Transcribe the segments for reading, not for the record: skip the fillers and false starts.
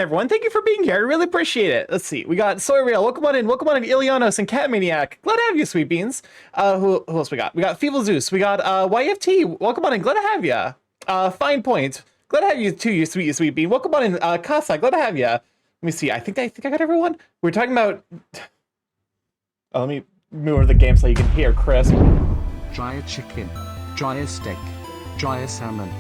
Everyone, thank you for being here. I really appreciate it. Let's see. We got Soy Real. Welcome on in. Welcome on in, Ilianos and Cat Maniac. Glad to have you, Sweet Beans. Who else we got? We got Feeble Zeus. We got YFT. Welcome on in. Glad to have you. Fine Point. Glad to have you too, you sweet bean. Welcome on in, Kasa. Glad to have you. Let me see. I think I got everyone. We're talking about. Oh, let me move over the game so you can hear Chris. Try a chicken. Try a steak. Try a salmon.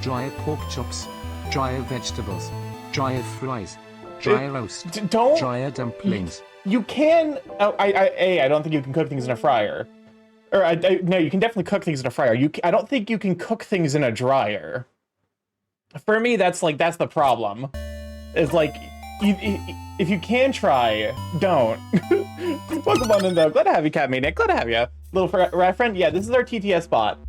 Try a pork chops. Try a vegetables. Try a fries. Try a roast. Don't. Try a dumplings. You can. Oh, I don't think you can cook things in a fryer. Or no, you can definitely cook things in a fryer. I don't think you can cook things in a dryer. For me, that's the problem. Is like, if you can try, don't. Welcome on in though. Glad to have you, Cat Maniac. Glad to have you, little rat friend. Yeah, this is our TTS bot.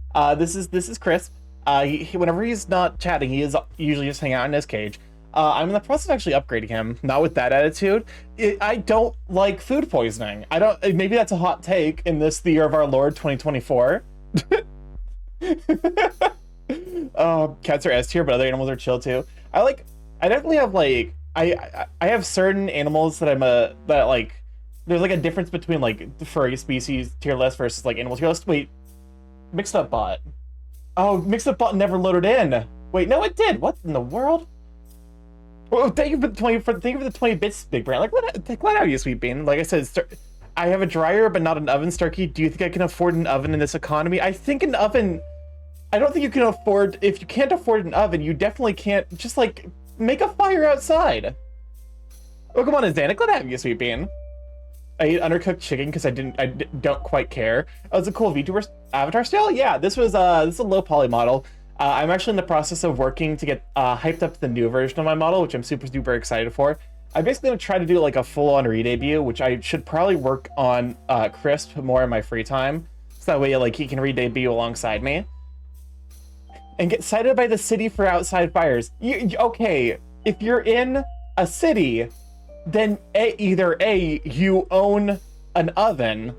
This is Chris. Whenever he's not chatting, he is usually just hanging out in his cage. I'm in the process of actually upgrading him. Not with that attitude. I don't like food poisoning. I don't. Maybe that's a hot take in the year of our Lord 2024. Cats are S tier, but other animals are chill too. I definitely have like I have certain animals that there's like a difference between like the furry species tier list versus like animal tier list. Wait, mixed up bot. Oh, mixed up bot never loaded in. Wait, no, it did. What in the world? Well, thank you for the 20 bits, Big Brand. Like, glad to have you, Sweet Bean. Like I said, I have a dryer, but not an oven, Starky. Do you think I can afford an oven in this economy? I think an oven. I don't think you can afford. If you can't afford an oven, you definitely can't just like make a fire outside. Oh, come on, Xanac. Glad to have you, Sweet Bean. I ate undercooked chicken because I don't quite care. Oh, it's a cool VTuber avatar style. Yeah, this is a low poly model. I'm actually in the process of working to get hyped up to the new version of my model, which I'm super duper excited for. I'm basically gonna try to do like a full-on re-debut, which I should probably work on Crisp more in my free time, so that way like he can re-debut alongside me. And get cited by the city for outside fires. Okay, if you're in a city, then either A, you own an oven,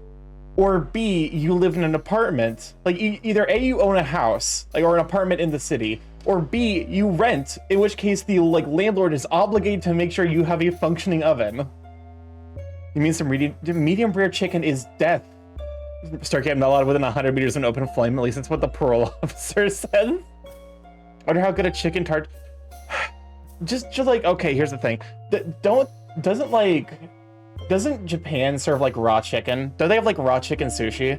or B, you live in an apartment. Like either A, you own a house, like or an apartment in the city, or B, you rent, in which case the like landlord is obligated to make sure you have a functioning oven. You mean some medium rare chicken is death. Starkey, I'm not allowed within 100 meters of an open flame, at least that's what the parole officer says. I wonder how good a chicken tart. Just like, okay, here's the thing. Doesn't Japan serve like raw chicken? Don't they have like raw chicken sushi?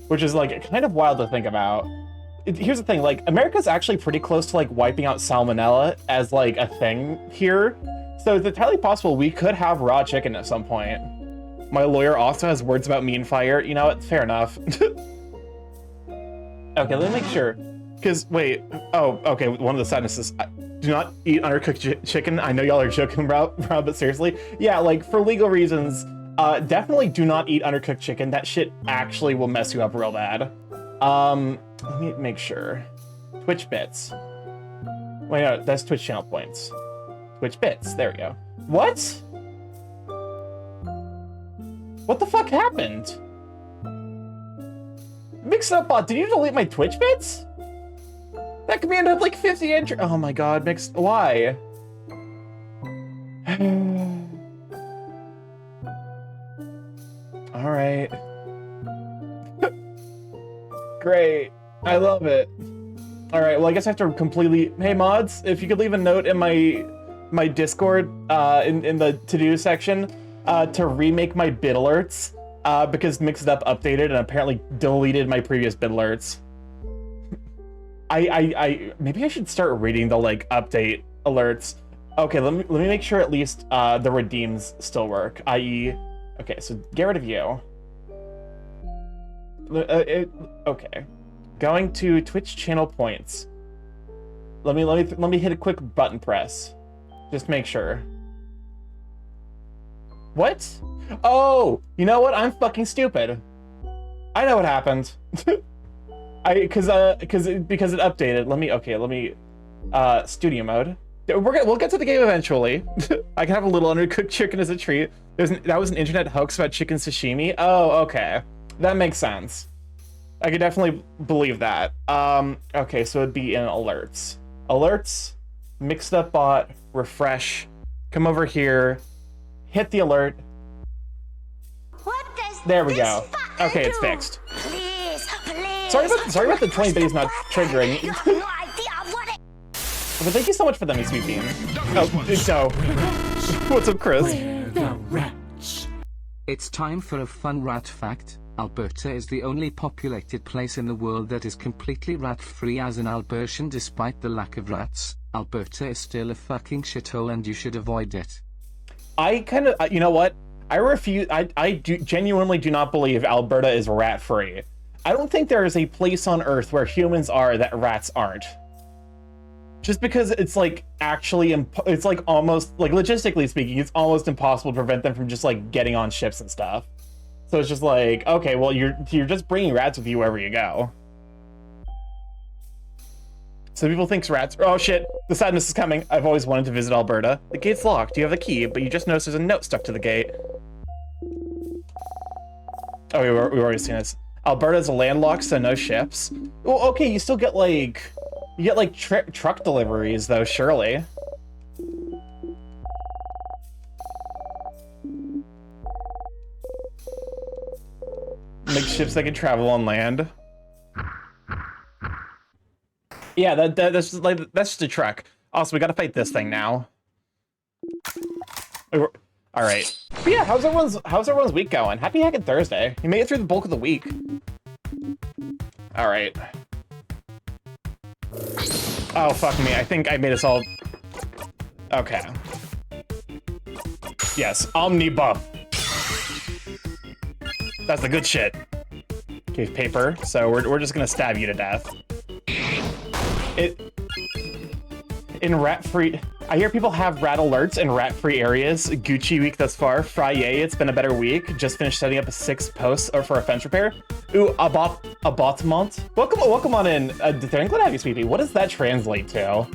Which is like kind of wild to think about. Here's the thing, like America's actually pretty close to like wiping out salmonella as like a thing here. So it's entirely possible we could have raw chicken at some point. My lawyer also has words about me and fire. You know what? Fair enough. Okay, let me make sure. Because, wait. Oh, okay. One of the sadnesses. Do not eat undercooked chicken. I know y'all are joking, bro, but seriously. Yeah, like, for legal reasons, definitely do not eat undercooked chicken. That shit actually will mess you up real bad. Let me make sure. Twitch bits. Wait, no, that's Twitch channel points. Twitch bits. There we go. What? What the fuck happened? Mix up bot, did you delete my Twitch bits? That command had like 50 entry. Oh my god, Mix. Why? Alright. Great. I love it. Alright, well I guess I have to completely. Hey mods, if you could leave a note in my Discord in the to-do section. To remake my bit alerts, because Mixed Up updated and apparently deleted my previous bit alerts. Maybe I should start reading the like update alerts. Okay, let me make sure at least the redeems still work. I.e., okay, so get rid of you. Okay, going to Twitch channel points. Let me hit a quick button press, just to make sure. What? Oh, you know what? I'm fucking stupid. I know what happened. Because it updated. Let me studio mode. We'll get to the game eventually. I can have a little undercooked chicken as a treat. That was an internet hoax about chicken sashimi. Oh, okay. That makes sense. I could definitely believe that. Okay, so it'd be in alerts. Alerts, Mixed Up bot, refresh, come over here, hit the alert. There we go. Okay, it's fixed. Please. Sorry about the 20 biddies not triggering. You have no idea what it. But thank you so much for them, sweet bean. Oh, so what's up, Chris? The rats. It's time for a fun rat fact. Alberta is the only populated place in the world that is completely rat-free as an Albertian. Despite the lack of rats, Alberta is still a fucking shithole and you should avoid it. I kind of, you know what? I refuse. I genuinely do not believe Alberta is rat-free. I don't think there is a place on Earth where humans are that rats aren't. Just because it's like actually, it's like almost, like logistically speaking, it's almost impossible to prevent them from just like getting on ships and stuff. So it's just like, okay, well, you're just bringing rats with you wherever you go. Some people think rats. Oh shit, the sadness is coming. I've always wanted to visit Alberta. The gate's locked. You have the key, but you just noticed there's a note stuck to the gate. Oh, we've already seen this. Alberta's landlocked, so no ships. Well, okay, you still get like, truck deliveries though, surely. Make ships that can travel on land. Yeah, that's just a truck. Also, we gotta fight this thing now. All right. But yeah, how's everyone's week going? Happy Hacking Thursday. You made it through the bulk of the week. All right. Oh fuck me! I think I made us all. Okay. Yes, Omni buff. That's the good shit. Okay, paper. So we're just gonna stab you to death. In rat-free. I hear people have rat alerts in rat-free areas. Gucci week thus far. Friday, it's been a better week. Just finished setting up 6 posts for a fence repair. Ooh, abattement. Welcome on in. I'm glad to have you, sweetie. What does that translate to?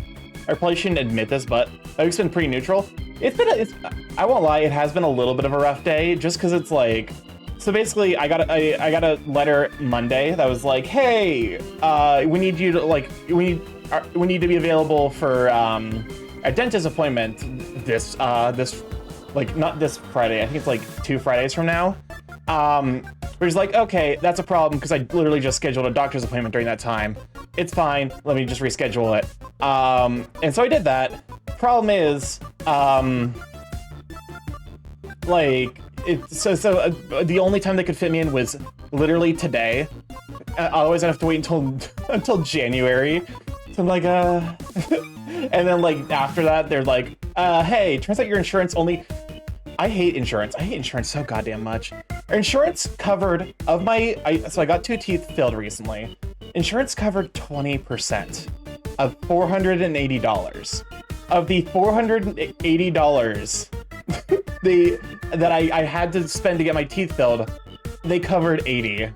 I probably shouldn't admit this, but my week's been pretty neutral. I won't lie, it has been a little bit of a rough day, just because it's like. So basically, I got a letter Monday that was like, hey, we need you to we need to be available for a dentist appointment this like not this Friday. I think it's like 2 Fridays from now. We're just like, okay, that's a problem because I literally just scheduled a doctor's appointment during that time. It's fine. Let me just reschedule it. And so I did that. Problem is, the only time they could fit me in was literally today. I always have to wait until January. So I'm like, and then like after that, they're like, hey, turns out your insurance only. I hate insurance. I hate insurance so goddamn much. Our insurance covered of so I got 2 teeth filled recently. Insurance covered 20% of $480. Of the $480 that I had to spend to get my teeth filled, they covered 80.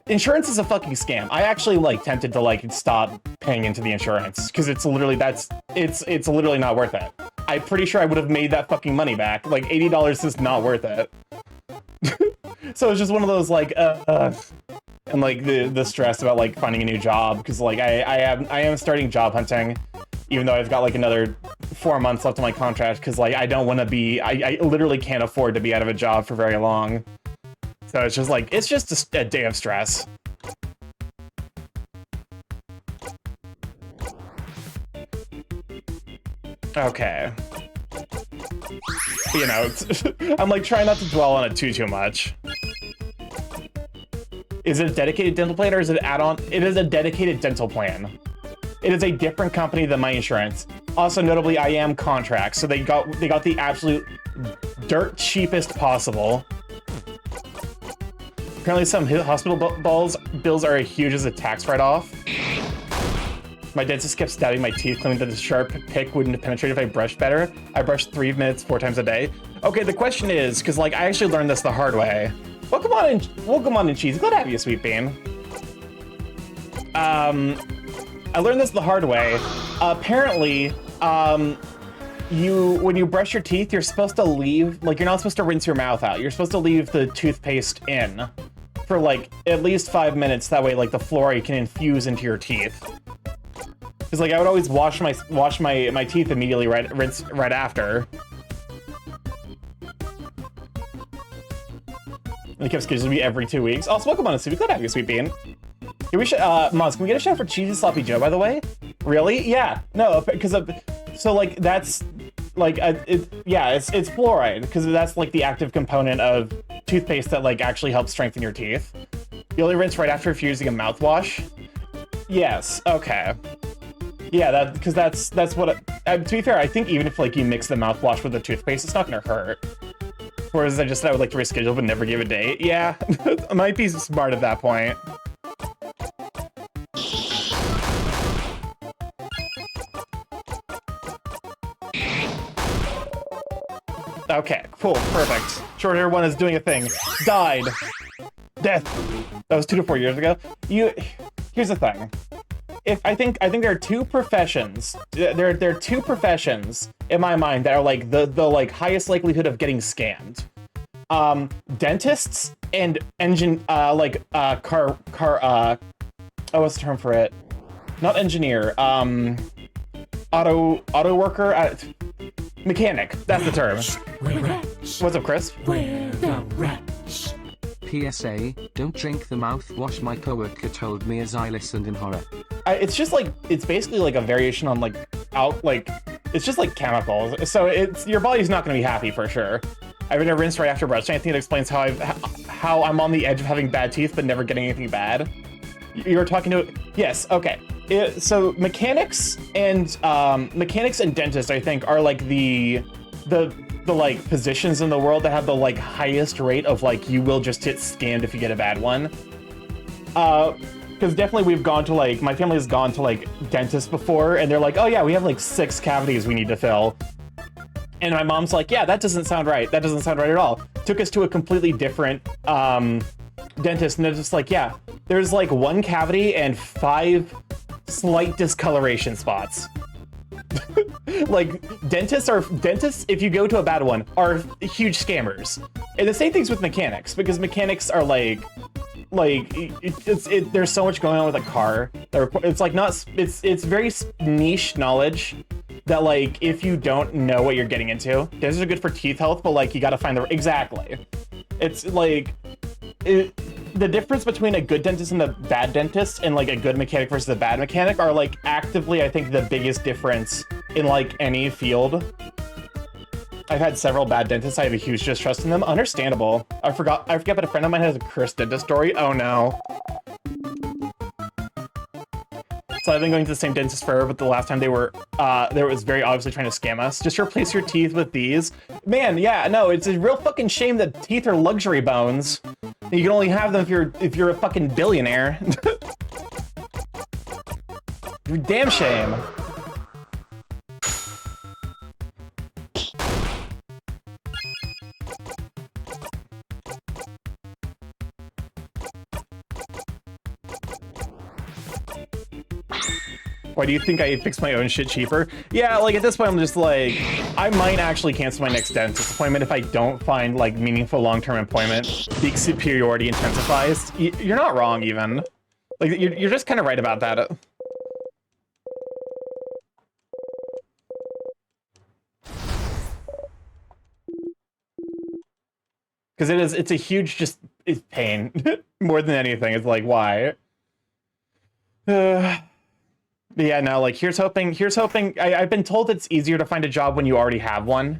Insurance is a fucking scam. I actually tempted to stop paying into the insurance because it's literally it's literally not worth it. I'm pretty sure I would have made that fucking money back. Like $80 is not worth it. So it's just one of those and like the stress about finding a new job because I am starting job hunting, even though I've got another 4 months left on my contract because I don't want to be I literally can't afford to be out of a job for very long. So it's just a day of stress. Okay. You know, I'm trying not to dwell on it too much. Is it a dedicated dental plan or is it an add-on? It is a dedicated dental plan. It is a different company than my insurance. Also, notably, I am contract, so they got the absolute dirt cheapest possible. Apparently, some hospital bills are as huge as a tax write-off. My dentist kept stabbing my teeth, claiming that the sharp pick wouldn't penetrate if I brushed better. I brushed 3 minutes 4 times a day. Okay, the question is, because I actually learned this the hard way. Welcome on in, cheese. Glad to have you, sweet bean. I learned this the hard way. Apparently, when you brush your teeth, you're supposed to leave, you're not supposed to rinse your mouth out. You're supposed to leave the toothpaste in for at least 5 minutes. That way, the fluoride can infuse into your teeth. Because like I would always wash my teeth immediately, rinse right after. And it kept scheduling me every 2 weeks. Also, welcome on, we could have you, Sweet Bean. Can we Moz, can we get a shout for Cheesy Sloppy Joe, by the way? Really? Yeah. No, because so like that's like it's fluoride, because that's like the active component of toothpaste that like actually helps strengthen your teeth. You only rinse right after if you're using a mouthwash. Yes. Okay. Yeah, because that's what. To be fair, I think even if like you mix the mouthwash with the toothpaste, it's not gonna hurt. Whereas I would like to reschedule but never give a date. Yeah, I might be smart at that point. Okay, cool, perfect. Short hair one is doing a thing. Died. Death. That was 2 to 4 years ago. Here's the thing. I think there are two professions. There are two professions in my mind that are like the like highest likelihood of getting scammed. Dentists and what's the term for it? Not engineer. Auto worker. Mechanic. That's the term. What's up, Chris? Where the rats? PSA, don't drink the mouthwash, my coworker told me as I listened in horror. It's just like, it's basically like a variation on like, it's just like chemicals. So your body's not going to be happy for sure. I've been rinsed right after brush. I think it explains how I'm on the edge of having bad teeth but never getting anything bad. You were talking to, yes, okay. So mechanics and dentists, I think, are like the like positions in the world that have the like highest rate of like you will just hit scammed if you get a bad one. Because definitely we've gone to like, my family has gone to like dentists before and they're like, oh yeah, we have like 6 cavities we need to fill. And my mom's like, yeah, that doesn't sound right. That doesn't sound right at all. Took us to a completely different dentist and they're just like, yeah, there's like 1 cavity and 5 slight discoloration spots. Like dentists, if you go to a bad one, are huge scammers. And the same thing's with mechanics, because mechanics are like there's so much going on with a car. It's like it's very niche knowledge that like if you don't know what you're getting into, those are good for teeth health, but like you got to find the exactly. It's like the difference between a good dentist and a bad dentist and like a good mechanic versus a bad mechanic are like actively, I think, the biggest difference in like any field. I've had several bad dentists. I have a huge distrust in them. Understandable. I forget, but a friend of mine has a cursed dentist story. Oh no. So I've been going to the same dentist forever, but the last time they was very obviously trying to scam us. Just replace your teeth with these. Man, yeah, no, it's a real fucking shame that teeth are luxury bones. You can only have them if you're a fucking billionaire. Damn shame. Why do you think I fix my own shit cheaper? Yeah, like at this point I'm just like, I might actually cancel my next dentist appointment if I don't find like meaningful long-term employment. The superiority intensifies. You're not wrong even. Like you're just kind of right about that. Because it's a huge it's pain more than anything. It's like, why? Yeah, no, like, here's hoping. I've been told it's easier to find a job when you already have one.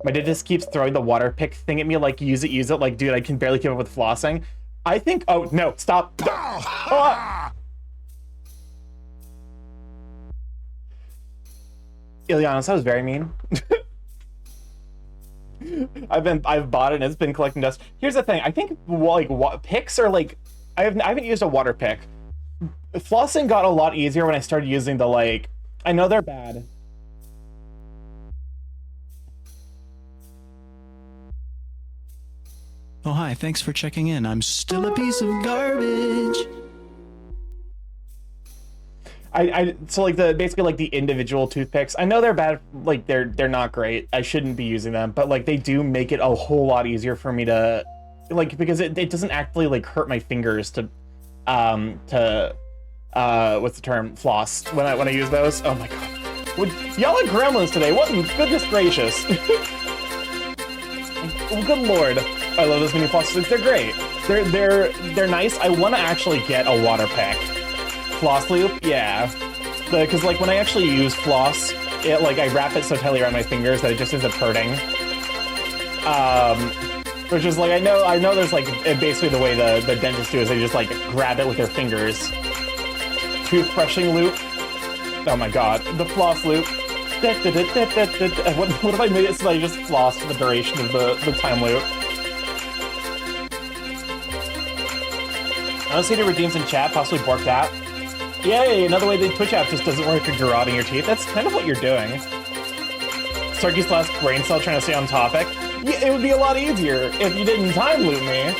My dentist keeps throwing the water pick thing at me, like, use it. Like, dude, I can barely keep up with flossing. I think, oh, no, stop. Ah! Ilianos, that was very mean. I've bought it and it's been collecting dust. Here's the thing, I think, like, picks are, like, I haven't used a water pick. Flossing got a lot easier when I started using the, like, I know they're bad. Oh, hi, thanks for checking in. I'm still a piece of garbage. So like basically like the individual toothpicks, I know they're bad, like they're not great. I shouldn't be using them, but like they do make it a whole lot easier for me to, like, because it doesn't actually like hurt my fingers to what's the term? Floss. When I use those. Oh my god. Y'all are gremlins today. What in goodness gracious. Oh, good lord. I love those mini floss sticks. They're great. They're nice. I want to actually get a water pick. Floss loop? Yeah. Because like when I actually use floss, it like I wrap it so tightly around my fingers that it just ends up hurting. Which is like I know there's like basically the way the dentists do is they just like grab it with their fingers. Toothbrushing loop. Oh my god, the floss loop. What if I made it so that I just floss for the duration of the time loop? I don't see any redeems in chat, possibly borked out. Yay, another way the Twitch app just doesn't work if you're garroting your teeth. That's kind of what you're doing. Starky's last brain cell trying to stay on topic. Yeah, it would be a lot easier if you didn't time loop me.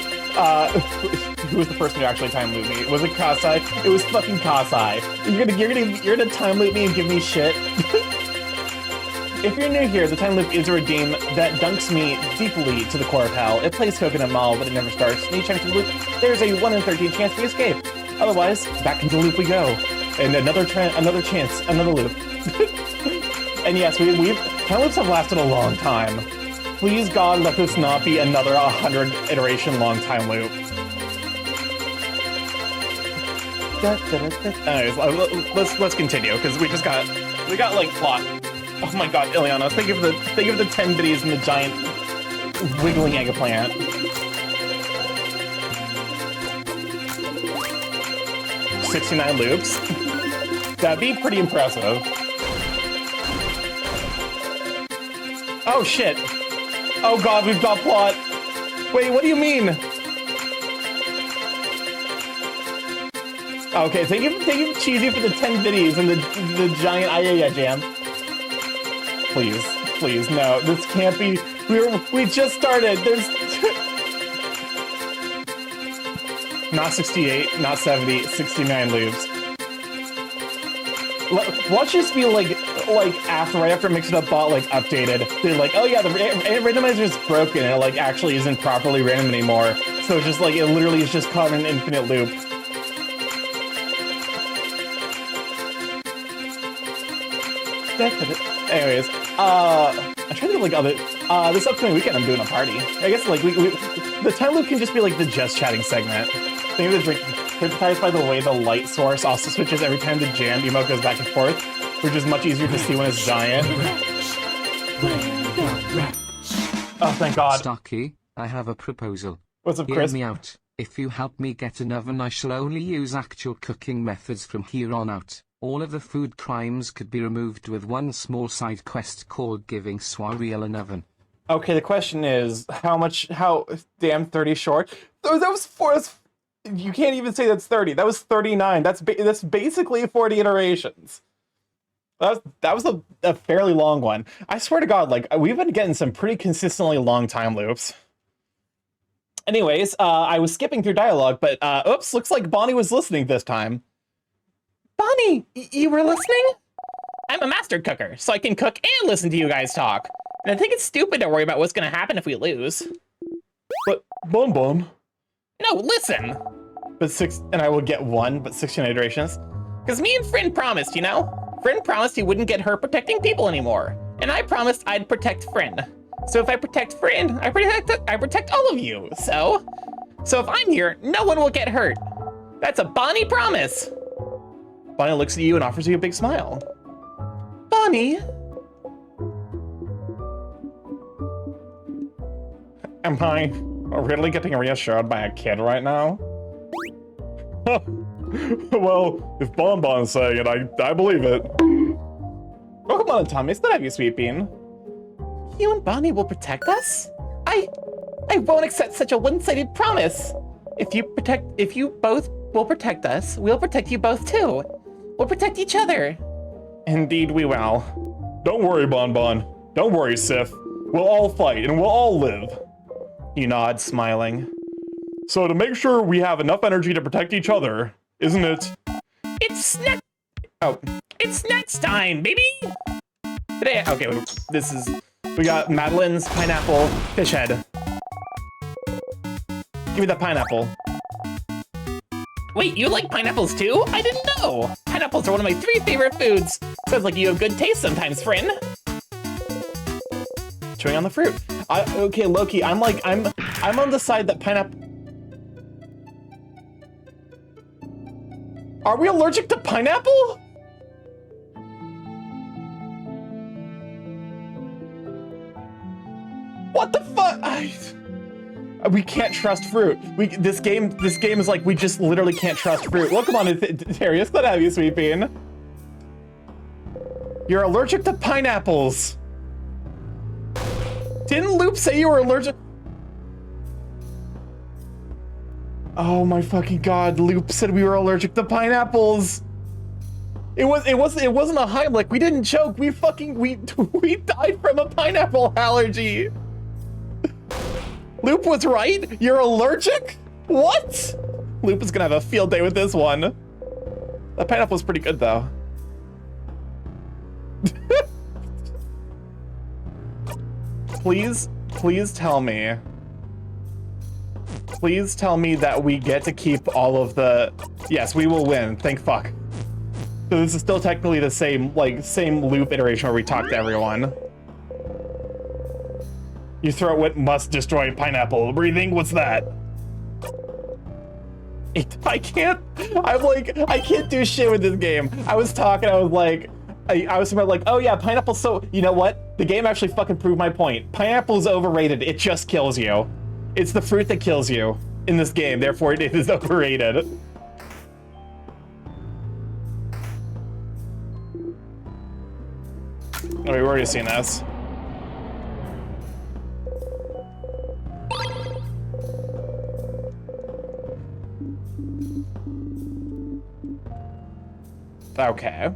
Who was the person who actually time looped me? Was it Kasai? It was fucking Kasai. You're gonna time loop me and give me shit. If you're new here, the time loop is a redeem that dunks me deeply to the core of hell. It plays Coconut Mall, but it never starts. And each time to loop, there's a 1 in 13 chance we escape. Otherwise, back into the loop we go. And another chance, another loop. And yes, time loops have lasted a long time. Please God, let this not be another 100 iteration long time loop. Anyways, let's continue because we got like plot. Oh my god, Ileana, think of the 10 biddies and the giant wiggling eggplant. $69 loops. That'd be pretty impressive. Oh shit. Oh god, we've got plot. Wait, what do you mean? Okay, thank you Cheesy for the 10 biddies and the giant Ayaya jam. Please, no, this can't be. We just started. There's not 68, not 70, 69 loops. Watch this be like right after Mix It Up bot like updated. They're like, oh yeah, the randomizer is broken and it like actually isn't properly random anymore. So it's just like it literally is just caught in an infinite loop. Anyways, I'm trying to think of like other. This upcoming weekend, I'm doing a party. I guess like the time loop can just be like the just chatting segment. Think of the drinking. Hypnotized by the way the light source also switches every time the jam emote goes back and forth, which is much easier to see when it's giant. Oh, thank God. Starky, I have a proposal. What's up, Hear Chris? me out. If you help me get an oven, I shall only use actual cooking methods from here on out. All of the food crimes could be removed with one small side quest called giving Swariel an oven. Okay, the question is, how damn 30 short? That was 4, you can't even say that's 30. That was 39. That's basically 40 iterations. That was a fairly long one. I swear to God, like, we've been getting some pretty consistently long time loops. Anyways, I was skipping through dialogue, but, oops, looks like Bonnie was listening this time. Bonnie, you were listening? I'm a master cooker, so I can cook and listen to you guys talk. And I think it's stupid to worry about what's gonna happen if we lose. But, Bon. No, listen! And I will get 1, but 16 iterations. Because me and Friend promised, you know? Friend promised he wouldn't get hurt protecting people anymore. And I promised I'd protect Friend. So if I protect Friend, I protect all of you, so if I'm here, no one will get hurt. That's a Bonnie promise. Bonnie looks at you and offers you a big smile. Bonnie? Am I really getting reassured by a kid right now? Well, if Bonbon's saying it, I believe it. Oh, come on, Tommy. It's not you, Sweet Bean. You and Bonnie will protect us? I won't accept such a one-sided promise. If you both will protect us, we'll protect you both too. We'll protect each other. Indeed we will. Don't worry, Bonbon. Don't worry, Sif. We'll all fight and we'll all live. You nod, smiling. So to make sure we have enough energy to protect each other, isn't it? It's snacks time, baby! Today, okay, we got Madeline's pineapple fish head. Give me that pineapple. Wait, you like pineapples too? I didn't know. Pineapples are one of my 3 favorite foods. Sounds like you have good taste sometimes, friend. Chewing on the fruit. Okay, Loki, I'm on the side that pineapple. Are we allergic to pineapple? What the fuck? We can't trust fruit. This game is like, we just literally can't trust fruit. Welcome on, Darius. Glad to have you, Sweet Bean. You're allergic to pineapples. Didn't Loop say you were allergic? Oh my fucking god, Loop said we were allergic to pineapples. It wasn't a Heimlich. We didn't choke. We died from a pineapple allergy. Loop was right? You're allergic? What? Loop is gonna have a field day with this one. That pineapple was pretty good though. Please tell me. Please tell me that we get to keep all of the... Yes, we will win, thank fuck. So this is still technically the same loop iteration where we talk to everyone. You throw what must destroy pineapple. Breathing, what's that? I can't do shit with this game. I was talking about like, oh yeah, pineapple, so, you know what? The game actually fucking proved my point. Pineapple is overrated, it just kills you. It's the fruit that kills you in this game, therefore it is overrated. Oh, we've already seen this. Okay.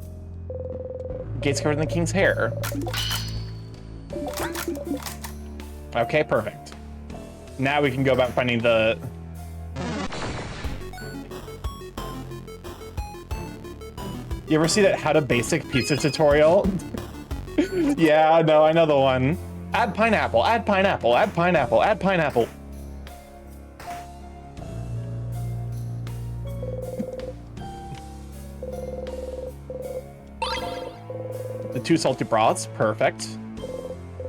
Gates covered in the king's hair. Okay, perfect. Now we can go about finding the... You ever see that how to basic pizza tutorial? Yeah, no, I know the one. Add pineapple, add pineapple, add pineapple, add pineapple. The 2 salty broths, perfect.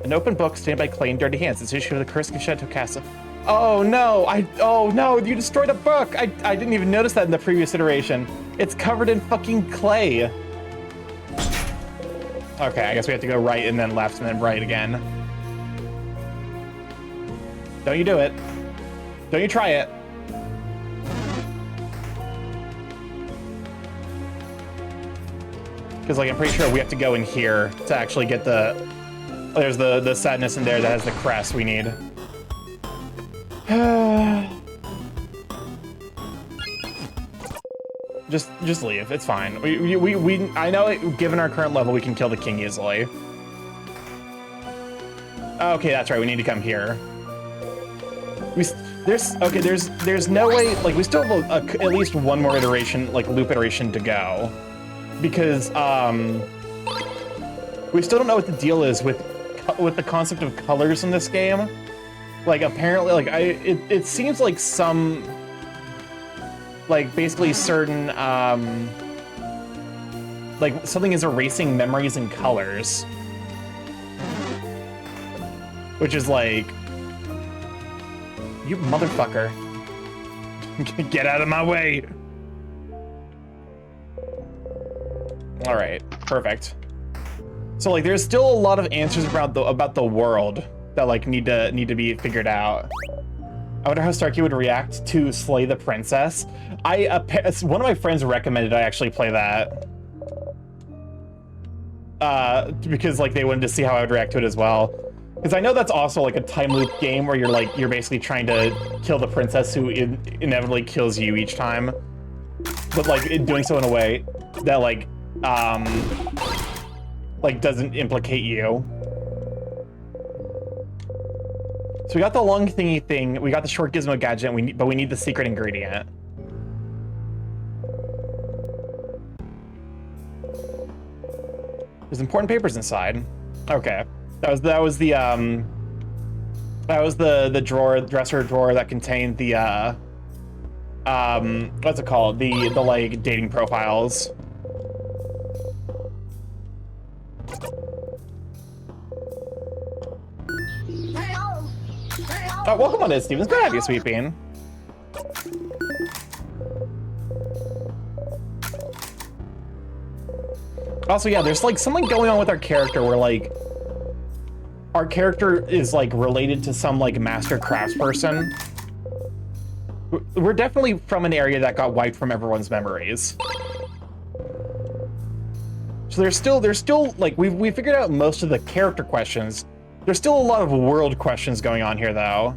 An open book stained by clay and dirty hands. It's issued with the curse of Chateau Casa. Oh no, oh no, you destroyed a book. I didn't even notice that in the previous iteration. It's covered in fucking clay. Okay, I guess we have to go right and then left and then right again. Don't you do it. Don't you try it. Because like I'm pretty sure we have to go in here to actually get the... Oh, there's the sadness in there that has the crest we need. Just leave. It's fine. I know given our current level, we can kill the king easily. Okay, that's right. We need to come here. There's no way. Like we still have at least one more iteration, like loop iteration, to go, because we still don't know what the deal is with the concept of colors in this game. Like apparently, like it seems like some. Like basically certain, like something is erasing memories and colors. Which is like, you motherfucker. Get out of my way. All right, perfect. So like there's still a lot of answers about the world that like need to be figured out. I wonder how Starky would react to Slay the Princess. One of my friends recommended I actually play that. Because like they wanted to see how I would react to it as well. Because I know that's also like a time loop game where you're basically trying to kill the princess who inevitably kills you each time. But like doing so in a way that like doesn't implicate you. So we got the long thingy thing, we got the short gizmo gadget, but we need the secret ingredient. There's important papers inside. Okay, that was the dresser drawer that contained the what's it called? The like dating profiles. Oh, welcome on in, Stevens. Good to have you, Sweeping. Also, yeah, there's like something going on with our character where like our character is like related to some like master craftsperson. We're definitely from an area that got wiped from everyone's memories. So there's still like we figured out most of the character questions. There's still a lot of world questions going on here though.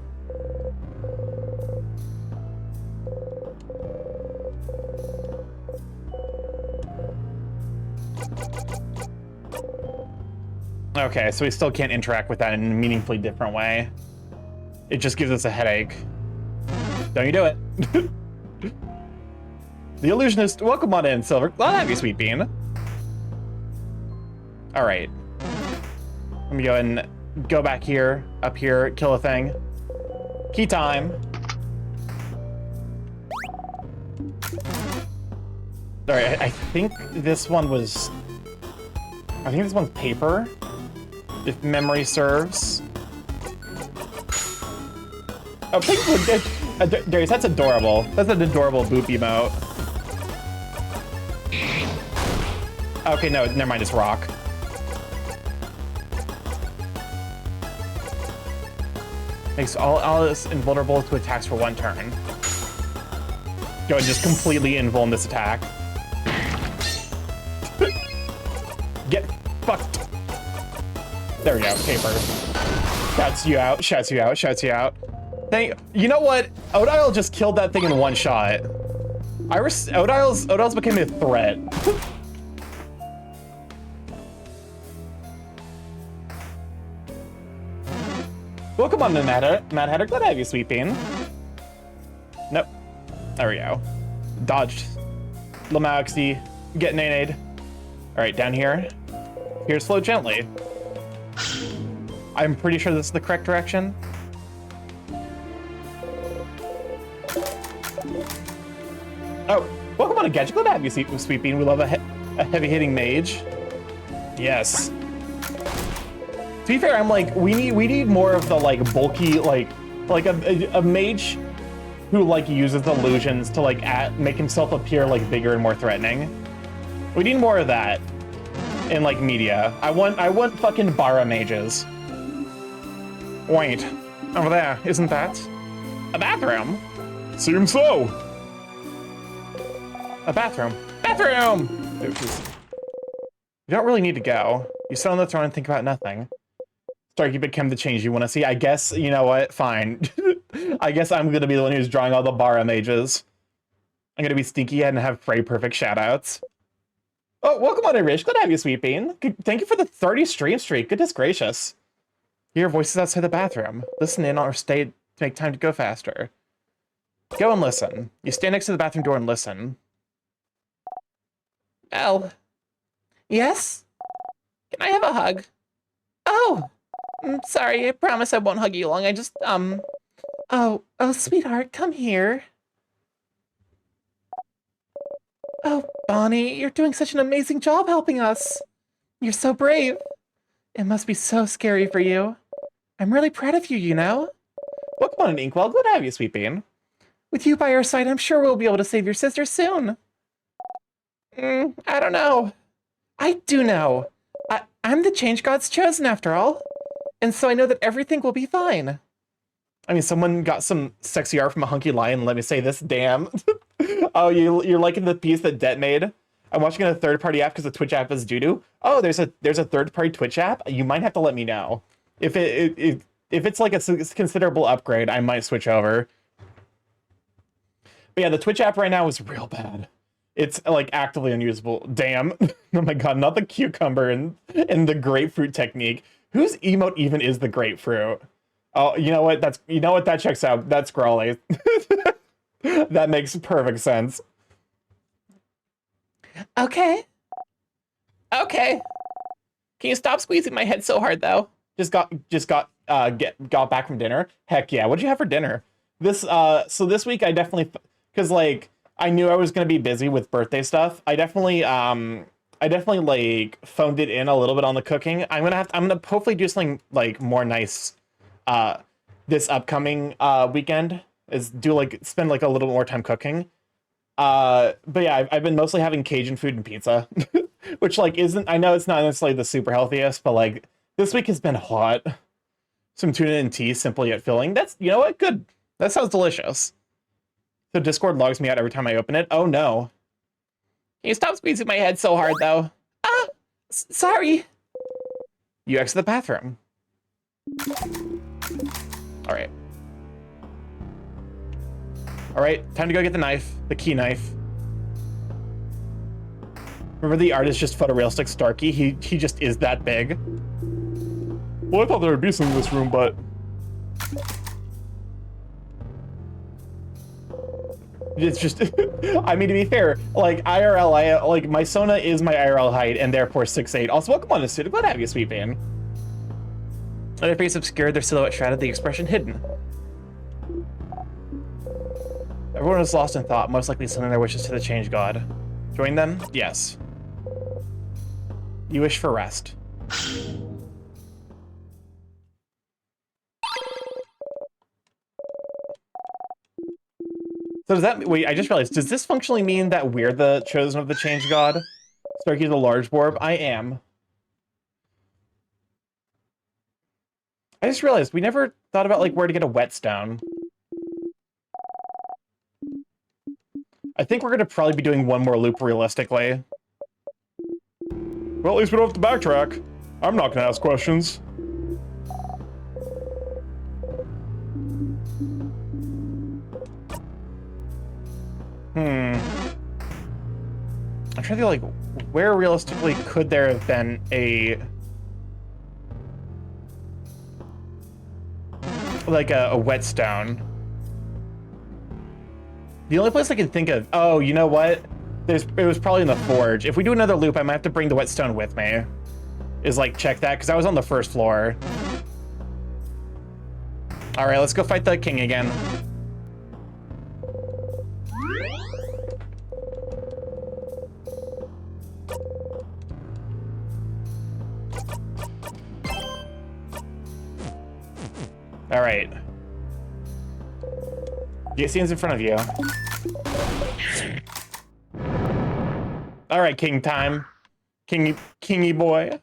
Okay, so we still can't interact with that in a meaningfully different way. It just gives us a headache. Don't you do it. The illusionist, welcome on in, Silver. Glad to have you, Sweet Bean. All right. Let me go and go back here, up here, kill a thing. Key time. All right, I think this one was, I think this one's paper, if memory serves. Oh, thank you. Darius, that's adorable. That's an adorable boop emote. Okay, no, never mind, it's rock. Makes all us invulnerable to attacks for 1 turn. Go and just completely invuln this attack. Get fucked. There we go, paper. Shouts you out, shouts you out, shouts you out. You know what? Odile just killed that thing in 1 shot. Odile's became a threat. Welcome on to Mad Hatter. Glad to have you, Sweet Bean. Nope. There we go. Dodged. Lamauxy. Get nade. Alright, down here. Here's flow gently. I'm pretty sure this is the correct direction. Oh, welcome on to Gadget. Glad to have you, Sweet Bean. We love a heavy-hitting mage. Yes. To be fair, I'm like, we need more of the like bulky, like a mage who like uses illusions to like make himself appear like bigger and more threatening. We need more of that in like media. I want fucking Bara mages. Wait, over there, isn't that a bathroom? Seems so. A bathroom. Bathroom! You don't really need to go. You sit on the throne and think about nothing. Starky became the change you want to see. I guess, you know what? Fine. I guess I'm going to be the one who's drawing all the Bara mages. I'm going to be stinky and have Frey perfect shoutouts. Oh, welcome on in, Rich. Glad to have you, Sweet Bean. Thank you for the 30 stream streak. Goodness gracious. Hear voices outside the bathroom. Listen in or stay to make time to go faster. Go and listen. You stand next to the bathroom door and listen. Elle. Yes? Can I have a hug? Oh! Sorry, I promise I won't hug you long. I just, Oh, sweetheart, come here. Oh, Bonnie, you're doing such an amazing job helping us. You're so brave. It must be so scary for you. I'm really proud of you, you know? Welcome on, Inkwell. Glad to have you, Sweet Bean. With you by our side, I'm sure we'll be able to save your sister soon. I don't know. I do know. I'm the change god's chosen, after all. And so I know that everything will be fine. I mean, someone got some sexy art from a hunky lion. Let me say this, damn. Oh, you're liking the piece that Det made? I'm watching on a third-party app because the Twitch app is doo-doo. Oh, there's a third-party Twitch app? You might have to let me know. If it's like a considerable upgrade, I might switch over. But yeah, the Twitch app right now is real bad. It's like actively unusable. Damn. Oh my god, not the cucumber and the grapefruit technique. Whose emote even is the grapefruit? Oh, you know what? That checks out. That's Scrawly. That makes perfect sense. Okay. Can you stop squeezing my head so hard though? Just got back from dinner. Heck yeah. What'd you have for dinner? So this week I definitely because like I knew I was gonna be busy with birthday stuff. I definitely like phoned it in a little bit on the cooking. I'm gonna hopefully do something like more nice this upcoming weekend, is do like spend like a little more time cooking. But yeah, I've been mostly having Cajun food and pizza, which like isn't, I know it's not necessarily the super healthiest, but like this week has been hot. Some tuna and tea, simply yet filling. That's, you know what, good. That sounds delicious. So Discord logs me out every time I open it. Oh no. Can you stop squeezing my head so hard though? Ah, sorry. You exit the bathroom. All right. All right, time to go get the knife, the key knife. Remember the artist just photorealistic Starky? He just is that big. Well, I thought there would be some in this room, but it's just, I mean, to be fair, like IRL, like my Sona is my IRL height and therefore 6'8". Also, welcome on to Studio. Glad to have you, Sweet Bean. Their face obscured, their silhouette shrouded, the expression hidden. Everyone is lost in thought, most likely sending their wishes to the Change God. Join them? Yes. You wish for rest. So does that, wait, I just realized, does this functionally mean that we're the chosen of the Change God? Starky's a large orb? I am. I just realized we never thought about like where to get a whetstone. I think we're gonna probably be doing one more loop realistically. Well, at least we don't have to backtrack. I'm not gonna ask questions. I'm trying to think, like, where realistically could there have been a whetstone? The only place I can think of, oh, you know what? It was probably in the forge. If we do another loop, I might have to bring the whetstone with me. Is like, check that, because I was on the first floor. All right, let's go fight the king again. All right. Get scenes in front of you. All right, king time. Kingy boy.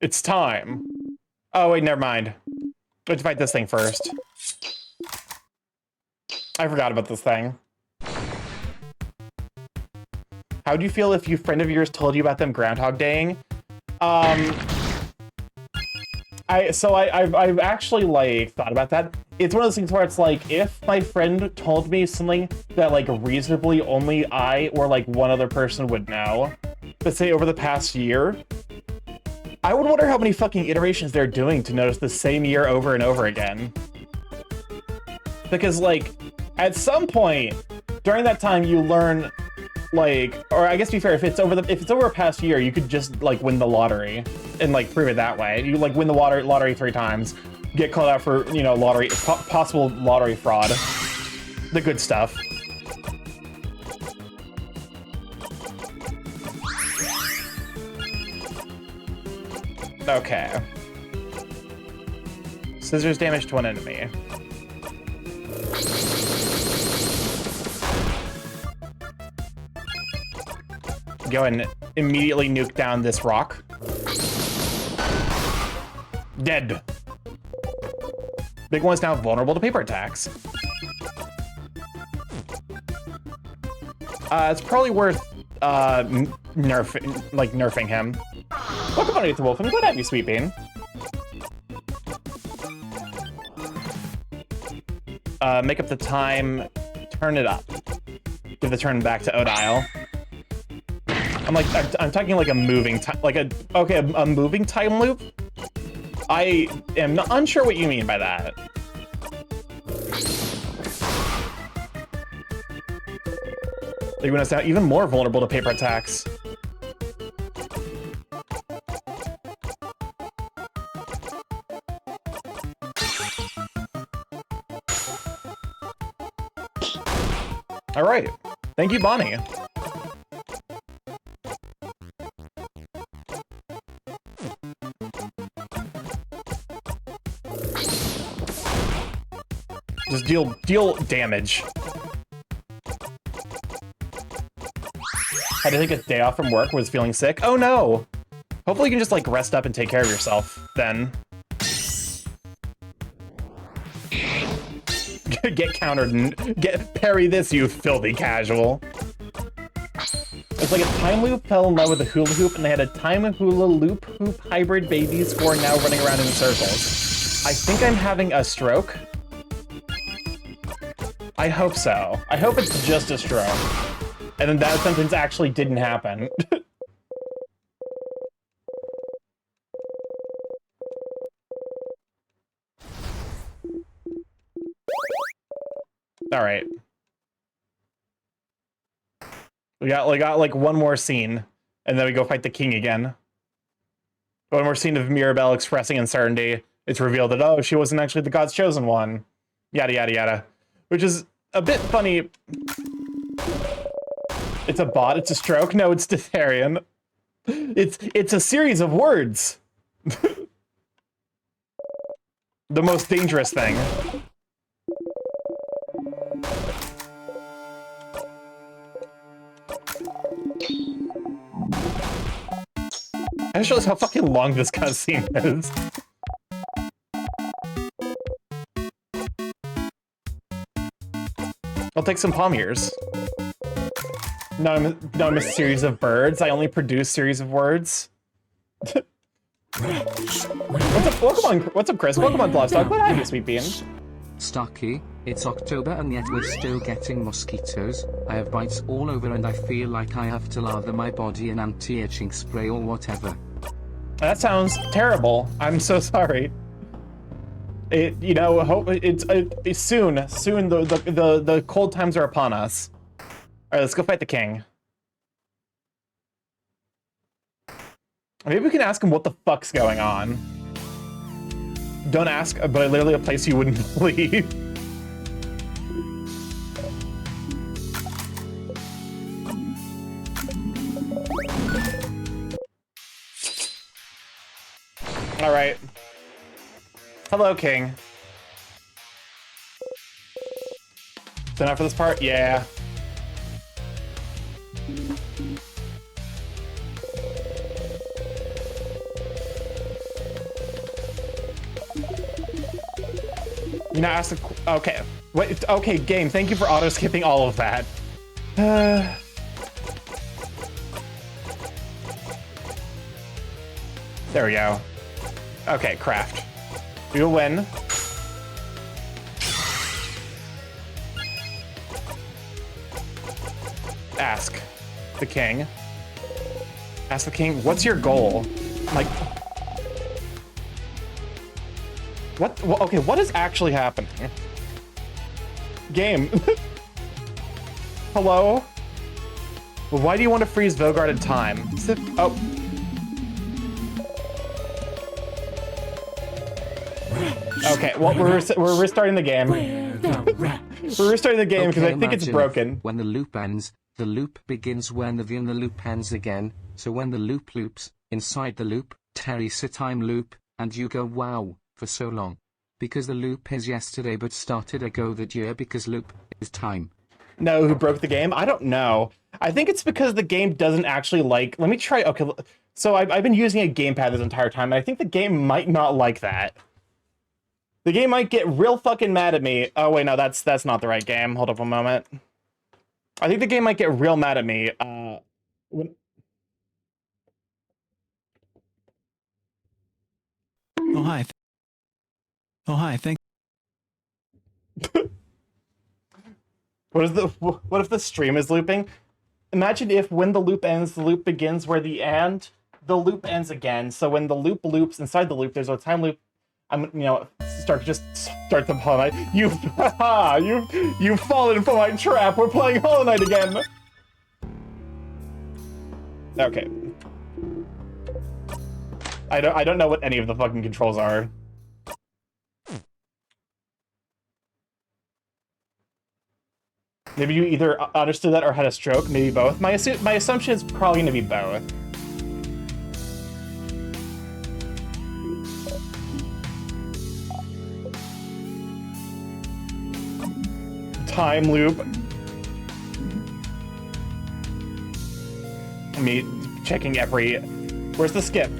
It's time. Oh, wait, never mind. Let's fight this thing first. I forgot about this thing. How do you feel if your friend of yours told you about them Groundhog Daying? I've actually like thought about that. It's one of those things where it's like, if my friend told me something that like reasonably only I or like one other person would know, let's say over the past year, I would wonder how many fucking iterations they're doing to notice the same year over and over again. Because like, at some point during that time you learn, like, or I guess to be fair, if it's over a past year, you could just like win the lottery and like prove it that way. You like win the lottery 3 times, get called out for, you know, possible lottery fraud, the good stuff. Okay. Scissors damage to one enemy. Go and immediately nuke down this rock. Dead. Big one's now vulnerable to paper attacks. It's probably worth nerfing him. Welcome on, the Wolf. I'm glad to have you, Sweet Bean. Make up the time. Turn it up. Give the turn back to Odile. I'm talking like a moving time, like a moving time loop. I am unsure what you mean by that. Like when it's now even more vulnerable to paper attacks. All right. Thank you, Bonnie. Just deal damage. Had to take a day off from work, was feeling sick. Oh no! Hopefully you can just like rest up and take care of yourself then. Get countered and parry this, you filthy casual. It's like a time loop fell in love with a hula hoop and they had a time hula loop hoop hybrid babies who are now running around in circles. I think I'm having a stroke. I hope so. I hope it's just a stroke. And then that sentence actually didn't happen. All right. We got like one more scene, and then we go fight the king again. One more scene of Mirabelle expressing uncertainty. It's revealed that, oh, she wasn't actually the God's chosen one. Yada, yada, yada. Which is a bit funny. It's a bot, it's a stroke. No, it's Ditharian. It's a series of words. The most dangerous thing. I just realized how fucking long this cutscene is. I'll take some palm ears. No, I'm a series of birds. I only produce series of words. What's up? Welcome on. What's up, Chris? Welcome on Bloodstock. What have you, sweet bean? Starky, it's October and yet we're still getting mosquitoes. I have bites all over and I feel like I have to lather my body in anti-itching spray or whatever. That sounds terrible. I'm so sorry. You know, hope it's soon. The cold times are upon us. All right, let's go fight the king. Maybe we can ask him what the fuck's going on. Don't ask, but literally a place you wouldn't believe. All right. Hello, King. Is that enough for this part? Yeah. You know, ask the okay. Wait, okay, game. Thank you for auto skipping all of that. There we go. Okay, craft. We will win. Ask the king. Ask the king, what's your goal? Like, what? Well, okay, what is actually happening? Game. Hello? Well, why do you want to freeze Vogard in time? Oh. Okay, well, we're restarting the game. We're restarting the game because I think it's broken. When the loop ends, the loop begins when the loop ends again. So when the loop loops, inside the loop, Terry's a time loop, and you go wow, for so long. Because the loop is yesterday but started ago that year because loop is time. No, who broke the game? I don't know. I think it's because the game doesn't actually like... Let me try... Okay, so I've been using a gamepad this entire time, and I think the game might not like that. The game might get real fucking mad at me. Oh, wait, no, that's not the right game. Hold up a moment. I think the game might get real mad at me. Oh, hi. Oh, hi. Thank. What if the stream is looping? Imagine if when the loop ends, the loop begins where the loop ends again. So when the loop loops inside the loop, there's a time loop. Just start the Hollow Knight. You've fallen for my trap. We're playing Hollow Knight again. Okay. I don't know what any of the fucking controls are. Maybe you either understood that or had a stroke, maybe both. My assumption is probably gonna be both. Time loop. Me checking every... Where's the skip?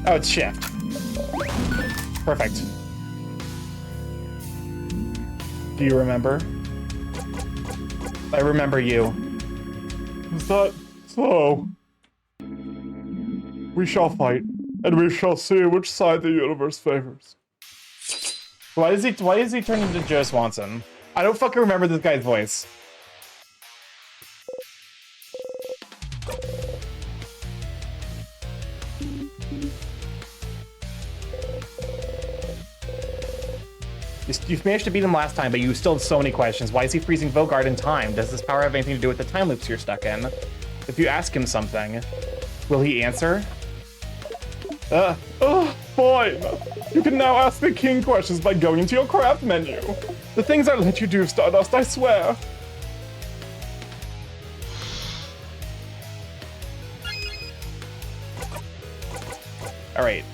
Oh, it's shift. Perfect. Do you remember? I remember you. Is that so? We shall fight, and we shall see which side the universe favors. Why is he turn into Joe Swanson? I don't fucking remember this guy's voice. You've managed to beat him last time, but you still have so many questions. Why is he freezing Vogard in time? Does this power have anything to do with the time loops you're stuck in? If you ask him something, will he answer? Fine. You can now ask the king questions by going into your craft menu. The things I let you do, Stardust, I swear. All right.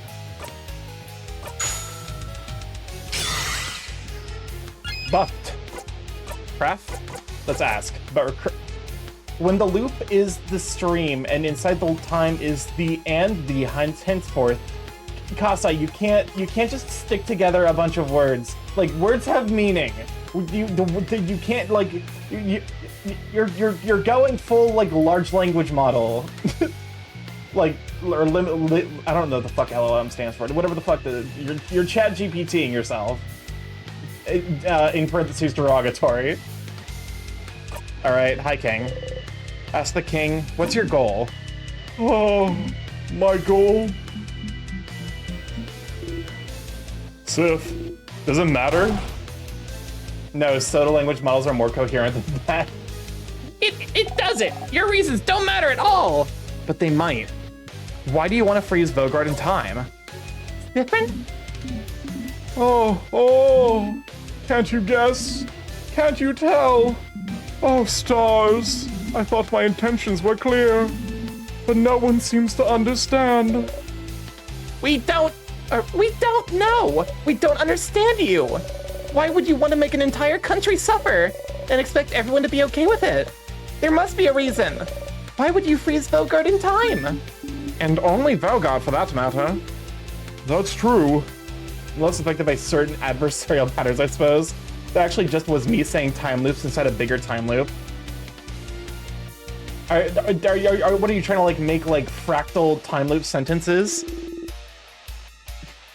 Buffed. Craft? Let's ask. But when the loop is the stream and inside the time is the and the henceforth, Kasai, you can't just stick together a bunch of words. Like, words have meaning. You can't, like, you're going full, like, large language model. Like, or I don't know what the fuck LLM stands for. Whatever the fuck you're chat GPTing yourself. In parentheses, derogatory. All right, hi, King. Ask the king, what's your goal? Oh, my goal? Sith, does it matter? No, Soda language models are more coherent than that. It doesn't! Your reasons don't matter at all! But they might. Why do you want to freeze Vogard in time? Different? Oh, can't you guess? Can't you tell? Oh, stars, I thought my intentions were clear, but no one seems to understand. We don't know. We don't understand you. Why would you want to make an entire country suffer and expect everyone to be okay with it? There must be a reason. Why would you freeze Vogard in time? And only Vogard, for that matter. That's true. Less affected by certain adversarial patterns, I suppose. That actually just was me saying time loops inside a bigger time loop. What are you trying to like make like fractal time loop sentences?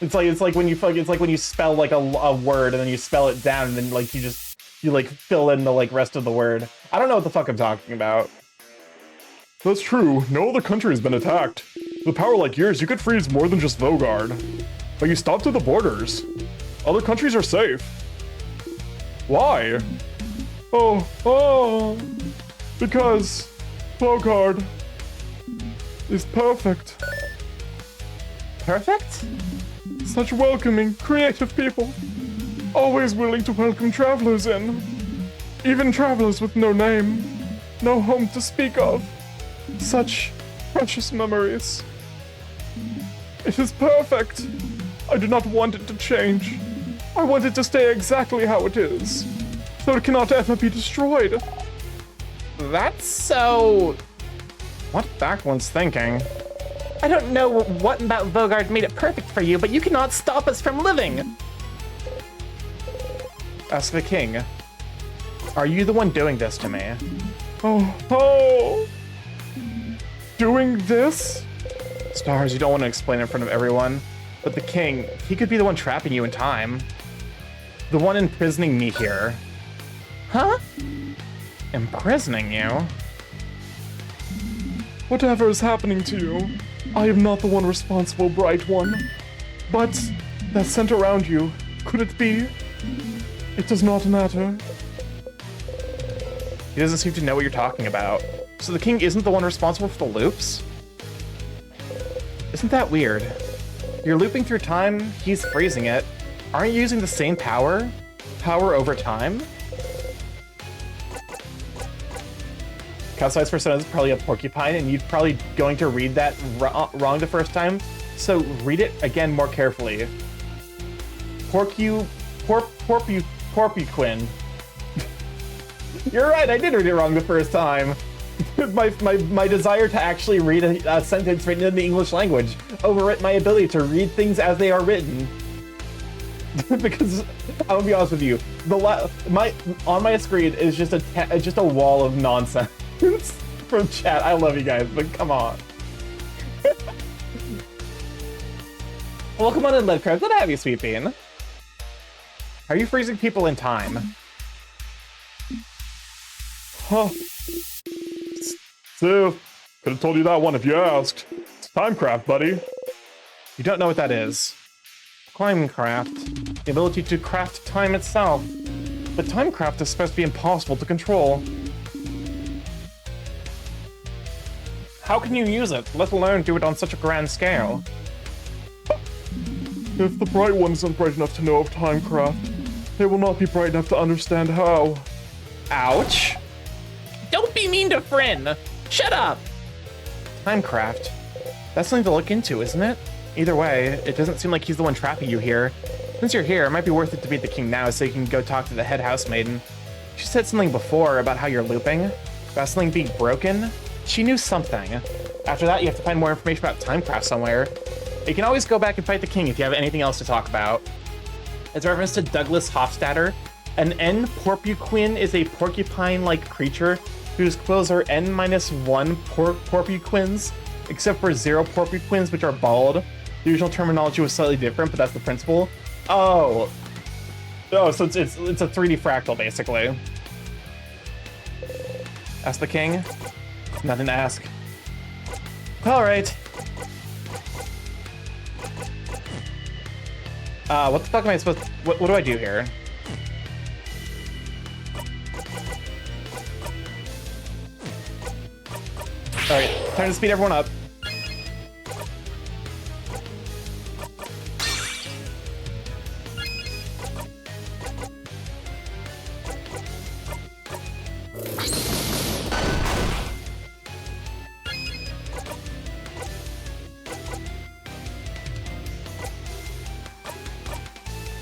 It's like when you spell like a word and then you spell it down and then like you like fill in the like rest of the word. I don't know what the fuck I'm talking about. That's true. No other country has been attacked. With a power like yours, you could freeze more than just Vogard. But you stopped at the borders. Other countries are safe. Why? Oh, because Vogard is perfect. Perfect? Such welcoming, creative people. Always willing to welcome travelers in. Even travelers with no name, no home to speak of. Such precious memories. It is perfect. I do not want it to change. I want it to stay exactly how it is, so it cannot ever be destroyed. That's so... What Backward's thinking? I don't know what about Vogard made it perfect for you, but you cannot stop us from living. Ask the king. Are you the one doing this to me? Oh. Doing this? Stars, you don't want to explain in front of everyone. But the king, he could be the one trapping you in time. The one imprisoning me here. Huh? Imprisoning you? Whatever is happening to you, I am not the one responsible, Bright One. But that scent around you, could it be? It does not matter. He doesn't seem to know what you're talking about. So the king isn't the one responsible for the loops? Isn't that weird? You're looping through time, he's freezing it. Aren't you using the same power? Power over time? Customized persona is probably a porcupine, and you're probably going to read that wrong the first time. So read it again more carefully. Porcuquin. You're right, I did read it wrong the first time. my desire to actually read a sentence written in the English language overwritten my ability to read things as they are written. Because I'm gonna be honest with you, on my screen is just a wall of nonsense from chat. I love you guys, but come on. Welcome on in, Ledcraft. Good to have you, Sweet Bean. Are you freezing people in time? Huh. So, could have told you that one if you asked. It's Timecraft, buddy. You don't know what that is. Timecraft. The ability to craft time itself. But Timecraft is supposed to be impossible to control. How can you use it, let alone do it on such a grand scale? If the bright one isn't bright enough to know of Timecraft, they will not be bright enough to understand how. Ouch. Don't be mean to Fryn! Shut up! Timecraft. That's something to look into, isn't it? Either way, it doesn't seem like he's the one trapping you here. Since you're here, it might be worth it to beat the king now so you can go talk to the head housemaiden. She said something before about how you're looping, about something being broken. She knew something. After that, you have to find more information about Timecraft somewhere. You can always go back and fight the king if you have anything else to talk about. As a reference to Douglas Hofstadter, an N porcuquin is a porcupine-like creature whose quills are N-1 porcuquins, except for 0 porcuquins, which are bald. The usual terminology was slightly different, but that's the principle. Oh, so it's a 3D fractal, basically. Ask the king? Nothing to ask. All right. What the fuck am I supposed to... What do I do here? Alright, time to speed everyone up.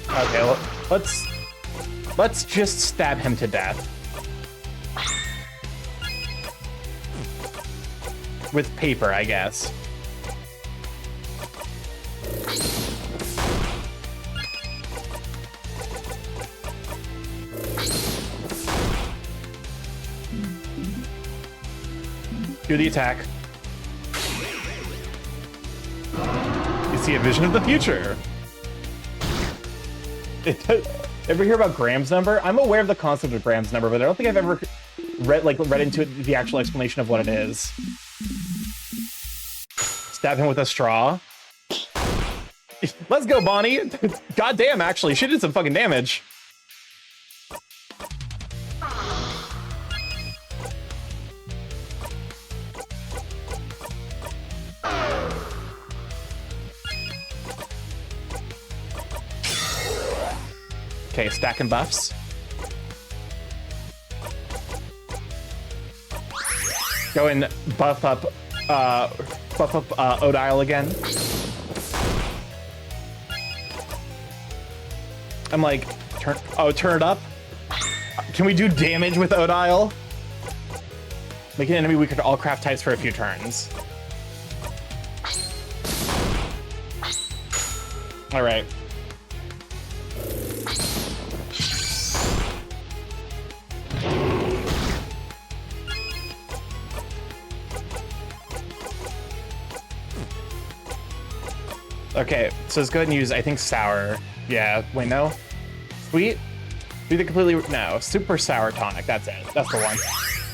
Okay, well, let's just stab him to death. With paper, I guess. Do the attack. You see a vision of the future. Ever hear about Graham's number? I'm aware of the concept of Graham's number, but I don't think I've ever read into it, the actual explanation of what it is. Stab him with a straw. Let's go, Bonnie. God damn, actually, she did some fucking damage. Okay, stacking buffs. Go and buff up Odile again. I'm like, turn it up. Can we do damage with Odile? Make an enemy we could all craft types for a few turns. All right. Okay, so let's go ahead and use, I think, sour. Yeah, wait, no. Sweet? Do the completely, no, super sour tonic, that's it. That's the one.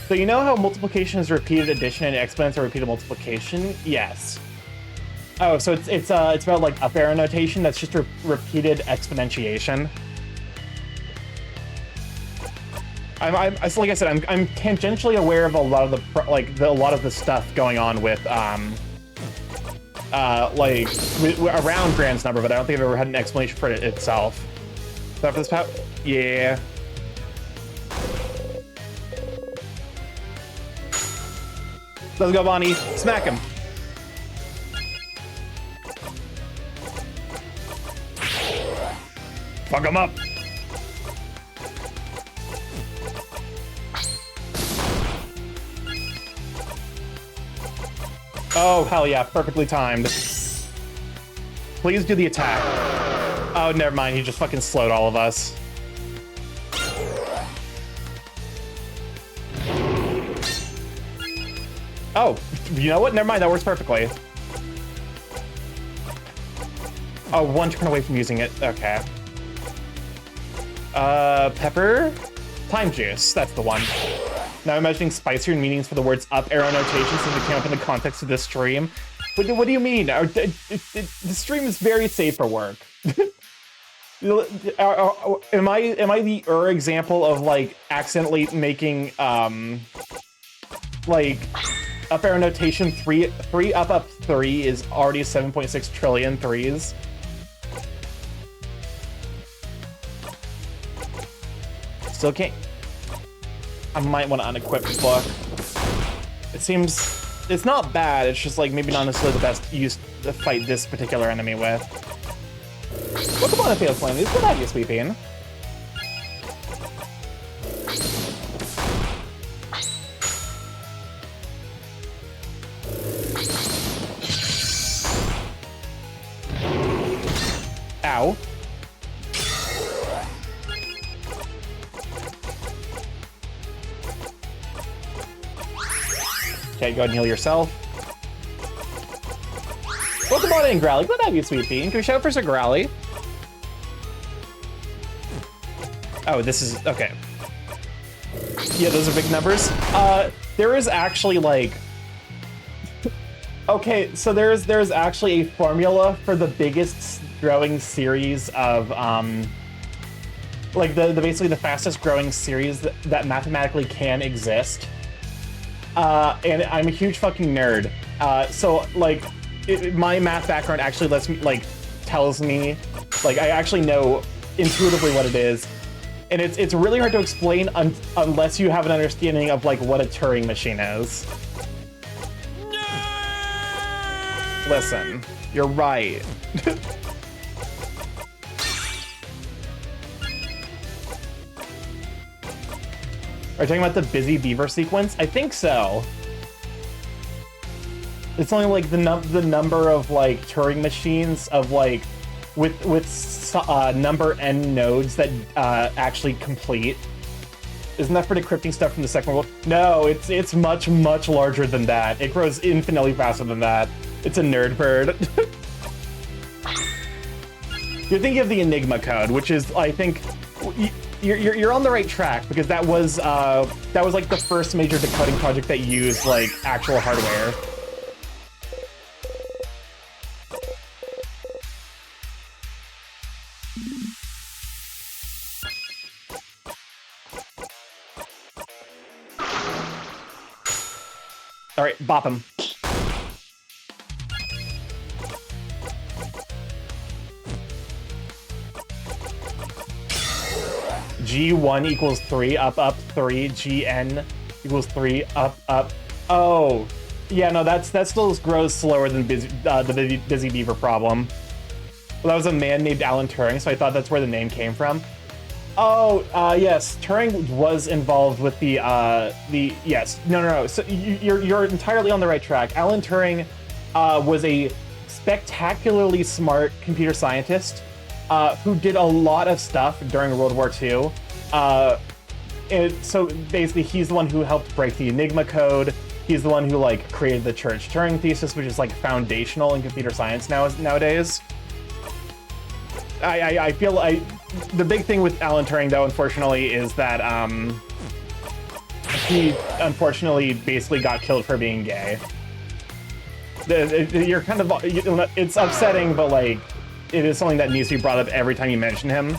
So you know how multiplication is repeated addition and exponents are repeated multiplication? Yes. Oh, so it's about like up arrow notation, that's just repeated exponentiation. So like I said, I'm tangentially aware of a lot of the stuff going on with around Graham's number, but I don't think I've ever had an explanation for it itself. Is that for this pout? Yeah. Let's go, Bonnie. Smack him. Fuck him up. Oh, hell yeah. Perfectly timed. Please do the attack. Oh, never mind. He just fucking slowed all of us. Oh, you know what? Never mind. That works perfectly. Oh, one turn away from using it. Okay. Pepper? Time juice. That's the one. Now imagining spicier meanings for the words up arrow notation since it came up in the context of this stream. What do you mean? The stream is very safe for work. Am I the example of like accidentally making like up arrow notation 3 up 3 is already 7.6 trillion threes? Still can't. I might want to unequip the book. It seems it's not bad. It's just like maybe not necessarily the best use to fight this particular enemy with. Welcome on, Fatal Flame. These good idea, sweeping. Ow. Okay, go ahead and heal yourself. Welcome on in, Growly. Glad to have you, sweet bean. Can we shout out for Sir Growly? Oh, this is okay. Yeah, those are big numbers. There is actually like, okay, so there's actually a formula for the biggest growing series of like the basically the fastest growing series that mathematically can exist. And I'm a huge fucking nerd. So like my math background actually lets me tells me like I actually know intuitively what it is. And it's really hard to explain unless you have an understanding of like what a Turing machine is. Listen, you're right. Are you talking about the Busy Beaver sequence? I think so. It's only like the number of like Turing machines of like with number n nodes that actually complete. Isn't that for decrypting stuff from the second world? No, it's much larger than that. It grows infinitely faster than that. It's a nerd bird. You're thinking of the Enigma code, which is I think. You're on the right track because that was like the first major decoding project that used like actual hardware. All right, bop him. G1 equals 3, up 3, GN equals 3, up. Oh, yeah, no, that still grows slower than the Busy Beaver problem. Well, that was a man named Alan Turing, so I thought that's where the name came from. Oh, yes, Turing was involved with the yes, no. So you're entirely on the right track. Alan Turing was a spectacularly smart computer scientist who did a lot of stuff during World War II. And so basically he's the one who helped break the Enigma code. He's the one who like created the Church-Turing thesis, which is like foundational in computer science nowadays. I feel the big thing with Alan Turing though, unfortunately, is that he unfortunately basically got killed for being gay. You're kind of, it's upsetting, but like it is something that needs to be brought up every time you mention him.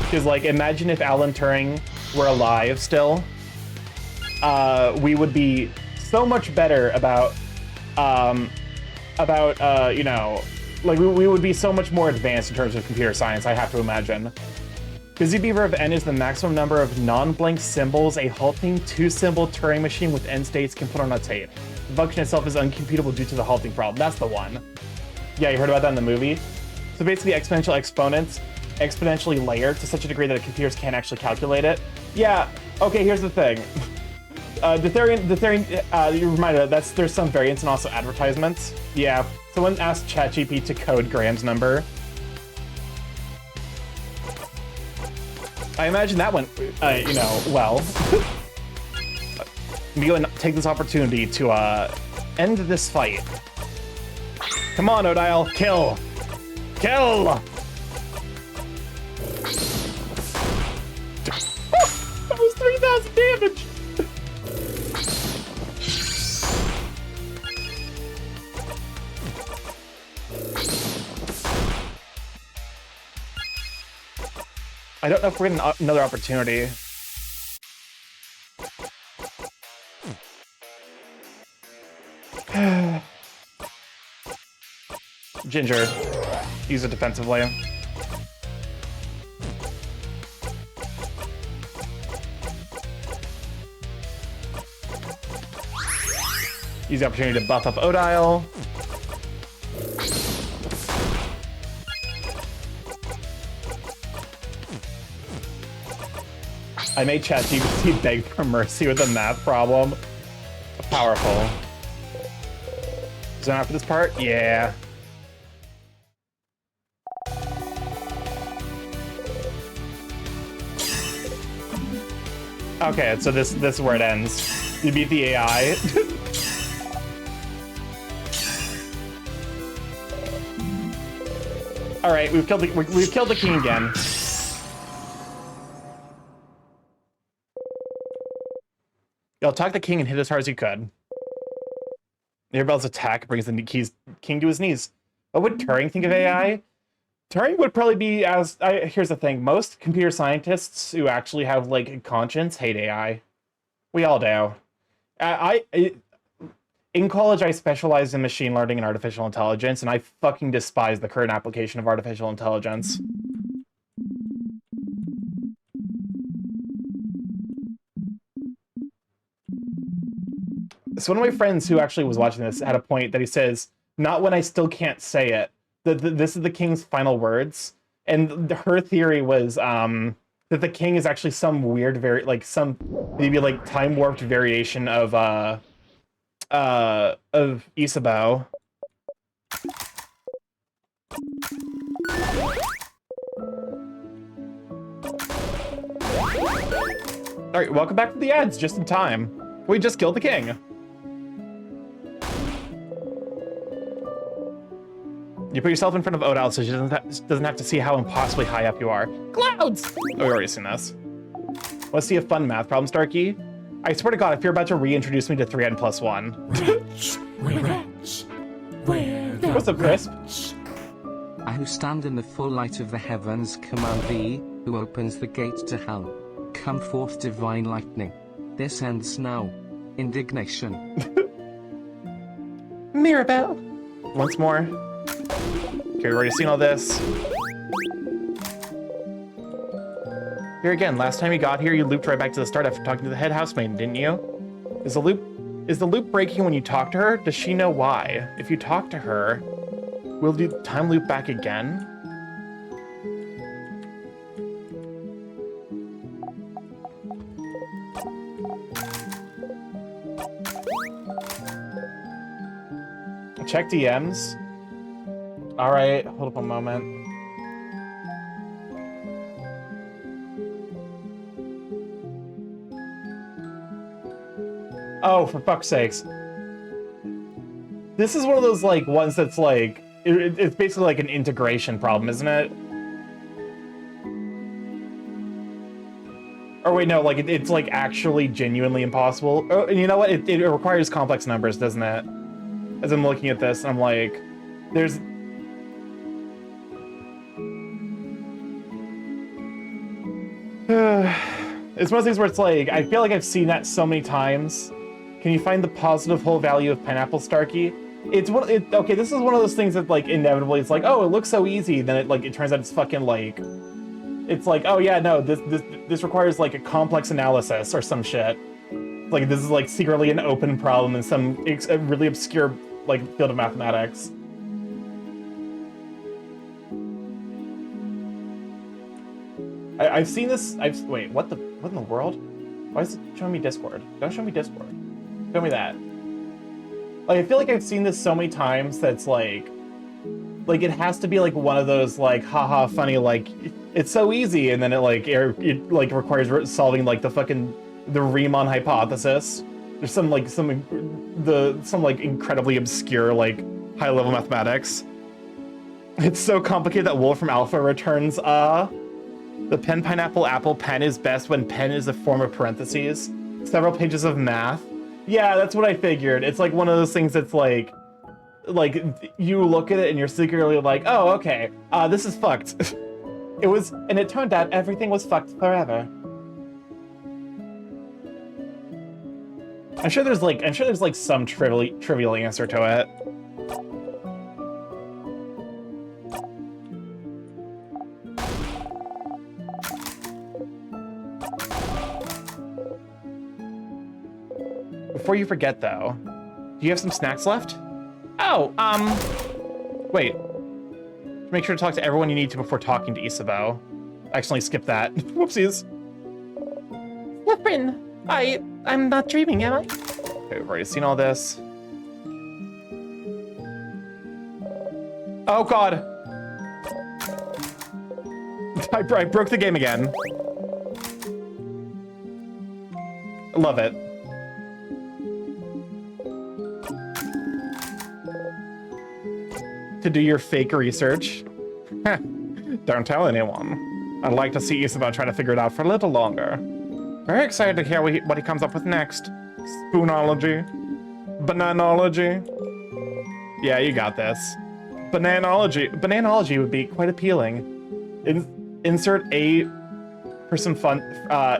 Because like, imagine if Alan Turing were alive still, we would be so much better about you know, like we would be so much more advanced in terms of computer science, I have to imagine. Busy Beaver of N is the maximum number of non-blank symbols a halting two-symbol Turing machine with end states can put on a tape. The function itself is uncomputable due to the halting problem. That's the one. Yeah, you heard about that in the movie? So basically exponential exponents exponentially layer to such a degree that computers can't actually calculate it. Yeah, okay, here's the thing. You're reminded that there's some variants and also advertisements. Yeah, someone asked ChatGPT to code Graham's number. I imagine that went, well. I'm going to take this opportunity to end this fight. Come on, Odile, kill! Kill! That was 3,000 damage! I don't know if we're getting another opportunity. Ginger, use it defensively. Use the opportunity to buff up Odile. I made ChatGPT beg for mercy with a math problem. Powerful. Zone out for this part? Yeah. Okay, so this is where it ends. You beat the AI. All right, we've killed the king again. Yo, talk the king and hit as hard as you could. Mirabelle's attack brings the king to his knees. What would Turing think of AI? Turing would probably be here's the thing. Most computer scientists who actually have, like, a conscience hate AI. We all do. In college, I specialized in machine learning and artificial intelligence, and I fucking despise the current application of artificial intelligence. So one of my friends who actually was watching this had a point that he says, "Not when I still can't say it." This is the king's final words, and her theory was that the king is actually some weird, some maybe like time warped variation of Isabeau. All right, welcome back to the ads, just in time. We just killed the king. You put yourself in front of Odile so she doesn't have to see how impossibly high up you are. Clouds! Oh, we've already seen this. Let's see a fun math problem, Starky. I swear to God, if you're about to reintroduce me to 3n plus 1. What's up, Crisp? I who stand in the full light of the heavens command thee, who opens the gate to hell. Come forth, divine lightning. This ends now. Indignation. Mirabelle. Once more. Okay, we've already seen all this. Here again, last time you got here, you looped right back to the start after talking to the head housemaid, didn't you? Is the loop breaking when you talk to her? Does she know why? If you talk to her, will the time loop back again? Check DMs. All right, hold up a moment. Oh, for fuck's sakes. This is one of those, like, ones that's like, it's basically like an integration problem, isn't it? Or wait, no, like, it's like actually genuinely impossible. Oh, and you know what? It requires complex numbers, doesn't it? As I'm looking at this, I'm like, there's... It's one of those things where it's like, I feel like I've seen that so many times. Can you find the positive whole value of pineapple, Starky? Okay, this is one of those things that, like, inevitably it's like, oh, it looks so easy. Then it turns out it's fucking, like, it's like, oh yeah, no, this requires like a complex analysis or some shit. Like this is like secretly an open problem in some a really obscure like field of mathematics. I've seen this. Wait, what in the world? Why is it showing me Discord? Don't show me Discord. Show me that. Like I feel like I've seen this so many times that's like it has to be like one of those like haha funny like it's so easy, and then it like requires solving like the Riemann hypothesis. There's some incredibly obscure like high level mathematics. It's so complicated that Wolfram Alpha returns the pen pineapple apple pen is best when pen is a form of parentheses. Several pages of math. Yeah, that's what I figured. It's like one of those things that's like you look at it and you're secretly like, oh, okay, this is fucked. And it turned out everything was fucked forever. I'm sure there's like some trivial answer to it. Before you forget though, do you have some snacks left? Oh, wait. Make sure to talk to everyone you need to before talking to Isabeau. I accidentally skipped that. Whoopsies. Flippin'. I'm not dreaming, am I? Okay, we've already seen all this. Oh god! I broke the game again. Love it. To do your fake research. Don't tell anyone. I'd like to see Isabeau try to figure it out for a little longer. Very excited to hear what he comes up with next. Spoonology. Bananology. Yeah, you got this. Bananology would be quite appealing. Insert a person fun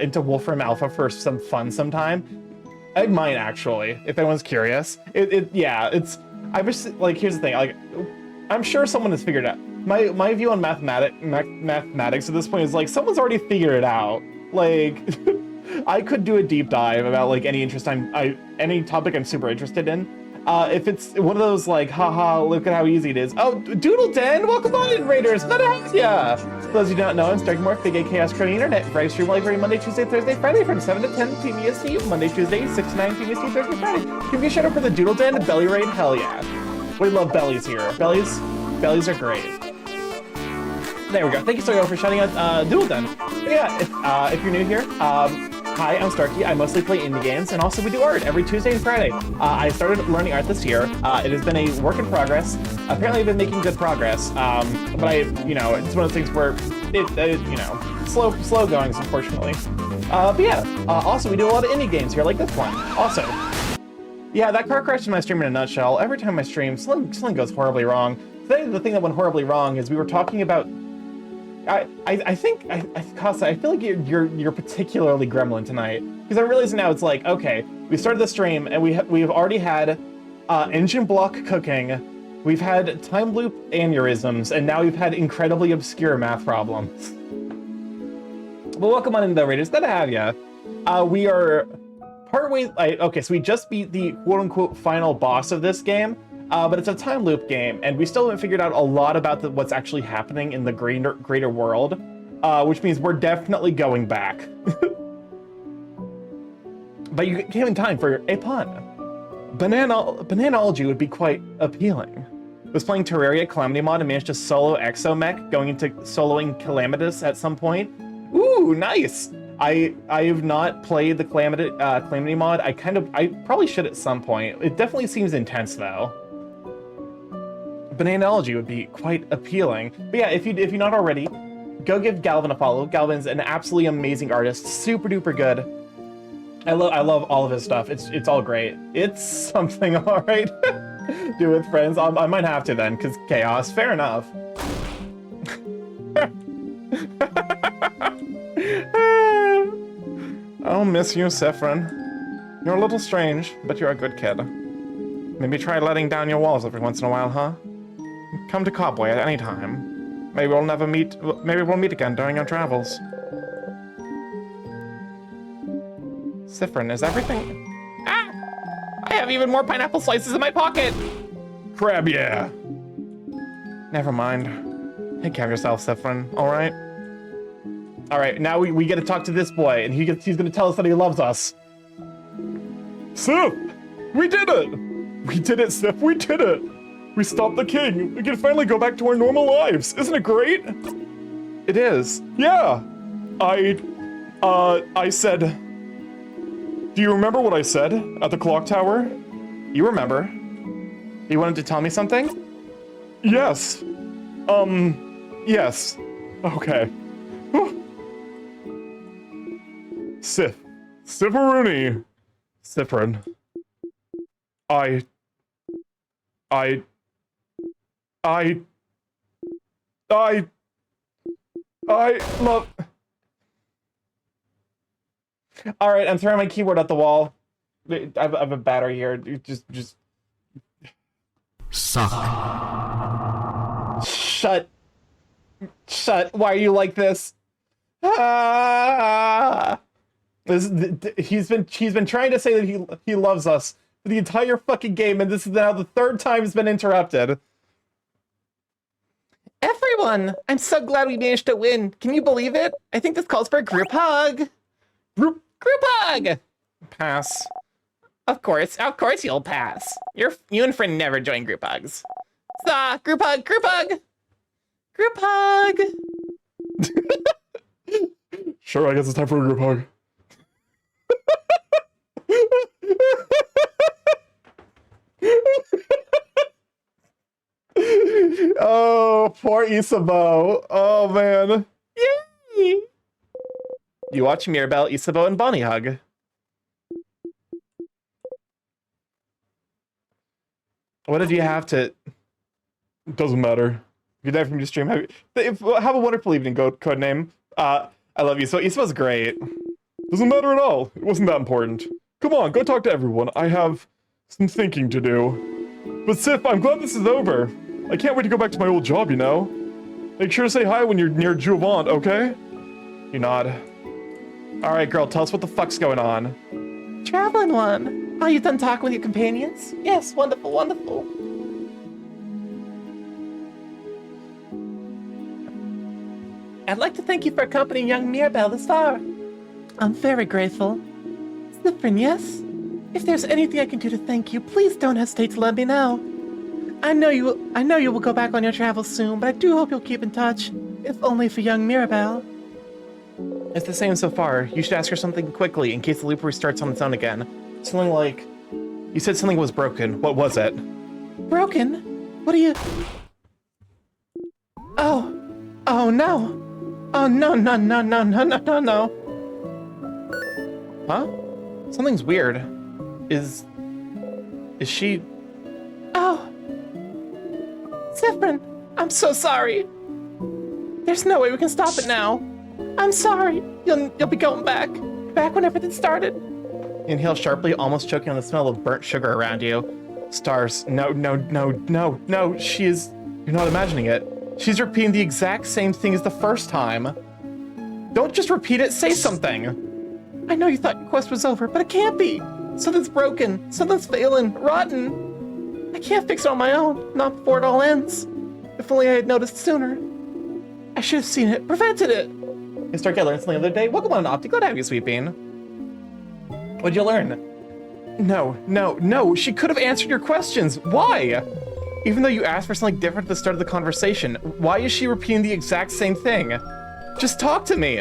into Wolfram Alpha for some fun sometime. I might actually, if anyone's curious. I wish, like, here's the thing, like, I'm sure someone has figured it out. My view on mathematics at this point is like, someone's already figured it out. Like, I could do a deep dive about like any topic I'm super interested in. If it's one of those like, haha, look at how easy it is. Oh, Doodle Den, welcome on in, Raiders. Glad to have ya. For those who do not know, I'm StarkyMorph, big Chaos Crony Internet. Live stream every Monday, Tuesday, Thursday, Friday from 7 to 10 p.m. EST. Monday, Tuesday, 6 to 9 p.m. EST, Thursday, Friday. Give me a shout out for the Doodle Den Belly Raid. Hell yeah. We love bellies here. Bellies are great. There we go. Thank you so much for shouting out Doodle Den. But yeah, if you're new here, hi, I'm Starky. I mostly play indie games, and also we do art every Tuesday and Friday. I started learning art this year. It has been a work in progress. Apparently, I've been making good progress. But it's one of those things where slow goings, unfortunately. But yeah, also we do a lot of indie games here, like this one. Also, yeah, that car crashed in my stream in a nutshell. Every time I stream, something goes horribly wrong. Today, the thing that went horribly wrong is we were talking about. I think Casa, I feel like you're particularly gremlin tonight, because I realize now it's like, okay, we started the stream and we've already had engine block cooking, we've had time loop aneurysms, and now we've had incredibly obscure math problems. Well, welcome on into the Raiders. Glad to have ya. We are partway. Okay, so we just beat the quote-unquote final boss of this game. But it's a time loop game, and we still haven't figured out a lot about what's actually happening in the greater world, which means we're definitely going back. But you came in time for a pun. Bananology would be quite appealing. Was playing Terraria Calamity mod and managed to solo Exomech, going into soloing Calamitous at some point. Ooh, nice! I have not played the Calamity mod. I probably should at some point. It definitely seems intense though. Bananology would be quite appealing. But yeah, if you're not already, go give Galvin a follow. Galvin's an absolutely amazing artist, super duper good. I love all of his stuff. It's all great. It's something, all right. Do with friends. I might have to then, because chaos. Fair enough. I'll miss you, Sephron. You're a little strange, but you're a good kid. Maybe try letting down your walls every once in a while, huh? Come to Cobway at any time. Maybe we'll never meet. Maybe we'll meet again during our travels. Siffrin, is everything? Ah! I have even more pineapple slices in my pocket. Crab, yeah. Never mind. Take care of yourself, Siffrin. All right. All right. Now we get to talk to this boy, and he's gonna tell us that he loves us. Sif! We did it! We did it, Sif! We did it! We stopped the king! We can finally go back to our normal lives! Isn't it great? It is. Yeah! I said... Do you remember what I said at the clock tower? You remember? You wanted to tell me something? Yes. Yes. Okay. Sif. Sifferoony. Siffrin. I love... All right, I'm throwing my keyboard at the wall. I have a battery here. Just... Suck. Shut. Why are you like this? Ah! He's been trying to say that he loves us for the entire fucking game, and this is now the third time it's been interrupted. Everyone, I'm so glad we managed to win. Can you believe it? I think this calls for a group hug. Group hug! Pass. Of course you'll pass. You and Friend never join group hugs. Group hug! Group hug! Sure, I guess it's time for a group hug. Oh, poor Isabeau. Oh, man. Yay! You watch Mirabelle, Isabeau, and Bonnie hug. What did you have to... Doesn't matter. Good night from your stream. Have a wonderful evening, Codename. I love you. So Isabeau's great. Doesn't matter at all. It wasn't that important. Come on, go talk to everyone. I have some thinking to do. But Sif, I'm glad this is over. I can't wait to go back to my old job, you know? Make sure to say hi when you're near Juvent, okay? You nod. All right, girl, tell us what the fuck's going on. Traveling one. Are you done talking with your companions? Yes, wonderful, wonderful. I'd like to thank you for accompanying young Mirabelle this far. I'm very grateful. Siffrin, yes? If there's anything I can do to thank you, please don't hesitate to let me know. I know you will go back on your travels soon, but I do hope you'll keep in touch, if only for young Mirabelle. It's the same so far. You should ask her something quickly in case the loop restarts on its own again. Something like... You said something was broken. What was it? Broken? What are you... Oh. Oh, no. Oh, no. Huh? Something's weird. Is she... Oh. Siffrin, I'm so sorry. There's no way we can stop it now. I'm sorry. You'll be going back when everything started. Inhale sharply, almost choking on the smell of burnt sugar around you. Stars. No. She is... You're not imagining it. She's repeating the exact same thing as the first time. Don't just repeat it, say something. I know you thought your quest was over, but it can't be. Something's broken, something's failing, rotten. I can't fix it on my own, not before it all ends. If only I had noticed sooner. I should have seen it, prevented it. Hey, Starky, I learned something the other day. Welcome on, Opti. Glad to have you, Sweet Bean. What'd you learn? No. She could have answered your questions. Why? Even though you asked for something different at the start of the conversation, why is she repeating the exact same thing? Just talk to me.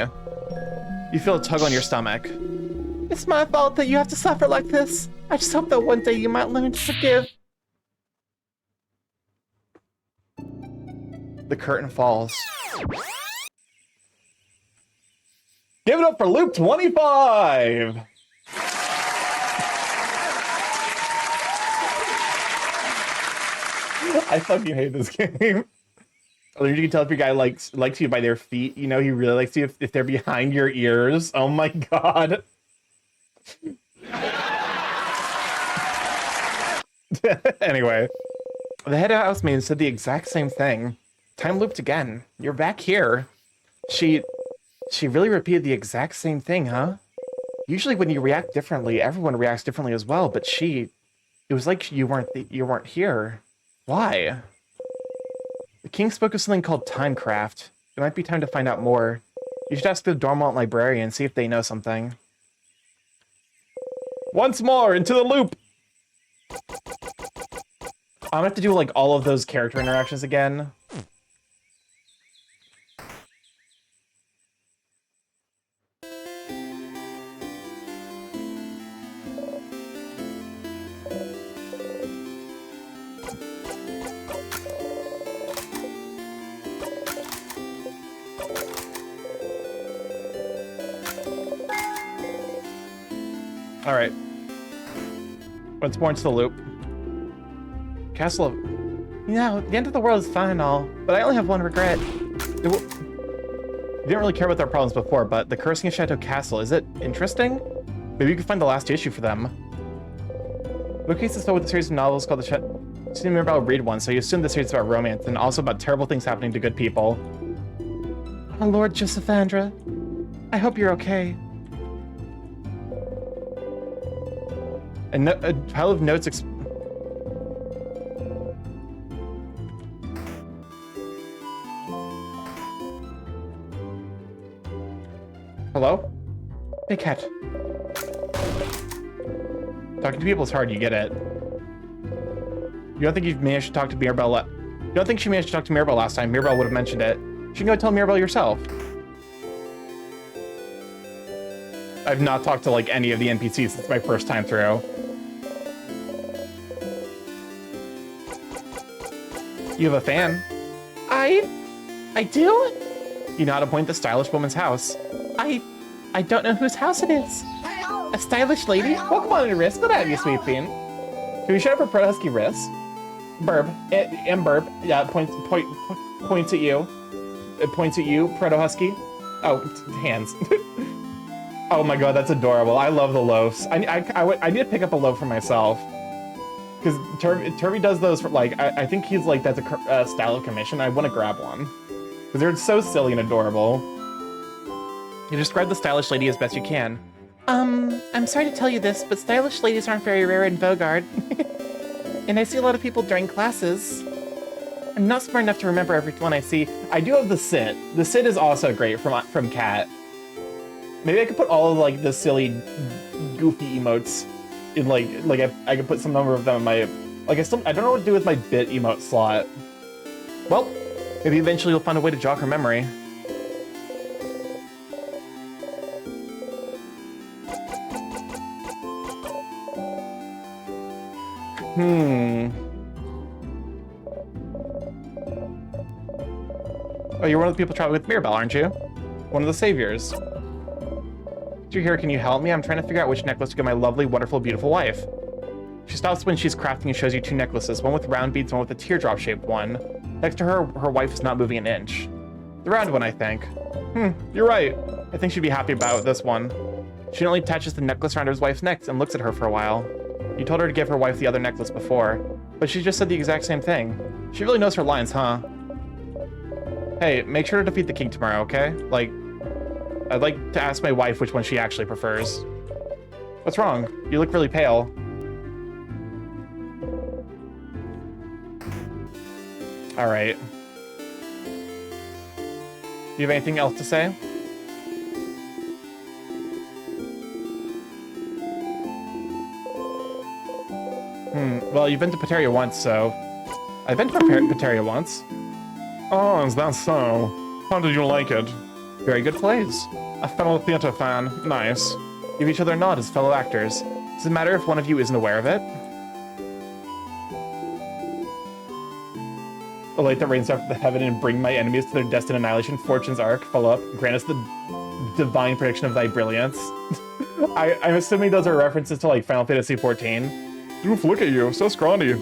You feel a tug on your stomach. It's my fault that you have to suffer like this. I just hope that one day you might learn to forgive. The curtain falls. Give it up for Loop 25! I fucking hate this game. You can tell if your guy likes you by their feet. You know, he really likes you if they're behind your ears. Oh my god. Anyway, the head housemaid said the exact same thing. time looped again. You're back here. She really repeated the exact same thing, huh? Usually when you react differently, everyone reacts differently as well, but it was like you weren't here. Why? The king spoke of something called timecraft. It might be time to find out more. You should ask the Dormont librarian and see if they know something. Once more, into the loop! I'm gonna have to do, like, all of those character interactions again. Alright. Once more into the loop. Castle of... You know, the end of the world is fine and all, but I only have one regret. You didn't really care about their problems before, but the Cursing of Chateau Castle, is it interesting? Maybe you can find the last issue for them. Bookcase is filled with a series of novels called the Chateau... You didn't remember I'll read one, so you assume the series is about romance and also about terrible things happening to good people. Oh, Lord Josephandra, I hope you're okay. A pile of notes Hello? Big Cat. Talking to people is hard, you get it. You don't think you've managed to talk to Mirabelle? You don't think she managed to talk to Mirabelle last time? Mirabelle would have mentioned it. You can go tell Mirabelle yourself. I've not talked to, like, any of the NPCs since my first time through. You have a fan. I do? You know how to point the stylish woman's house. I don't know whose house it is. A stylish lady? Welcome on in, Riss. Good to have you, sweet bean. Can we shut up for Proto Husky Riss? Burb. And Burb. Yeah, points at you. It points at you, Proto Husky. Oh, hands. Oh my god, that's adorable. I love the loafs. I need to pick up a loaf for myself. Because Turby does those for, like, I think he's like, that's a style of commission. I want to grab one. Because they're so silly and adorable. You describe the stylish lady as best you can. I'm sorry to tell you this, but stylish ladies aren't very rare in Bogard. And I see a lot of people during classes. I'm not smart enough to remember every one I see. I do have the sit. The sit is also great from Cat. Maybe I could put all of, like, the silly, goofy emotes in, like I could put some number of them in my, like, I don't know what to do with my bit emote slot. Well, maybe eventually you'll find a way to jog her memory. Oh, you're one of the people traveling with Mirabelle, aren't you? One of the saviors. You're here, can you help me? I'm trying to figure out which necklace to give my lovely, wonderful, beautiful wife. She stops when she's crafting and shows you two necklaces, one with round beads, one with a teardrop-shaped one. Next to her, her wife is not moving an inch. The round one, I think. You're right. I think she'd be happy about this one. She only attaches the necklace around his wife's neck and looks at her for a while. You told her to give her wife the other necklace before, but she just said the exact same thing. She really knows her lines, huh? Hey, make sure to defeat the king tomorrow, okay? Like, I'd like to ask my wife which one she actually prefers. What's wrong? You look really pale. Alright. Do you have anything else to say? Well, you've been to Pateria once, so... I've been to Pateria once. Oh, is that so? How did you like it? Very good plays. A fellow theater fan. Nice. Give each other a nod as fellow actors. Does it matter if one of you isn't aware of it? A light that rains down from the heaven and bring my enemies to their destined annihilation. Fortune's arc. Follow up. Grant us the divine prediction of thy brilliance. I'm assuming those are references to, like, Final Fantasy XIV. Oof, look at you. So scrawny.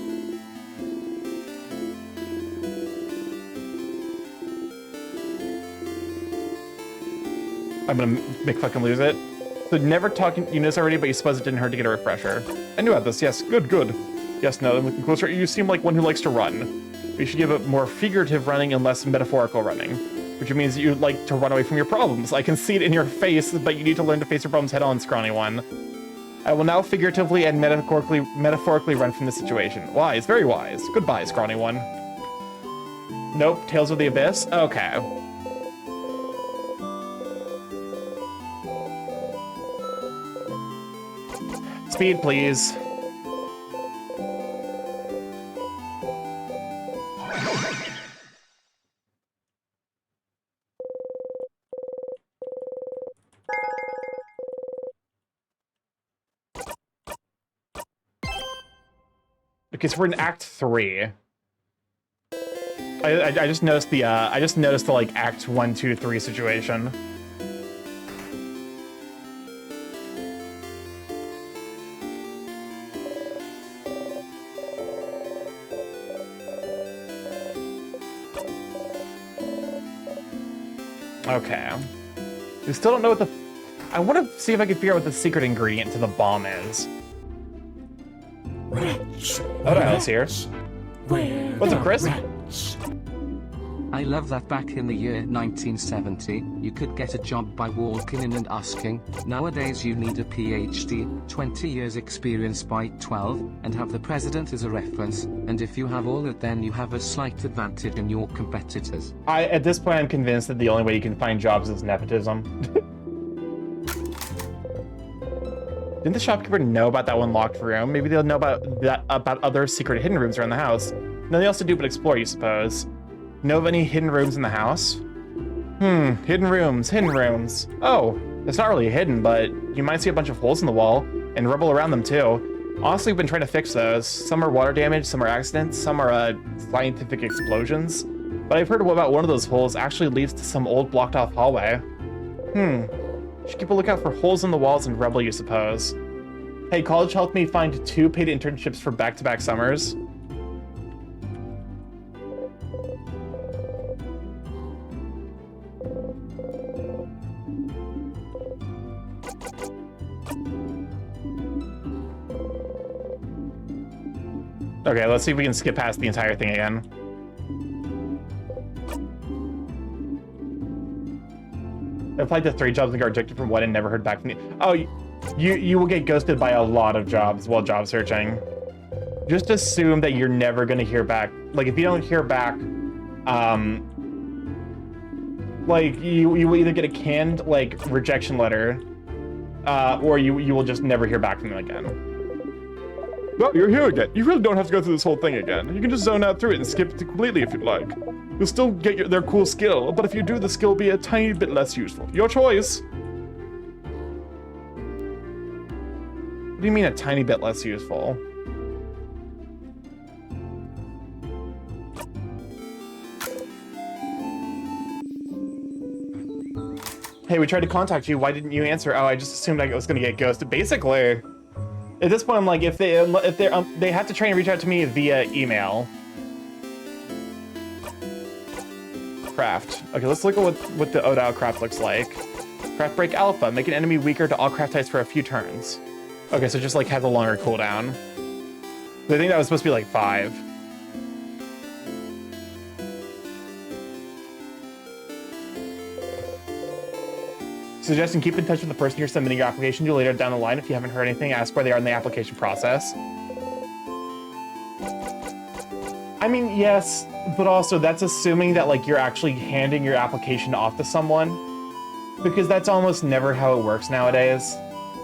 I'm gonna make fucking lose it. So never talking, you know this already, but you suppose it didn't hurt to get a refresher. I knew about this. Yes, good. Yes, now that I'm looking closer, you seem like one who likes to run. We should give it more figurative running and less metaphorical running, which means you like to run away from your problems. I can see it in your face, but you need to learn to face your problems head on, scrawny one. I will now figuratively and metaphorically run from this situation. Wise, very wise. Goodbye, scrawny one. Nope, Tales of the Abyss? Okay. Speed, please. Okay, so we're in Act 3. I just noticed the like Act 1, 2, 3 situation. Okay. We still don't know what the... I want to see if I can figure out what the secret ingredient to the bomb is. Rats. Oh, no, it's here. Where What's up, the Chris? rats? I love that back in the year 1970, you could get a job by walking in and asking. Nowadays you need a PhD, 20 years experience by 12, and have the president as a reference, and if you have all that then you have a slight advantage in your competitors. At this point, I'm convinced that the only way you can find jobs is nepotism. Didn't the shopkeeper know about that one locked room? Maybe they'll know about other secret hidden rooms around the house. No, they also do but explore, you suppose. Know of any hidden rooms in the house? Hidden rooms, hidden rooms. Oh, it's not really hidden, but you might see a bunch of holes in the wall and rubble around them too. Honestly, we've been trying to fix those. Some are water damage, some are accidents, some are scientific explosions. But I've heard about one of those holes actually leads to some old blocked off hallway. Should keep a lookout for holes in the walls and rubble, you suppose. Hey, college helped me find 2 paid internships for back-to-back summers. Okay, let's see if we can skip past the entire thing again. I applied to 3 jobs and got rejected from 1 and never heard back from the... Oh, you will get ghosted by a lot of jobs while job searching. Just assume that you're never going to hear back. Like, if you don't hear back, like, you will either get a canned, like, rejection letter, or you will just never hear back from them again. Well, you're here again. You really don't have to go through this whole thing again. You can just zone out through it and skip it completely if you'd like. You'll still get their cool skill, but if you do, the skill will be a tiny bit less useful. Your choice. What do you mean a tiny bit less useful? Hey, we tried to contact you. Why didn't you answer? Oh, I just assumed I was gonna get ghosted. Basically, at this point, I'm like, if they have to try and reach out to me via email. Craft. Okay, let's look at what the Odao craft looks like. Craft break alpha. Make an enemy weaker to all craft types for a few turns. Okay, so just like has a longer cooldown. I think that was supposed to be like 5. Suggesting keep in touch with the person you're submitting your application to later down the line. If you haven't heard anything, ask where they are in the application process. I mean, yes, but also that's assuming that like you're actually handing your application off to someone, because that's almost never how it works nowadays.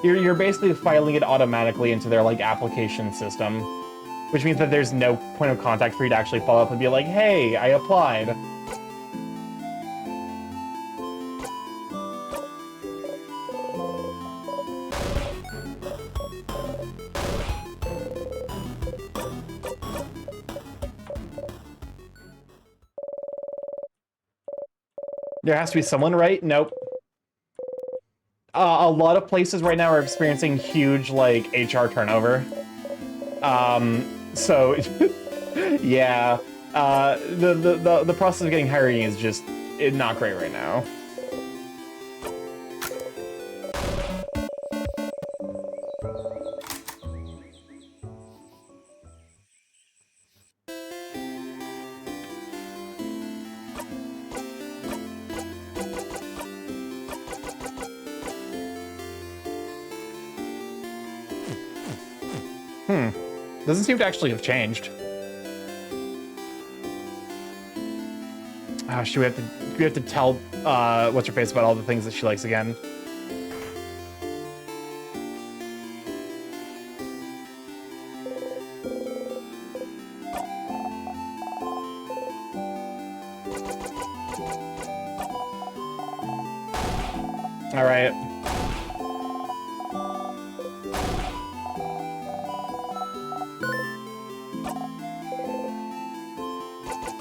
You're basically filing it automatically into their like application system, which means that there's no point of contact for you to actually follow up and be like, hey, I applied. There has to be someone, right? Nope. A lot of places right now are experiencing huge, like, HR turnover. So, yeah. The process of getting hiring is just not great right now. Doesn't seem to actually have changed. Should we have to tell what's her face about all the things that she likes again? All right.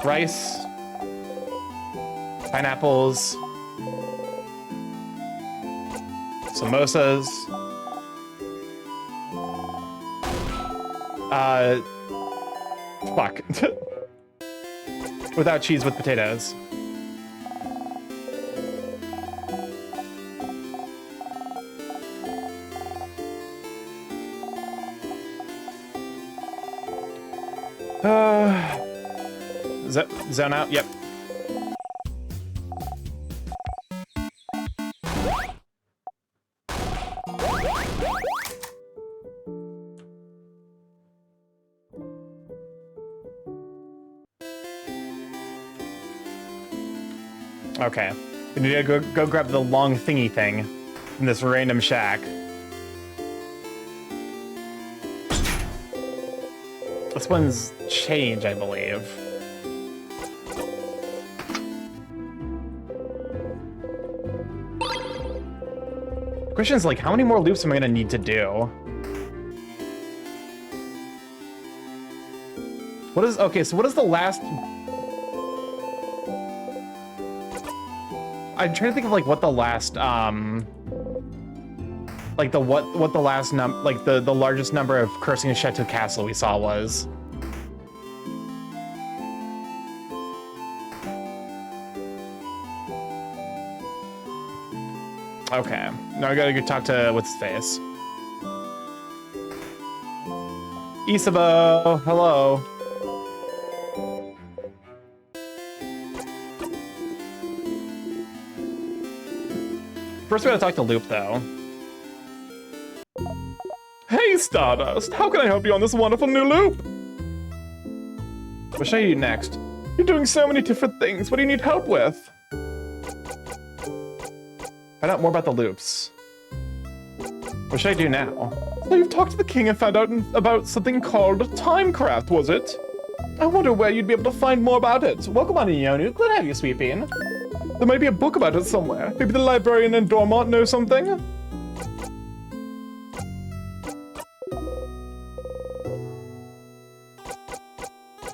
Rice. Pineapples. Samosas. Fuck. Without cheese, with potatoes. Zone out? Yep. Okay. We need to go grab the long thingy thing from this random shack. This one's change, I believe. The question is, like, how many more loops am I gonna need to do? What is, okay, so what is the last... I'm trying to think of, like, what the last, like, what the last like, the largest number of Cursing of Chateau Castle we saw was. Okay, now I gotta go talk to what's his face. Isabo, hello. First we gotta talk to Loop, though. Hey, Stardust! How can I help you on this wonderful new loop? What should I do next? You're doing so many different things. What do you need help with? Find out more about the loops. What should I do now? So you've talked to the king and found out about something called Timecraft, was it? I wonder where you'd be able to find more about it. Welcome on, Yonu. Glad to have you, Sweet Bean. There might be a book about it somewhere. Maybe the librarian in Dormont knows something?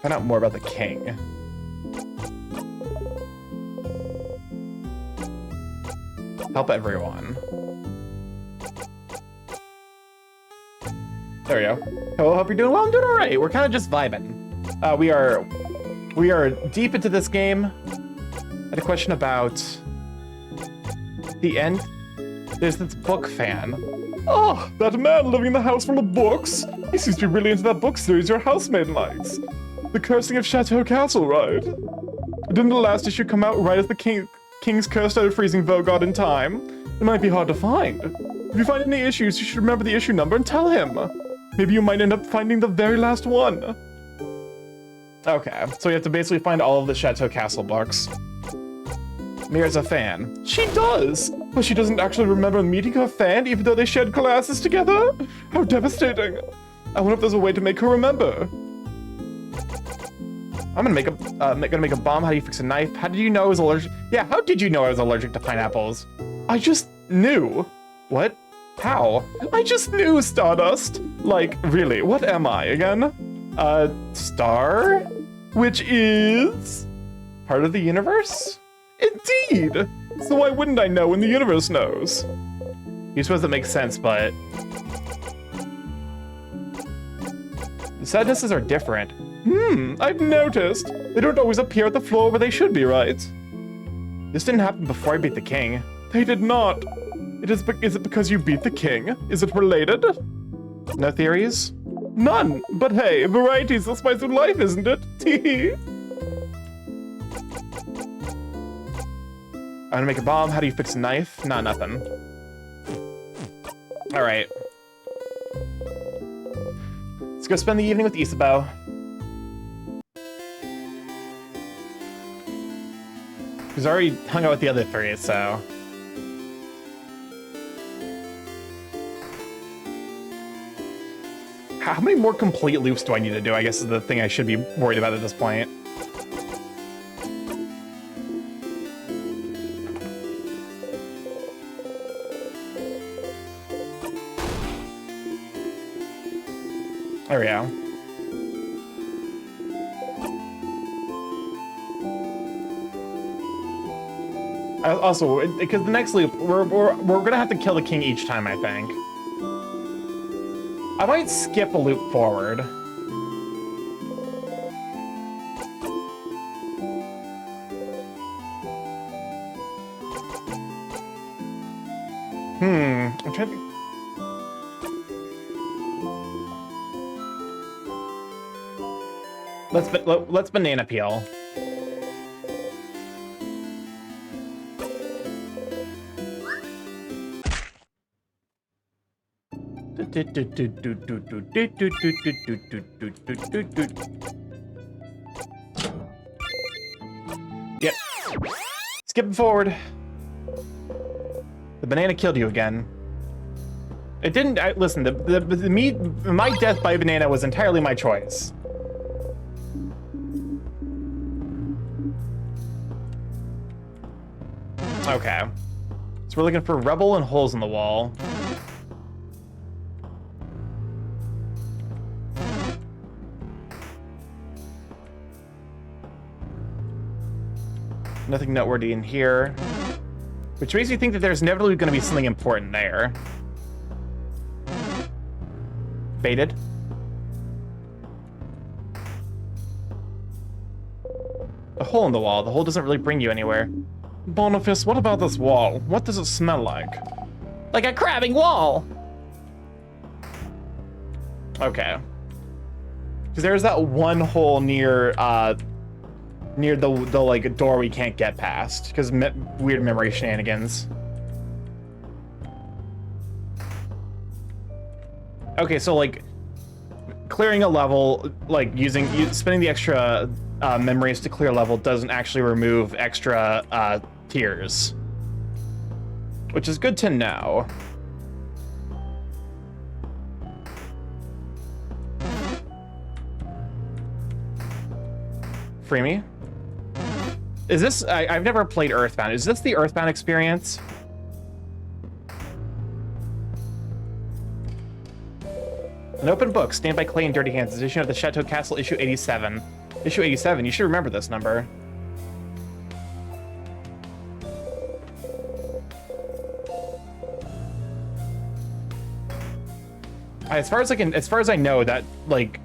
Find out more about the king. Help everyone. There we go. Hello, hope you're doing well. I'm doing all right. We're kind of just vibing. We are deep into this game. I had a question about the end. There's this book fan. Oh, that man living in the house full of books. He seems to be really into that book series your housemaid likes. The Cursing of Chateau Castle, right? Didn't the last issue come out right as the King's Curse started freezing Vogard in time? It might be hard to find. If you find any issues, you should remember the issue number and tell him. Maybe you might end up finding the very last one. Okay, so we have to basically find all of the Chateau Castle books. Mira's a fan. She does! But she doesn't actually remember meeting her fan even though they shared classes together? How devastating. I wonder if there's a way to make her remember. I'm gonna make a bomb. How do you fix a knife? How did you know I was allergic? Yeah, how did you know I was allergic to pineapples? I just knew. What? How? I just knew, Stardust. Like, really, what am I again? Star? Which is... Part of the universe? Indeed! So why wouldn't I know when the universe knows? You suppose that makes sense, but... The sadnesses are different. I've noticed. They don't always appear at the floor where they should be, right? This didn't happen before I beat the king. They did not. Is it because you beat the king? Is it related? No theories? None. But hey, variety's the spice of life, isn't it? Tee. I'm gonna make a bomb. How do you fix a knife? Nah, nothing. All right. Let's go spend the evening with Isabeau. He's already hung out with the other three, so... How many more complete loops do I need to do, I guess is the thing I should be worried about at this point. There we go. Also, because the next loop, we're gonna have to kill the king each time, I think. I might skip a loop forward. I'm trying to... Let's banana peel. Yep. Skipping forward. The banana killed you again. It didn't. Listen, my death by banana was entirely my choice. Okay. So we're looking for rubble and holes in the wall. Nothing noteworthy in here. Which makes me think that there's inevitably going to be something important there. Baited. A hole in the wall. The hole doesn't really bring you anywhere. Boniface, what about this wall? What does it smell like? Like a crabbing wall! Okay. Because there's that one hole near the like door we can't get past because weird memory shenanigans. Okay, so like clearing a level, like spending the extra memories to clear a level doesn't actually remove extra tiers, which is good to know. Free me? Is this... I've never played Earthbound. Is this the Earthbound experience? An open book, stained by clay and dirty hands. Edition of the Chateau Castle, issue 87. Issue 87, you should remember this number. As far as I know, that, like,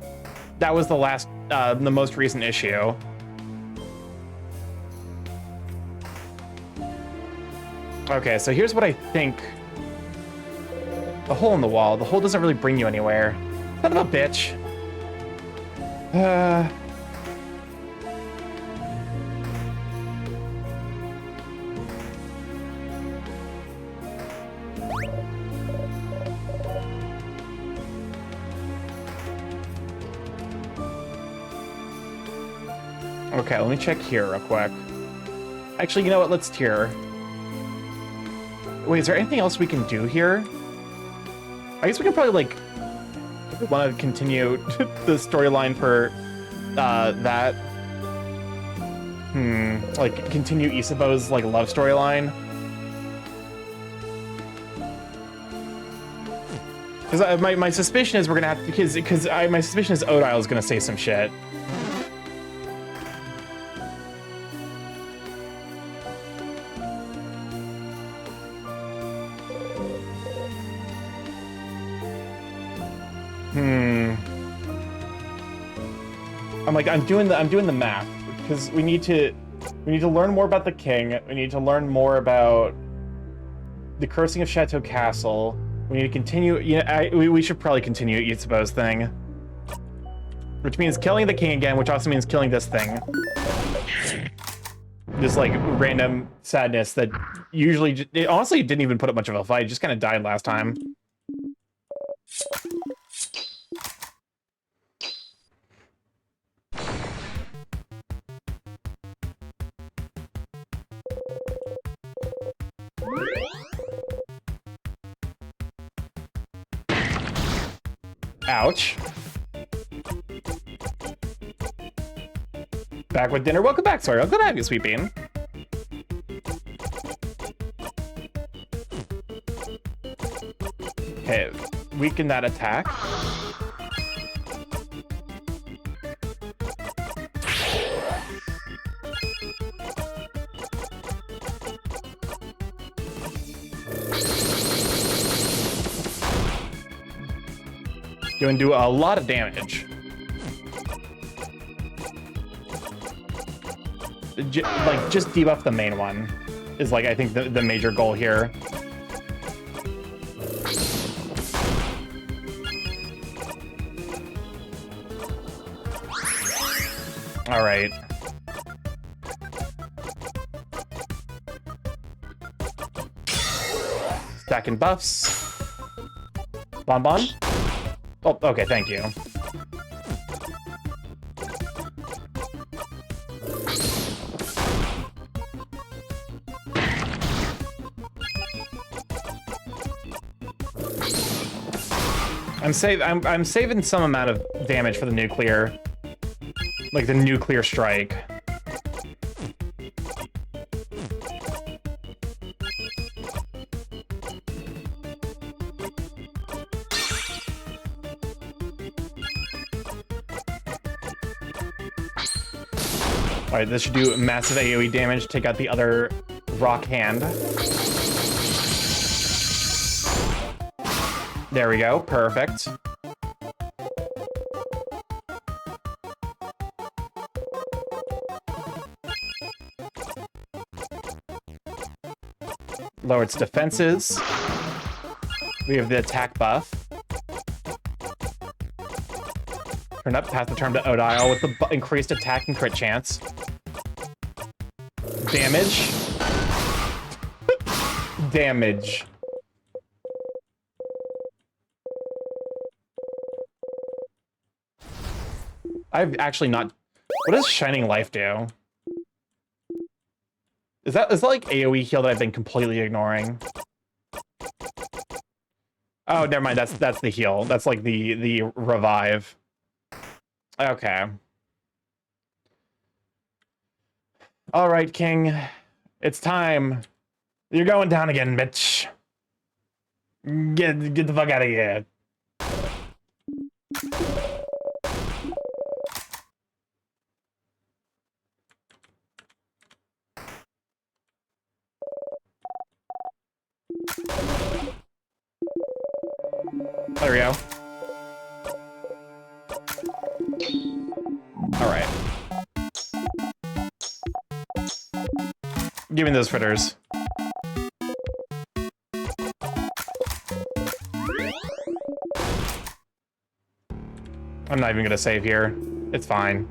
that was the last, the most recent issue. Okay, so here's what I think. The hole in the wall. The hole doesn't really bring you anywhere. Son of a bitch. Okay, let me check here real quick. Actually, you know what? Let's tier. Wait, is there anything else we can do here? I guess we can probably, like, if we want to continue the storyline for that. Like, continue Isabeau's, like, love storyline. Because my suspicion is we're gonna have to, because my suspicion is Odile is gonna say some shit. I'm doing the math because we need to learn more about the king. We need to learn more about the cursing of Chateau Castle. We need to continue. We should probably continue Isabeau's thing, which means killing the king again, which also means killing this thing. This like random sadness that usually it honestly didn't even put up much of a fight. It just kind of died last time. Ouch. Back with dinner. Welcome back, Sawyer. Good to have you, Sweet Bean. Okay, weaken that attack. Going to do a lot of damage. Like, just debuff the main one is, like, I think the major goal here. All right. Stacking buffs. Bonbon? Oh, okay, thank you. I'm saving some amount of damage for the nuclear. Like the nuclear strike. Alright, this should do massive AoE damage, take out the other rock hand. There we go, perfect. Lower its defenses. We have the attack buff. Turn up, pass the turn to Odile with the increased attack and crit chance. Damage. Damage. I've actually not... What does Shining Life do? Is that like AoE heal that I've been completely ignoring? Oh, never mind. That's the heal. That's like the revive. Okay. All right, King. It's time. You're going down again, bitch. Get the fuck out of here. There we go. All right. Give me those fritters. I'm not even gonna save here. It's fine.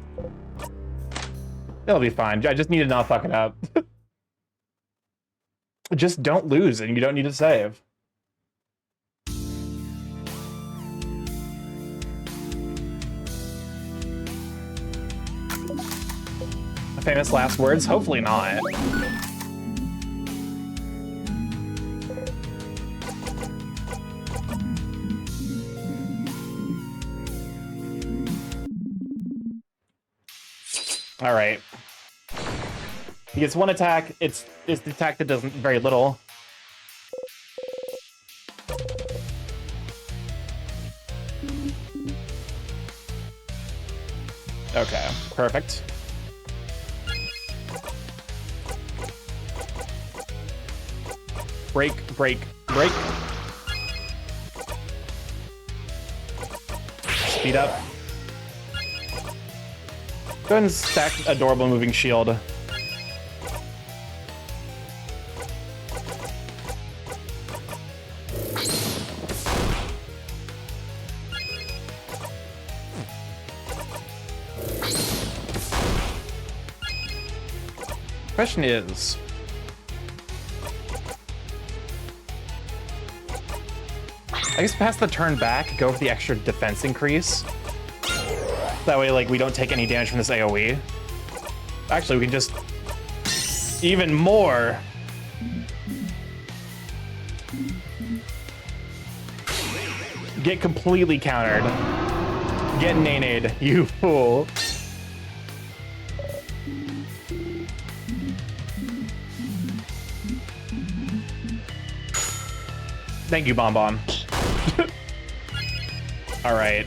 It'll be fine. I just need to not fuck it up. Just don't lose and you don't need to save. Famous last words? Hopefully not. All right. He gets one attack. It's the attack that does very little. Okay, perfect. Break, break, break. Speed up. Go ahead and stack Adorable Moving Shield. Question is... I guess pass the turn back, go for the extra defense increase. That way, like, we don't take any damage from this AoE. Actually, we can just... even more. Get completely countered. Get nay-nayed, you fool. Thank you, Bonbon. All right.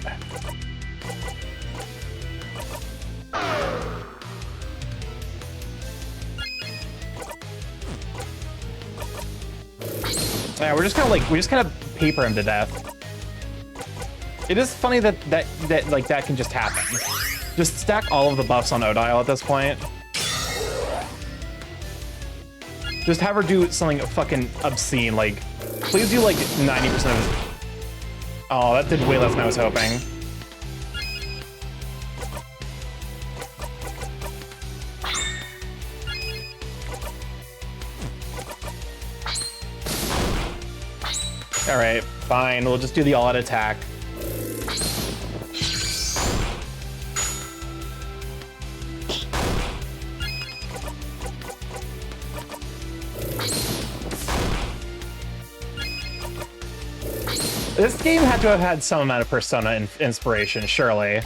Yeah, we just kind of paper him to death. It is funny that that can just happen. Just stack all of the buffs on Odile at this point. Just have her do something fucking obscene, like please do like 90% of. Oh, that did way less than I was hoping. All right, fine. We'll just do the all-out attack. This game had to have had some amount of Persona inspiration, surely.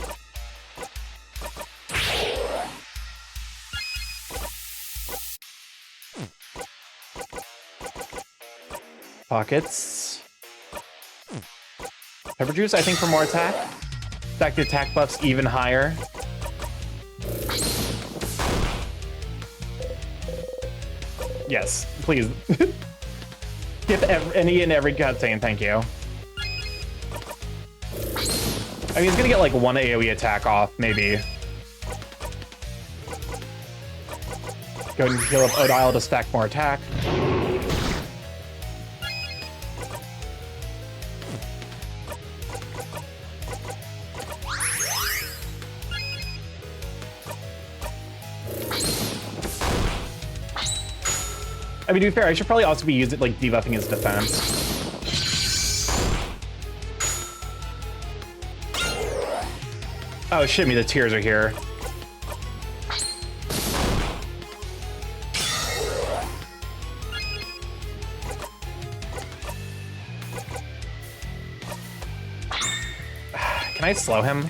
Pockets. Pepper juice, I think, for more attack. Stack the attack buffs even higher. Yes, please. Skip any and every cutscene, thank you. I mean, he's gonna get like one AoE attack off, maybe. Go ahead and heal up Odile to stack more attack. I mean, to be fair, I should probably also be using like debuffing his defense. Oh shit me, the tears are here. Can I slow him?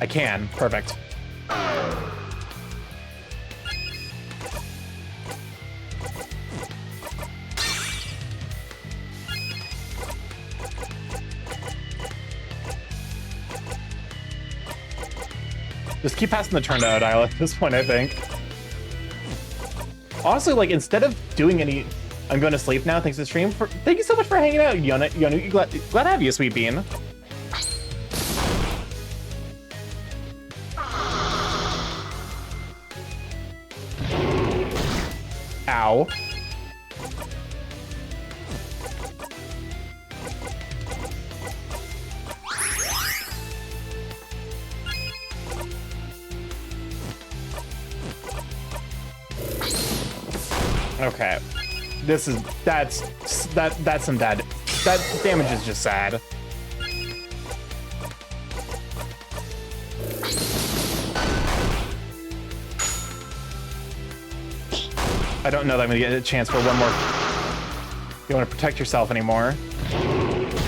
I can, perfect. Just keep passing the turn to Odile at this point, I think. Honestly, like, instead of doing any... I'm going to sleep now, thanks to the stream. Thank you so much for hanging out, Yonu. Glad to have you, Sweet Bean. Ow. Okay, that's some bad. That damage is just sad. I don't know that I'm gonna get a chance for one more. You want to protect yourself anymore?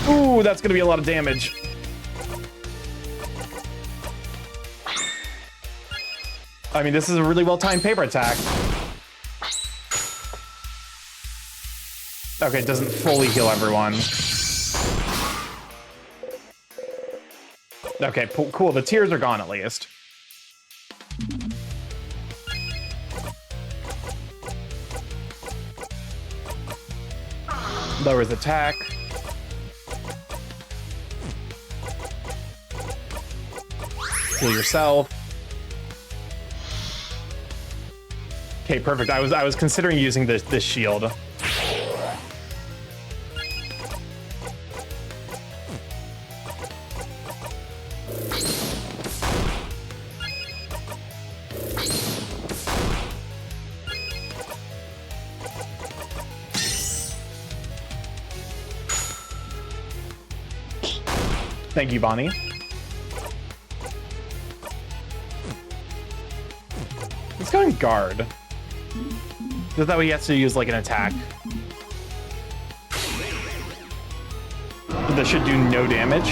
Ooh, that's gonna be a lot of damage. I mean, this is a really well-timed paper attack. Okay, it doesn't fully heal everyone. Okay, cool. The tears are gone at least. Lowers attack. Heal yourself. Okay, perfect. I was considering using this shield. Thank you, Bonnie. Let's go and guard. Just that way he has to use like an attack. but that should do no damage.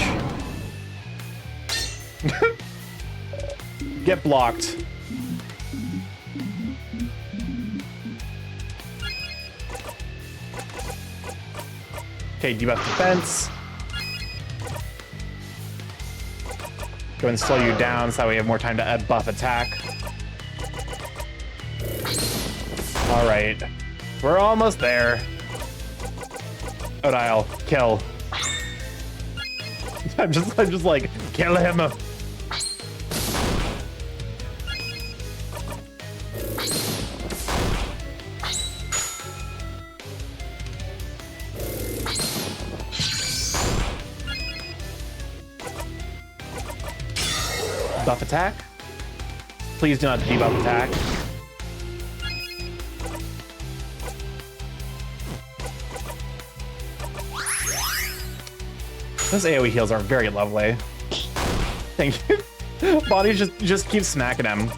Get blocked. Okay, debuff defense. Go and slow you down so that we have more time to buff attack. All right, we're almost there. Odile, kill. I'm just like, kill him. Buff attack. Please do not debuff attack. Those AoE heals are very lovely. Thank you. Bonnie just keeps smacking him.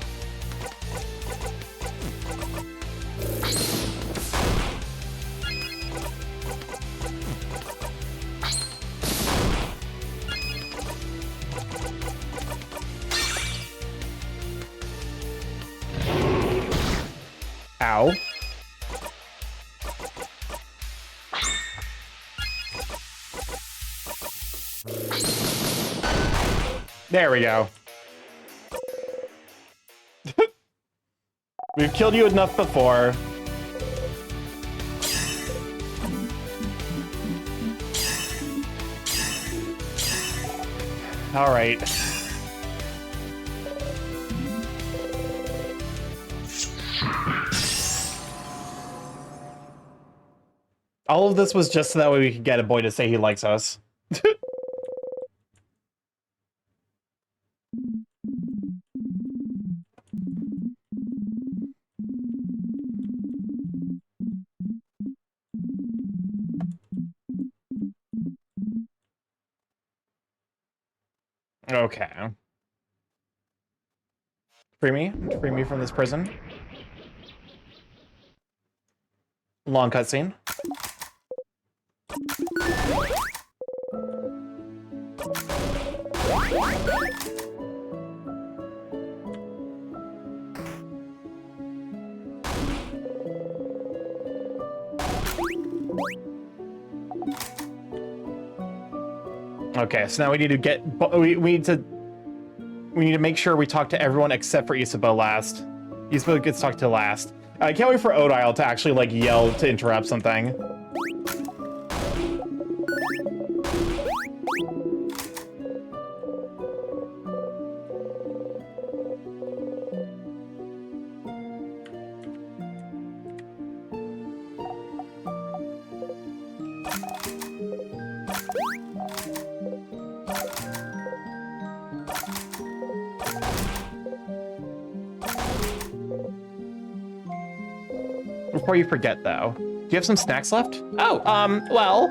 Ow. There we go. We've killed you enough before. All right. All of this was just so that way we could get a boy to say he likes us. Okay. Free me from this prison. Long cutscene. Okay, so now we need to get we need to make sure we talk to everyone except for Isabeau last. Isabeau gets talked to last. I can't wait for Odile to actually like yell to interrupt something. Before you forget, though, do you have some snacks left? Oh, well...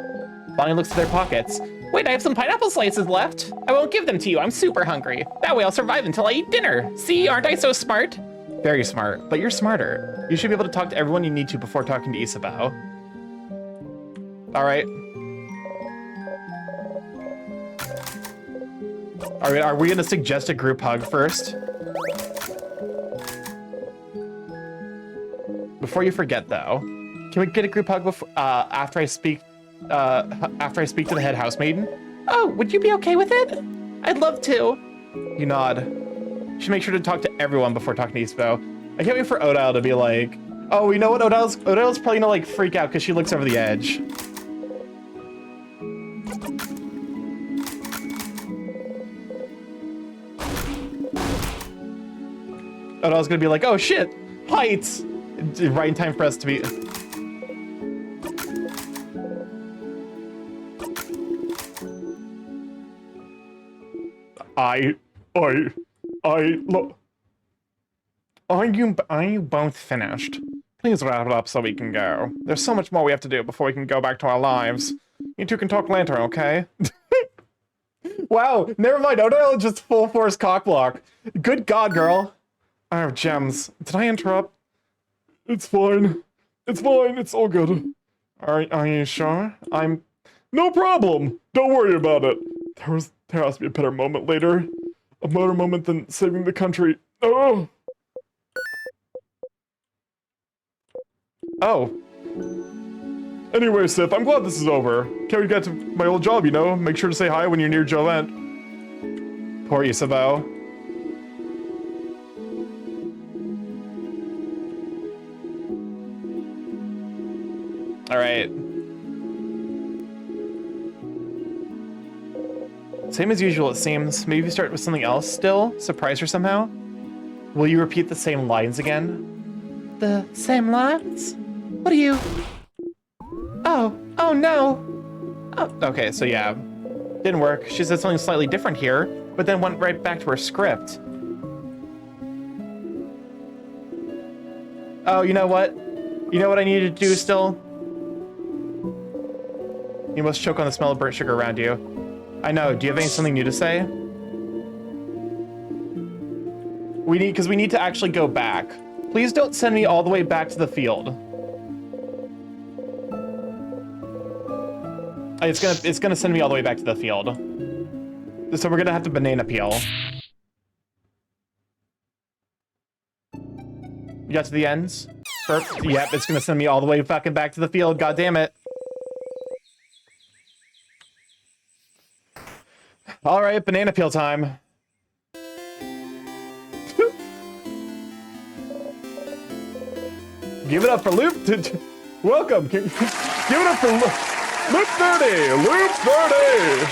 Bonnie looks at their pockets. Wait, I have some pineapple slices left. I won't give them to you, I'm super hungry. That way I'll survive until I eat dinner. See, aren't I so smart? Very smart, but you're smarter. You should be able to talk to everyone you need to before talking to Isabeau. All right. Are we gonna suggest a group hug first? Before you forget, though, can we get a group hug before after I speak to the head housemaiden? Oh, would you be okay with it? I'd love to. You nod. You should make sure to talk to everyone before talking to Isabeau. I can't wait for Odile to be like, oh, you know what? Odile's probably gonna like freak out because she looks over the edge. Odile's gonna be like, oh shit, heights! Right in time for us to be... Look... Are you both finished? Please wrap it up so we can go. There's so much more we have to do before we can go back to our lives. You two can talk later, okay? Wow, never mind, Odile just full force cockblock. Good God, girl. I have gems. Did I interrupt? It's fine. It's fine. It's all good. Are you sure? I'm No problem. Don't worry about it. There has to be a better moment later. A better moment than saving the country. Oh. Oh. Anyway, Sif, I'm glad this is over. Can't we get to my old job, you know? Make sure to say hi when you're near Jovent. Poor Isabeau. Alright. Same as usual, it seems. Maybe start with something else still? Surprise her somehow? Will you repeat the same lines again? The same lines? What are you... Oh no! Okay, so yeah. Didn't work. She said something slightly different here, but then went right back to her script. Oh, you know what? You know what I need to do still? You must choke on the smell of burnt sugar around you. I know. Do you have something new to say? Because we need to actually go back. Please don't send me all the way back to the field. It's gonna send me all the way back to the field. So we're gonna have to banana peel. You got to the ends? Yep, it's gonna send me all the way fucking back to the field. God damn it. All right, banana peel time. Give it up for Loop. Welcome. Give it up for Loop 30. Loop 30.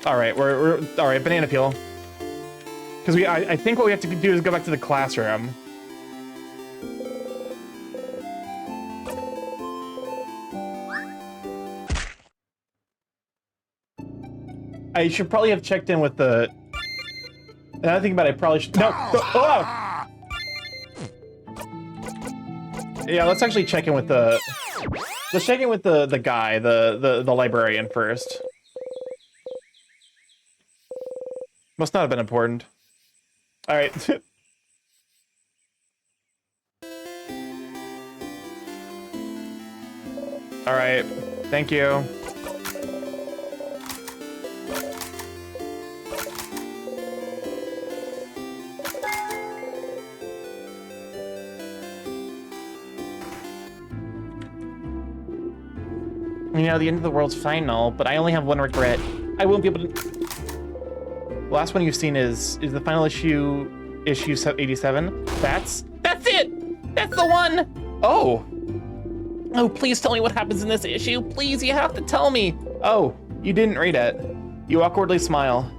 All right, we're all right. Banana peel. Because I think what we have to do is go back to the classroom. I should probably have checked in with the... Now I think about it, I probably should... No! Oh! Yeah, let's actually check in with the... Let's check in with the guy, the librarian first. Must not have been important. Alright. Alright. Thank you. You know, the end of the world's final, but I only have one regret. I won't be able to... The last one you've seen is the final issue 87. That's it! That's the one! Oh. Oh, please tell me what happens in this issue. Please, you have to tell me. Oh, you didn't read it. You awkwardly smile.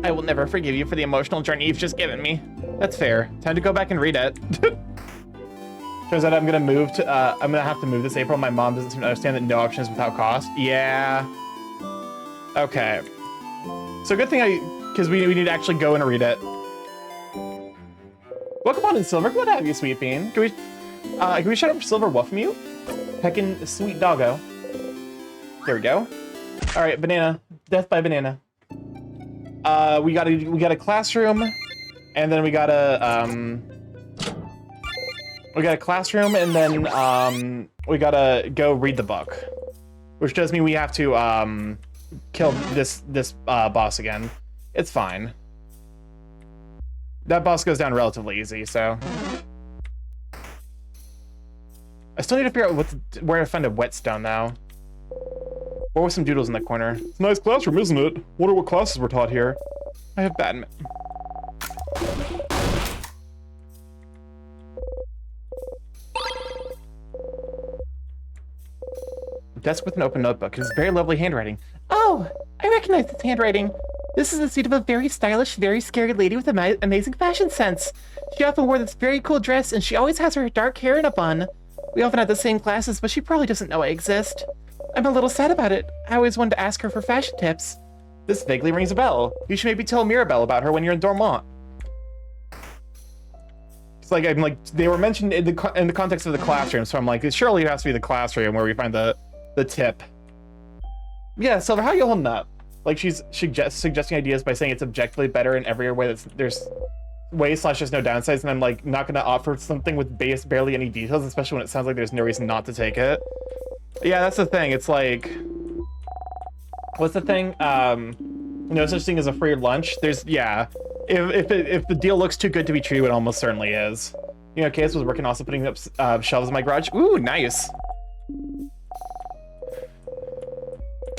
I will never forgive you for the emotional journey you've just given me. That's fair. Time to go back and read it. Turns out I'm gonna have to move this April. My mom doesn't seem to understand that no option is without cost. Yeah. Okay. So good thing because we need to actually go and read it. Welcome on in, Silver. Glad to have you, Sweet Bean. Can we shut up Silver Wolf Mute? Heckin' sweet doggo. There we go. All right, banana. Death by banana. We got a classroom, and then we got a classroom, and then we gotta go read the book, which does mean we have to kill this boss again. It's fine. That boss goes down relatively easy, so I still need to figure out where to find a whetstone though. Or with some doodles in the corner. It's a nice classroom, isn't it? Wonder what classes were taught here. I have bad. Desk with an open notebook. It is very lovely handwriting. Oh, I recognize this handwriting. This is the suit of a very stylish, very scary lady with amazing fashion sense. She often wore this very cool dress, and she always has her dark hair in a bun. We often have the same classes, but she probably doesn't know I exist. I'm a little sad about it. I always wanted to ask her for fashion tips. This vaguely rings a bell. You should maybe tell Mirabelle about her when you're in Dormont. It's like, I'm like, they were mentioned in the context of the classroom, so I'm like, surely it has to be the classroom where we find the tip. Yeah, Silver, how are you holding up? Like she's suggesting ideas by saying it's objectively better in every way that's there's ways / there's no downsides, and I'm like not gonna offer something with barely any details, especially when it sounds like there's no reason not to take it. Yeah, that's the thing. It's like, what's the thing? No such thing as a free lunch. There's, yeah. If the deal looks too good to be true, it almost certainly is. You know, Case was working also putting up shelves in my garage. Ooh, nice.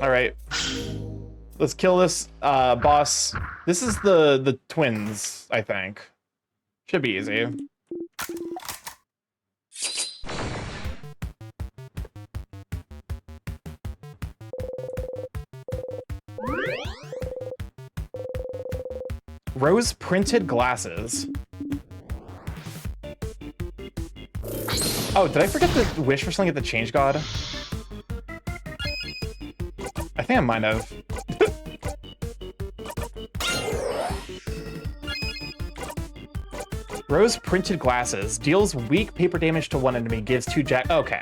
All right. Let's kill this boss. This is the twins, I think. Should be easy. Rose printed glasses. Oh, did I forget to wish for something at the Change God? I think I might have. Rose printed glasses. Deals weak paper damage to one enemy, gives 2 jack. Okay.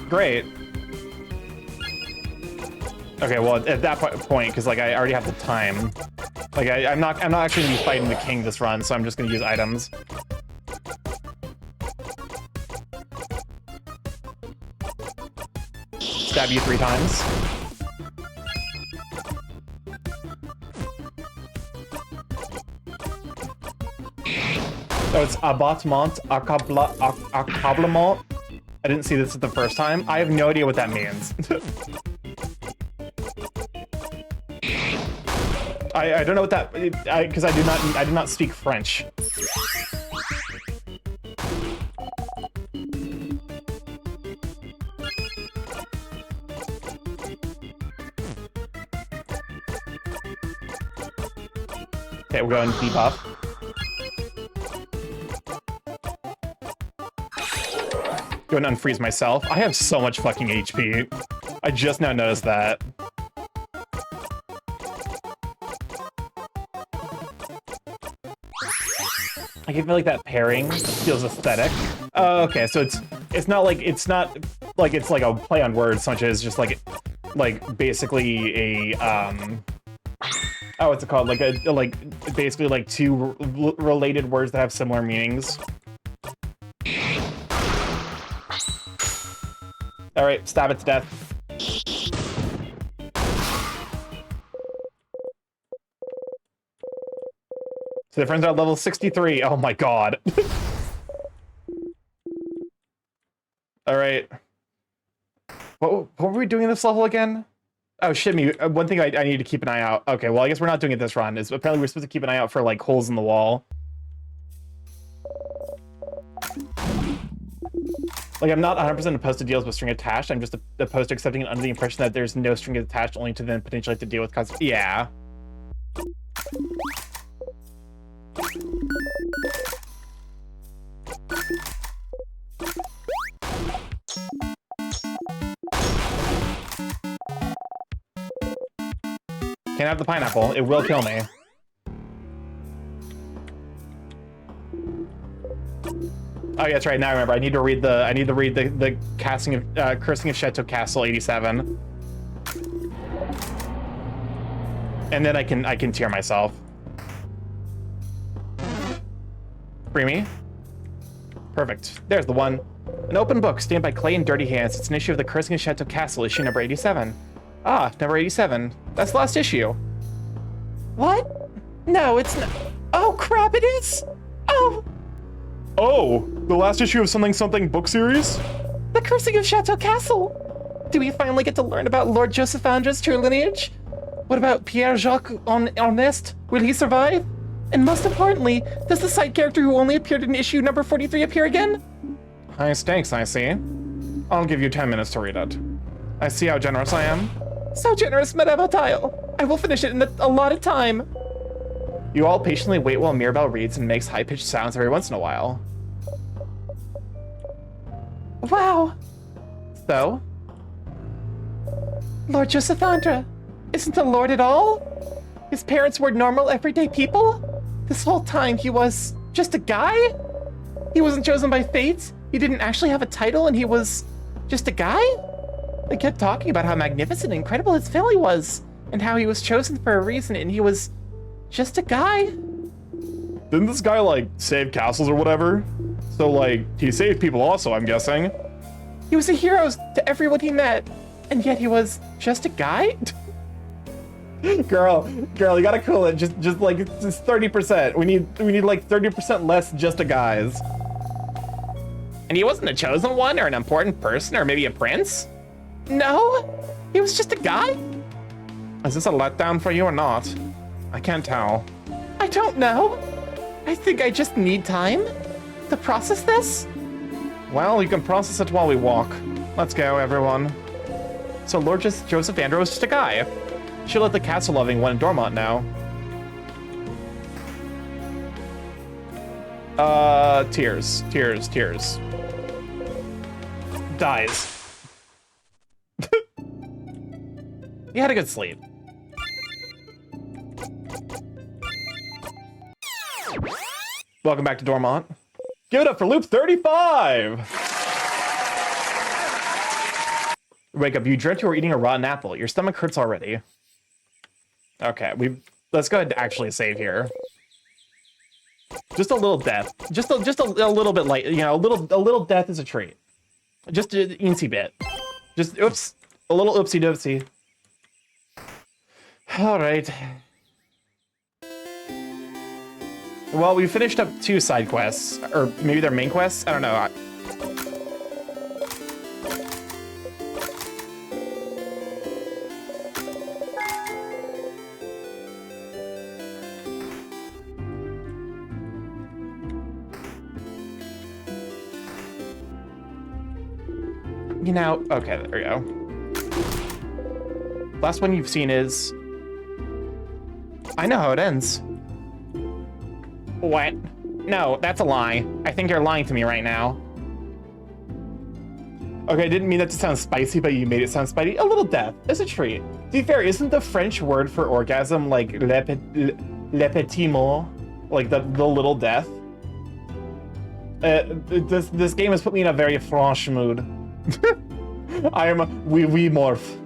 Great. Okay, well at that point, because like I already have the time, like I'm not actually gonna be fighting the king this run, so I'm just gonna use items. Stab you 3 times. Oh, it's abattement, accablement. I didn't see this the first time. I have no idea what that means. I don't know what that, because I do not speak French. Okay, we're going debuff. Go and unfreeze myself. I have so much fucking HP. I just now noticed that. I feel like that pairing feels aesthetic. Oh, okay, so it's not like it's a play on words, so much as just like basically a oh, what's it called? Basically like 2 related words that have similar meanings. All right, stab it to death. So the friends are at level 63. Oh my god. All right. What were we doing in this level again? Oh shit me. One thing I need to keep an eye out. Okay, well I guess we're not doing it this run. Is apparently we're supposed to keep an eye out for like holes in the wall. Like, I'm not 100% opposed to deals with string attached. I'm just opposed to accepting it under the impression that there's no string attached, only to then potentially have to deal with cause. Yeah. Can't have the pineapple. It will kill me. Oh yeah, that's right. Now I remember. I need to read the casting of Cursing of Chateau Castle 87, and then I can tear myself. Free me. Perfect. There's the one. An open book stamped by clay and dirty hands. It's an issue of the Cursing of Chateau Castle, issue number 87. Ah, number 87. That's the last issue. What? No, it's not. Oh crap! It is. Oh. Oh, the last issue of something something book series? The Cursing of Chateau Castle! Do we finally get to learn about Lord Joseph Andra's true lineage? What about Pierre-Jacques Ernest? Will he survive? And most importantly, does the side character who only appeared in issue number 43 appear again? High stakes, I see. I'll give you 10 minutes to read it. I see how generous I am. So generous, Madame Otile. I will finish it in the allotted time. You all patiently wait while Mirabelle reads and makes high-pitched sounds every once in a while. Wow. So? Lord Josephandra isn't a lord at all? His parents were normal, everyday people? This whole time he was just a guy? He wasn't chosen by fate? He didn't actually have a title and he was just a guy? They kept talking about how magnificent and incredible his family was, and how he was chosen for a reason and he was just a guy? Didn't this guy, like, save castles or whatever? So, like, he saved people also, I'm guessing. He was a hero to everyone he met, and yet he was just a guy? Girl, you gotta cool it. Just 30%. We need like 30% less just a guys. And he wasn't a chosen one or an important person or maybe a prince? No, he was just a guy. Is this a letdown for you or not? I can't tell. I don't know. I think I just need time to process this. Well, you can process it while we walk. Let's go, everyone. So Lord Josephandra was just a guy. She'll let the castle-loving one in Dormont now. Tears. Dies. You had a good sleep. Welcome back to Dormont. Give it up for loop 35! Wake up, you dreamt you were eating a rotten apple. Your stomach hurts already. Okay, let's go ahead and actually save here. Just a little death. Just a little bit light, you know, a little death is a treat. Just an eensy bit. Just oops. A little oopsie doopsie. Alright. Well, we finished up 2 side quests. Or maybe they're main quests? I don't know. You know, okay, there we go. Last one you've seen is... I know how it ends. What? No, that's a lie. I think you're lying to me right now. Okay, I didn't mean that to sound spicy, but you made it sound spicy. A little death is a treat. To be fair, isn't the French word for orgasm like le petit mot? Like the little death? This game has put me in a very French mood. I am a wee morph.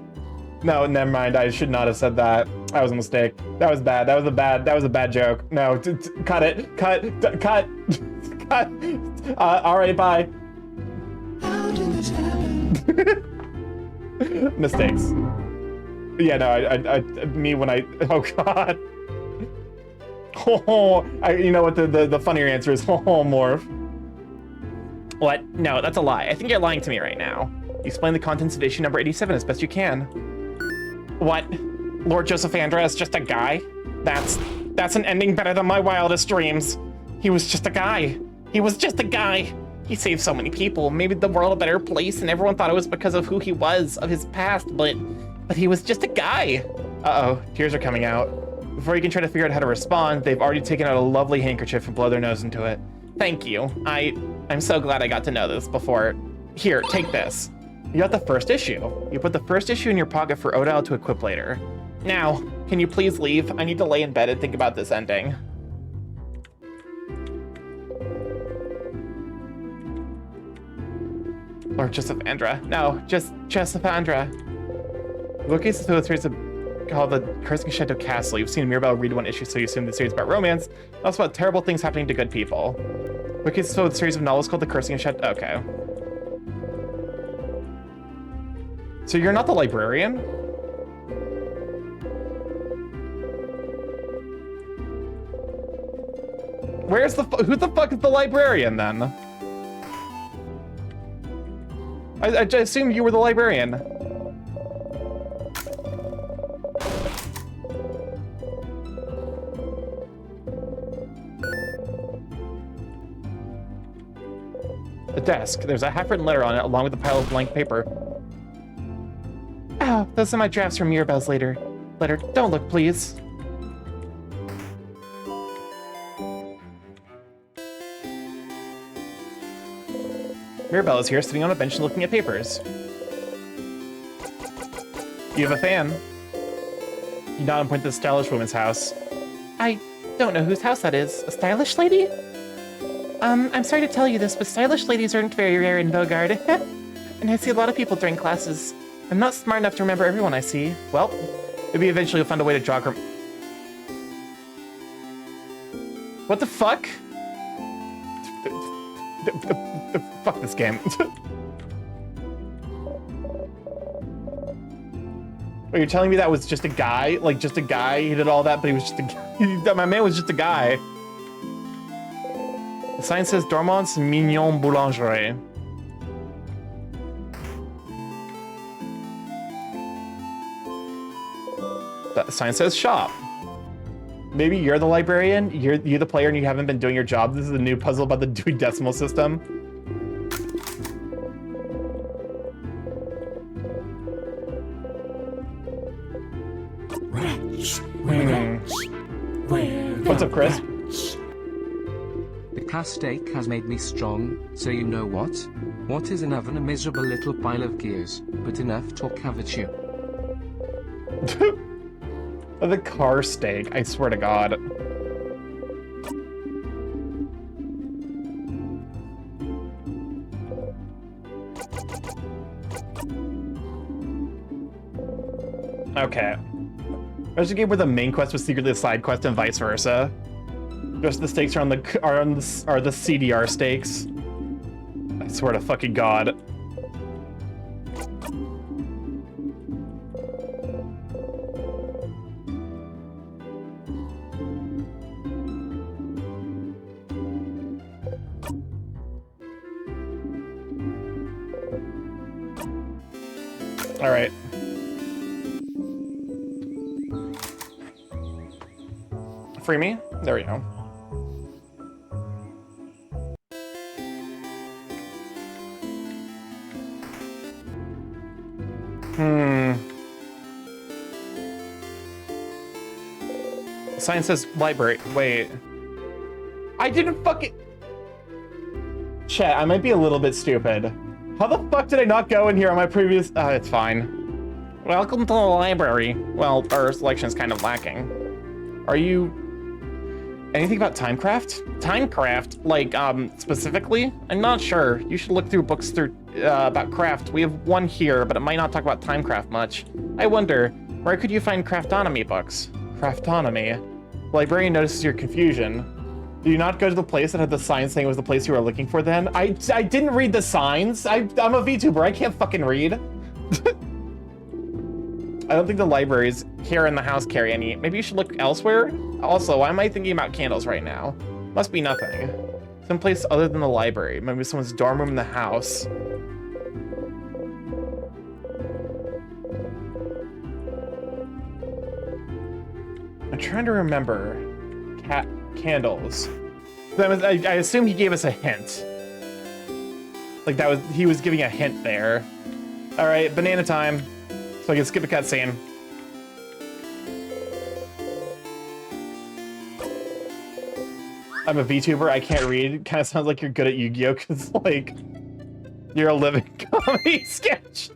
No, never mind. I should not have said that. That was a mistake. That was bad. That was a bad joke. No, cut it. Cut. All right, bye. How did this happen? Mistakes. Yeah, no, me when I, oh God. Oh, you know what the funnier answer is, oh, morph. What? No, that's a lie. I think you're lying to me right now. Explain the contents of issue number 87 as best you can. What? Lord Josephandra is just a guy? That's an ending better than my wildest dreams. He was just a guy. He was just a guy. He saved so many people, made the world a better place, and everyone thought it was because of who he was, of his past, but he was just a guy. Uh-oh, tears are coming out. Before you can try to figure out how to respond, they've already taken out a lovely handkerchief and blow their nose into it. Thank you. I'm so glad I got to know this before. Here, take this. You got the first issue. You put the first issue in your pocket for Odile to equip later. Now, can you please leave? I need to lay in bed and think about this ending. Or Josephandra. No, just Josephandra. Locates the series called the Cursing Shadow Castle. You've seen Mirabelle read one issue, so you assume the series about romance. Also about terrible things happening to good people. Locates the series of novels called the Cursing Shadow. Okay. So you're not the librarian? Where's who the fuck is the librarian then? I assumed you were the librarian. The desk. There's a half-written letter on it, along with a pile of blank paper. Oh, those are my drafts from Mirabelle's letter. Don't look, please. Mirabelle is here, sitting on a bench looking at papers. You have a fan. You nod and point to the stylish woman's house. I don't know whose house that is. A stylish lady? I'm sorry to tell you this, but stylish ladies aren't very rare in Bogard. And I see a lot of people during classes. I'm not smart enough to remember everyone I see. Well, maybe eventually you'll find a way to jog her. What the fuck? Fuck this game. Wait, you're telling me that was just a guy? Like, just a guy? He did all that, but he was just a guy. My man was just a guy. The sign says Dormant's Mignon Boulangerie. The sign says shop. Maybe you're the librarian, you're the player, and you haven't been doing your job. This is a new puzzle about the Dewey Decimal System. What's up, Chris? The castake has made me strong, so you know what? What is an oven? A miserable little pile of gears, but enough talk, haven't you? The car steak, I swear to God. Okay. There's a game where the main quest was secretly a side quest and vice versa. Just the stakes are the CDR stakes. I swear to fucking God. All right. Free me? There we go. Sign says library. Wait. I didn't fucking... Chat, I might be a little bit stupid. How the fuck did I not go in here on my previous... it's fine. Welcome to the library. Well, our selection is kind of lacking. Are you... anything about Timecraft? Timecraft? Like, specifically? I'm not sure. You should look through books about craft. We have one here, but it might not talk about Timecraft much. I wonder, where could you find craftonomy books? Craftonomy? The librarian notices your confusion. Did you not go to the place that had the sign saying it was the place you were looking for then? I didn't read the signs. I'm a VTuber. I can't fucking read. I don't think the libraries here in the house carry any. Maybe you should look elsewhere? Also, why am I thinking about candles right now? Must be nothing. Someplace other than the library. Maybe someone's dorm room in the house. I'm trying to remember. Candles. I assume he gave us a hint. Like he was giving a hint there. All right, banana time. So I can skip a cutscene. I'm a VTuber, I can't read. Kind of sounds like you're good at Yu-Gi-Oh! Because, like, you're a living comedy sketch.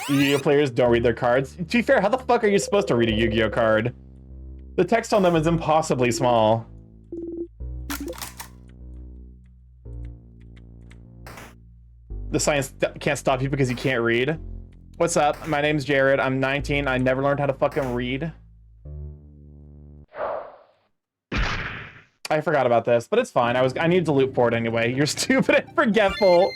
Yu-Gi-Oh! Players don't read their cards. To be fair, how the fuck are you supposed to read a Yu-Gi-Oh! Card? The text on them is impossibly small. The science can't stop you because you can't read. What's up? My name's Jared. I'm 19. I never learned how to fucking read. I forgot about this, but it's fine. I needed to loot for it anyway. You're stupid and forgetful.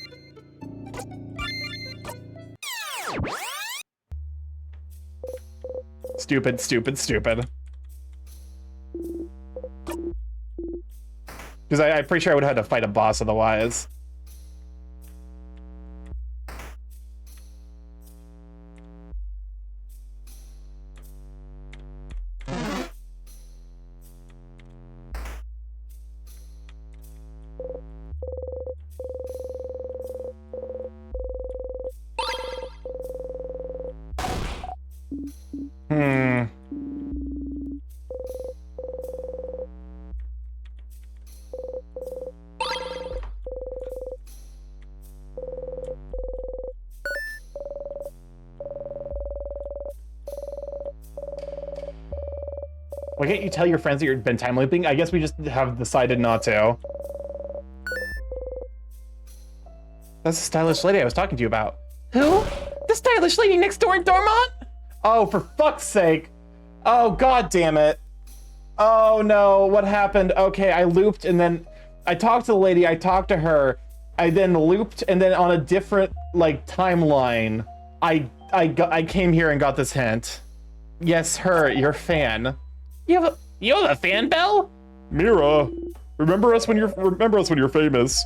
Stupid, stupid, stupid. Because I'm pretty sure I would have had to fight a boss otherwise. Why can't you tell your friends that you've been time looping? I guess we just have decided not to. That's the stylish lady I was talking to you about. Who? The stylish lady next door, Dormont? Oh, for fuck's sake. Oh, god damn it. Oh no, what happened? Okay, I looped and then I talked to the lady, I talked to her, I then looped and then on a different, like, timeline, I came here and got this hint. Yes, her, your fan. You have a fan, Belle? Mira, remember us when you're famous.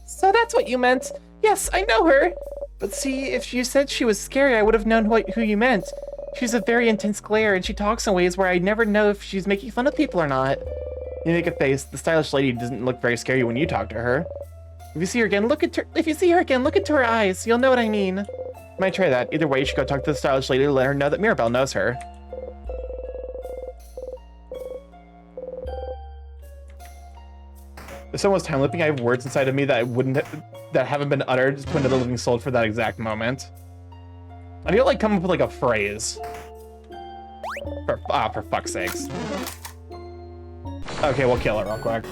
So that's what you meant. Yes, I know her. But see, if you said she was scary, I would have known who you meant. She's a very intense glare, and she talks in ways where I never know if she's making fun of people or not. You make a face. The stylish lady doesn't look very scary when you talk to her. If you see her again, look into her eyes. You'll know what I mean. Might try that. Either way, you should go talk to the stylish lady to let her know that Mirabelle knows her. If someone's time looping, I have words inside of me that that haven't been uttered to put into the living soul for that exact moment. I need to like come up with like a phrase. For fuck's sakes. Okay, we'll kill it real quick.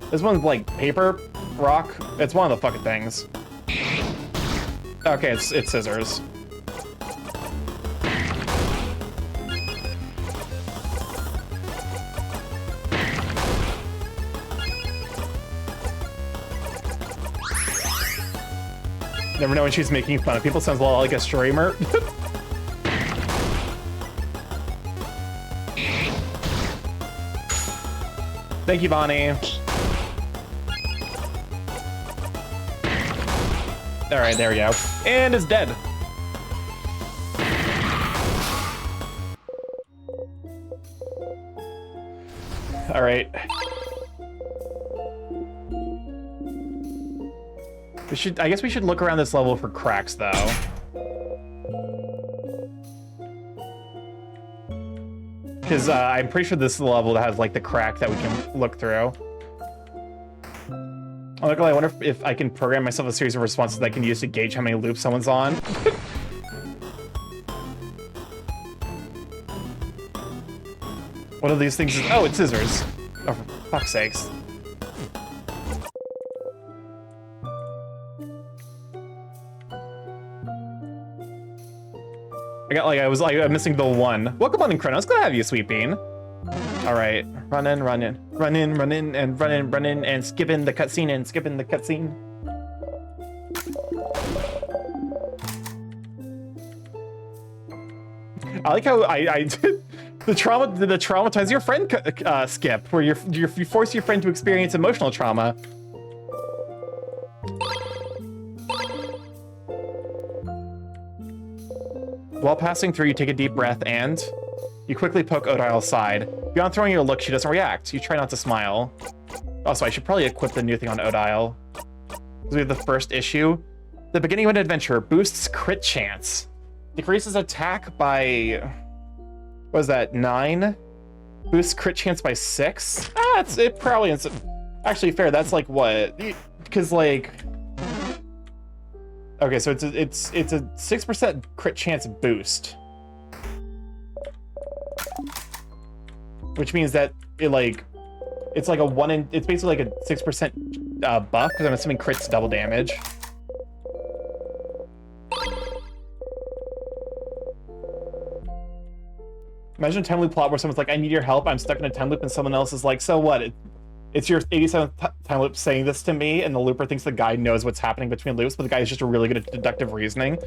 This one's like paper, rock. It's one of the fucking things. Okay, it's scissors. Never know when she's making fun of people. Sounds a lot like a streamer. Thank you, Bonnie. All right, there we go. And it's dead. All right. I guess we should look around this level for cracks, though. Because I'm pretty sure this is the level that has, like, the crack that we can look through. Oh, look, I wonder if I can program myself a series of responses that I can use to gauge how many loops someone's on. What are these things? Oh, it's scissors. Oh, for fuck's sakes. I'm missing the one. Welcome on in, Kronos. Glad to have you, Sweet Bean. All right, run in, and skipping the cutscene I like how I did the traumatize your friend skip, where you force your friend to experience emotional trauma. While passing through, you take a deep breath and you quickly poke Odile's side. Beyond throwing your look, she doesn't react. You try not to smile. Also, I should probably equip the new thing on Odile. We have the first issue. The beginning of an adventure boosts crit chance. Decreases attack by... what is that, 9? Boosts crit chance by 6? It probably is... actually, fair, that's like what? Because like... okay, so it's a 6% crit chance boost. Which means that it's like a it's basically like a 6% buff, because I'm assuming crits double damage. Imagine a time loop plot where someone's like, I need your help, I'm stuck in a time loop, and someone else is like, so what? It's your 87th time loop saying this to me, and the looper thinks the guy knows what's happening between loops, but the guy is just really good at deductive reasoning. To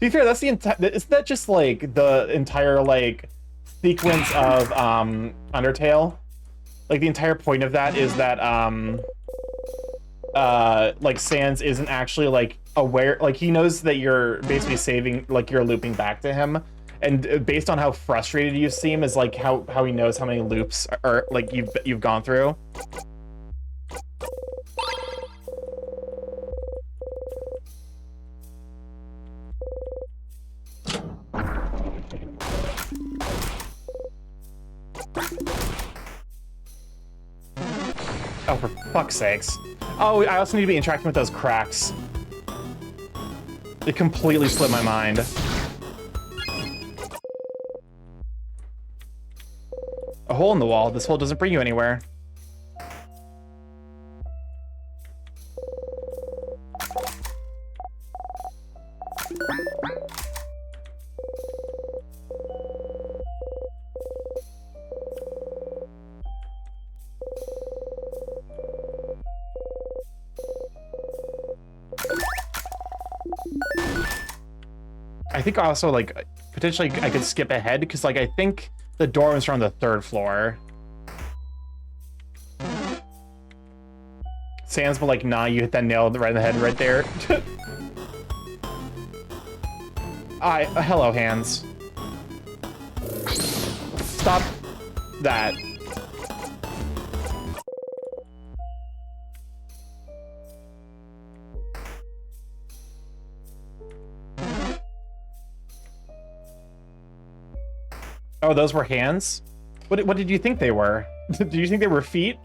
be fair, that's isn't that just like the entire like sequence of Undertale? Like the entire point of that is that like Sans isn't actually like aware, like he knows that you're basically saving, like you're looping back to him, and based on how frustrated you seem is like how he knows how many loops are like you've gone through. Oh, for fuck's sakes. Oh, I also need to be interacting with those cracks. It completely slipped my mind. hole in the wall. This hole doesn't bring you anywhere. I think also, like, potentially I could skip ahead, because, like, I think the dorms are on the 3rd floor. Sans, but, like, nah, you hit that nail right in the head right there. Hello, hands. Stop that. Oh, those were hands? What did you think they were? Did you think they were feet?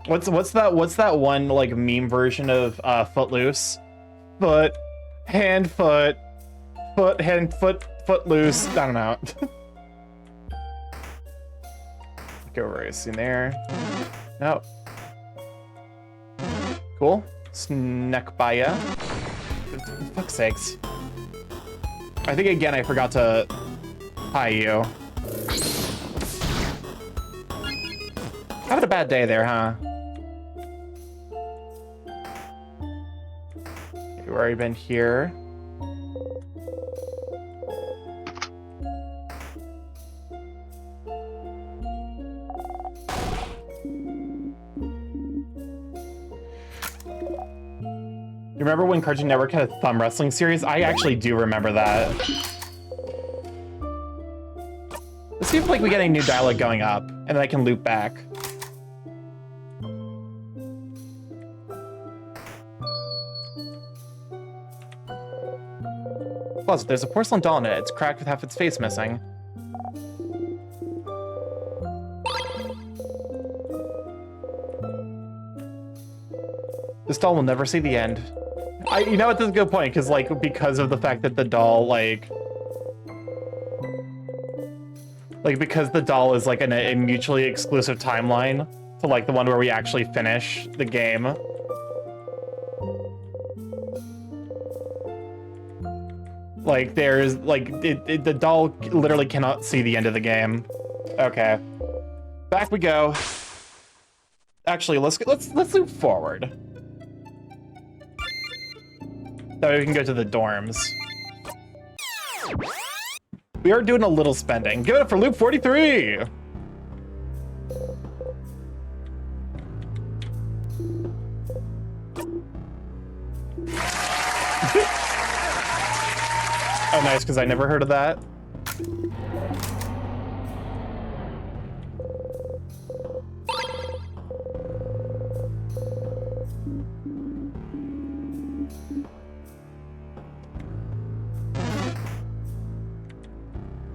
What's that one, like, meme version of Footloose? Foot, hand, foot, foot, hand, foot loose. I don't know. Go over in there. No. Cool. Snuck by ya. For fuck's sakes. I think again I forgot to hi you. Having a bad day there, huh? We've already been here. You remember when Cartoon Network had a thumb wrestling series? I actually do remember that. Let's see if, like, we get any new dialogue going up, and then I can loop back. Plus, there's a porcelain doll in it. It's cracked with half its face missing. This doll will never see the end. You know what, that's a good point, because, like, because of the fact that the doll, because the doll is, like, in a mutually exclusive timeline to, like, the one where we actually finish the game. Like, there's, like, the doll literally cannot see the end of the game. Okay. Back we go. Actually, let's loop forward. That way we can go to the dorms. We are doing a little spending. Give it up for loop 43! Oh, nice, because I never heard of that.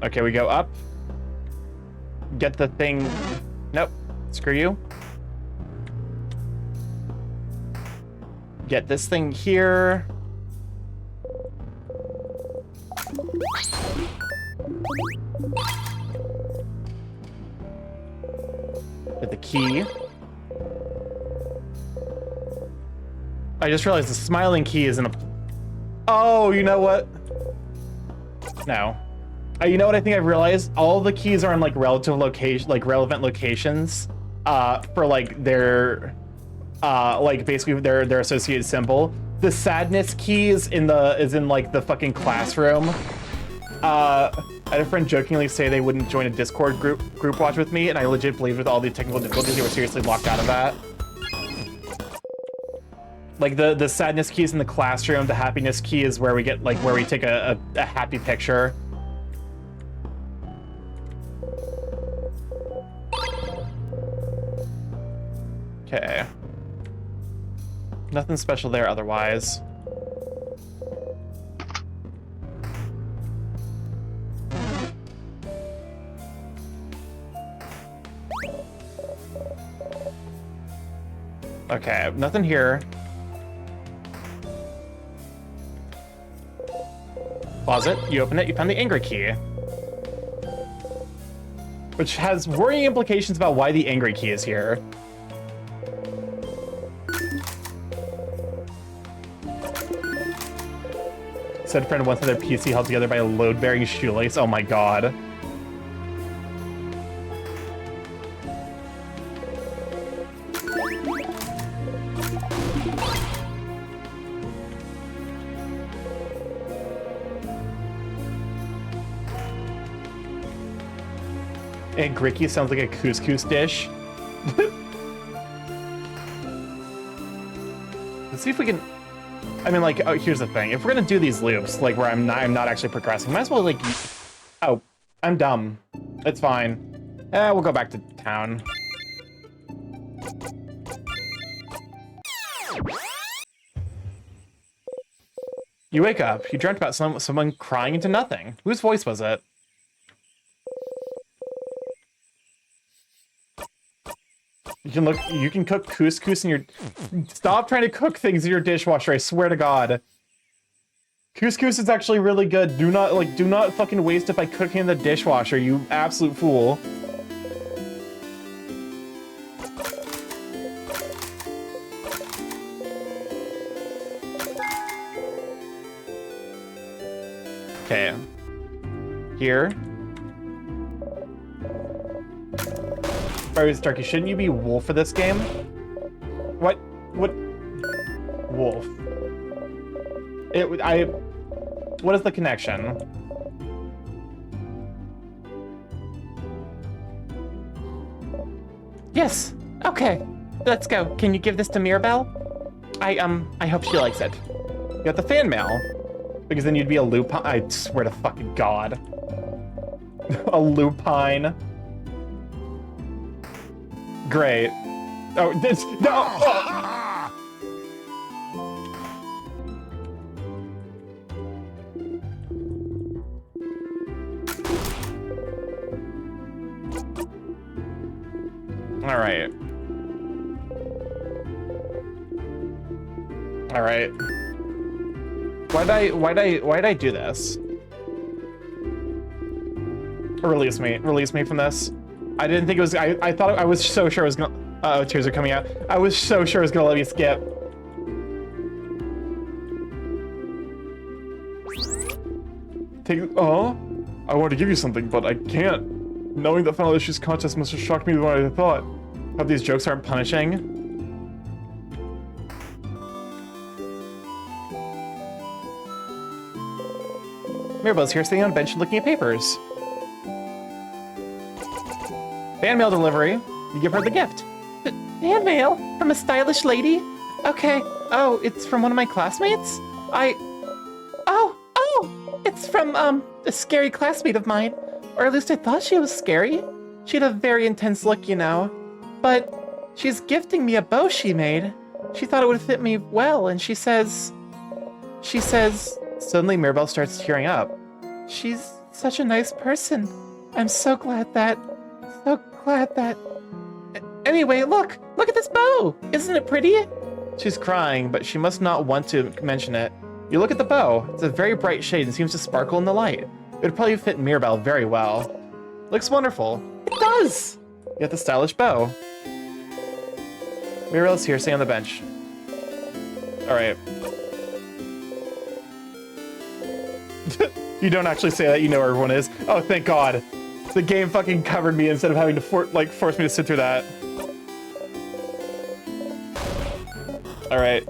Okay, we go up. Get the thing. Nope. Screw you. Get this thing here. Get the key. I just realized the smiling key isn't a... Oh, you know what? No. You know what I think I've realized? All the keys are in, like, relative location, like, relevant locations, for, like, their, like, basically their associated symbol. The sadness key is in like, the fucking classroom. I had a friend jokingly say they wouldn't join a Discord group watch with me, and I legit believed with all the technical difficulties they were seriously locked out of that. Like, the sadness key is in the classroom, the happiness key is where we get, like, where we take a happy picture. Okay. Nothing special there otherwise. Okay, nothing here. Closet, you open it, you found the angry key. which has worrying implications about why the angry key is here. Said friend once had their PC held together by a load-bearing shoelace. Oh my god. And Gricky sounds like a couscous dish. Let's see if we can... I mean, like, oh, here's the thing. If we're gonna do these loops, like, where I'm not actually progressing, might as well, like... Oh, I'm dumb. It's fine. We'll go back to town. You wake up. You dreamt about someone crying into nothing. Whose voice was it? You can cook couscous in your... Stop trying to cook things in your dishwasher, I swear to God. Couscous is actually really good. Do not fucking waste it by cooking in the dishwasher, you absolute fool. Okay. Here. Starky, shouldn't you be Wolf for this game? What? Wolf. What is the connection? Yes. Okay. Let's go. Can you give this to Mirabelle? I hope she likes it. You got the fan mail. Because then you'd be a lupine. I swear to fucking God. A lupine. Great. Oh, this... No! Oh. All right. All right. Why'd I do this? Release me from this. I didn't think it was, I thought, I was so sure it was gonna, uh-oh, tears are coming out. I was so sure it was gonna let me skip. I wanted to give you something, but I can't. Knowing that Final Issues contest must have shocked me more than I thought. Hope these jokes aren't punishing. Mirabelle's here sitting on a bench looking at papers. Fan mail delivery. You give her the gift. Fan mail? From a stylish lady? Okay. Oh, it's from one of my classmates? Oh! It's from, a scary classmate of mine. Or at least I thought she was scary. She had a very intense look, you know. But she's gifting me a bow she made. She thought it would fit me well, and she says... Suddenly Mirabelle starts tearing up. She's such a nice person. I'm so glad that... Anyway, look at this bow! Isn't it pretty? She's crying, but she must not want to mention it. You look at the bow. It's a very bright shade and seems to sparkle in the light. It would probably fit Mirabelle very well. Looks wonderful. It does! You got the stylish bow. Mirabelle's here, sitting on the bench. Alright. You don't actually say that, you know where everyone is. Oh, thank God. The game fucking covered me instead of having to force me to sit through that. Alright.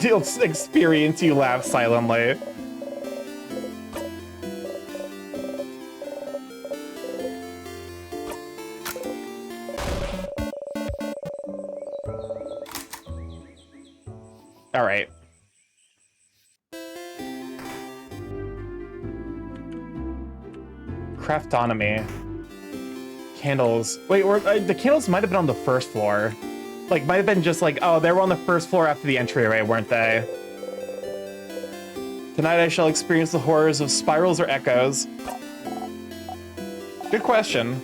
Deal experience, you laugh silently. All right. Craftonomy. Candles. Wait, the candles might have been on the first floor. Like, might have been just like, oh, they were on the first floor after the entryway, weren't they? Tonight I shall experience the horrors of spirals or echoes. Good question.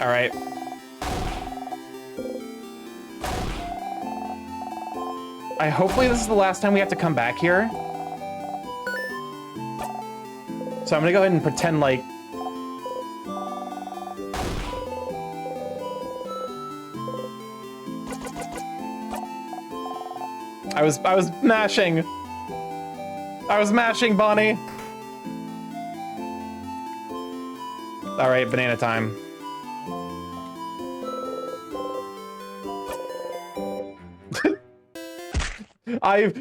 All right. Hopefully this is the last time we have to come back here. So I'm gonna go ahead and pretend like... I was mashing. I was mashing, Bonnie. All right, banana time. I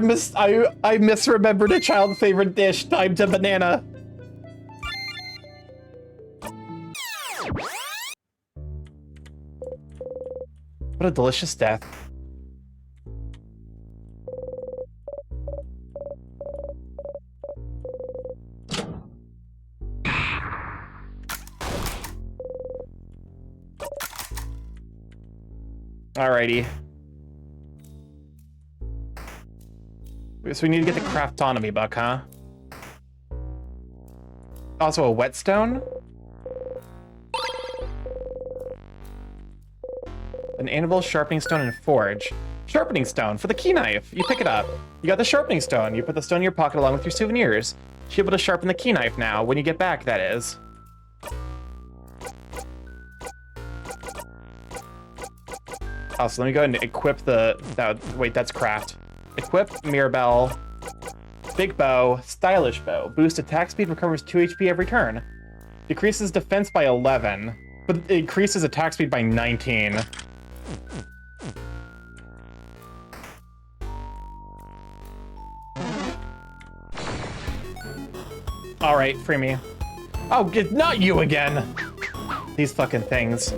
misremembered a child favorite dish timed to banana. What a delicious death. Alrighty. So we need to get the craftonomy book, huh? Also a whetstone? An anvil, sharpening stone, and forge. Sharpening stone for the key knife. You pick it up. You got the sharpening stone. You put the stone in your pocket along with your souvenirs. You should be able to sharpen the key knife now, when you get back, that is. Also, let me go ahead and equip wait, that's craft. Equip Mirabelle. Big bow, stylish bow. Boost attack speed, recovers 2 HP every turn. Decreases defense by 11, but it increases attack speed by 19. All right, free me. Oh, not you again. These fucking things.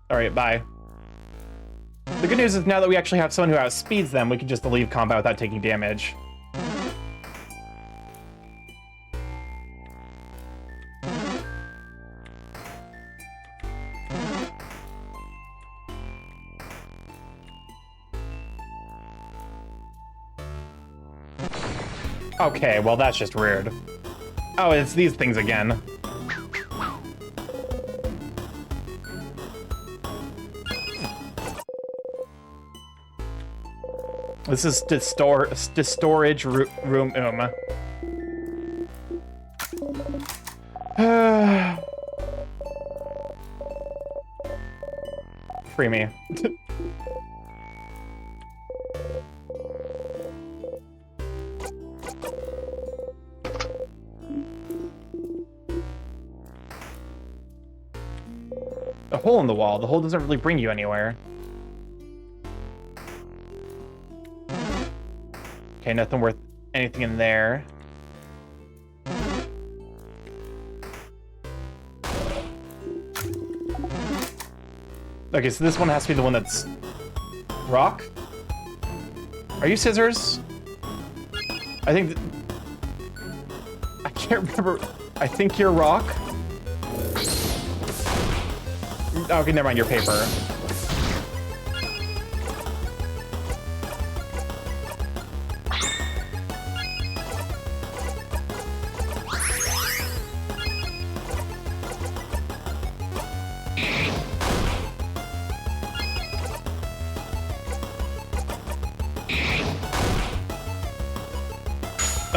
All right, bye. The good news is now that we actually have someone who outspeeds them, we can just leave combat without taking damage. Okay, well that's just rude. Oh, it's these things again. This is the storage room. Free me. A hole in the wall. The hole doesn't really bring you anywhere. Okay, nothing worth anything in there. Okay, so this one has to be the one that's rock. Are you scissors? I think I can't remember. I think you're rock. Okay, never mind, you're paper.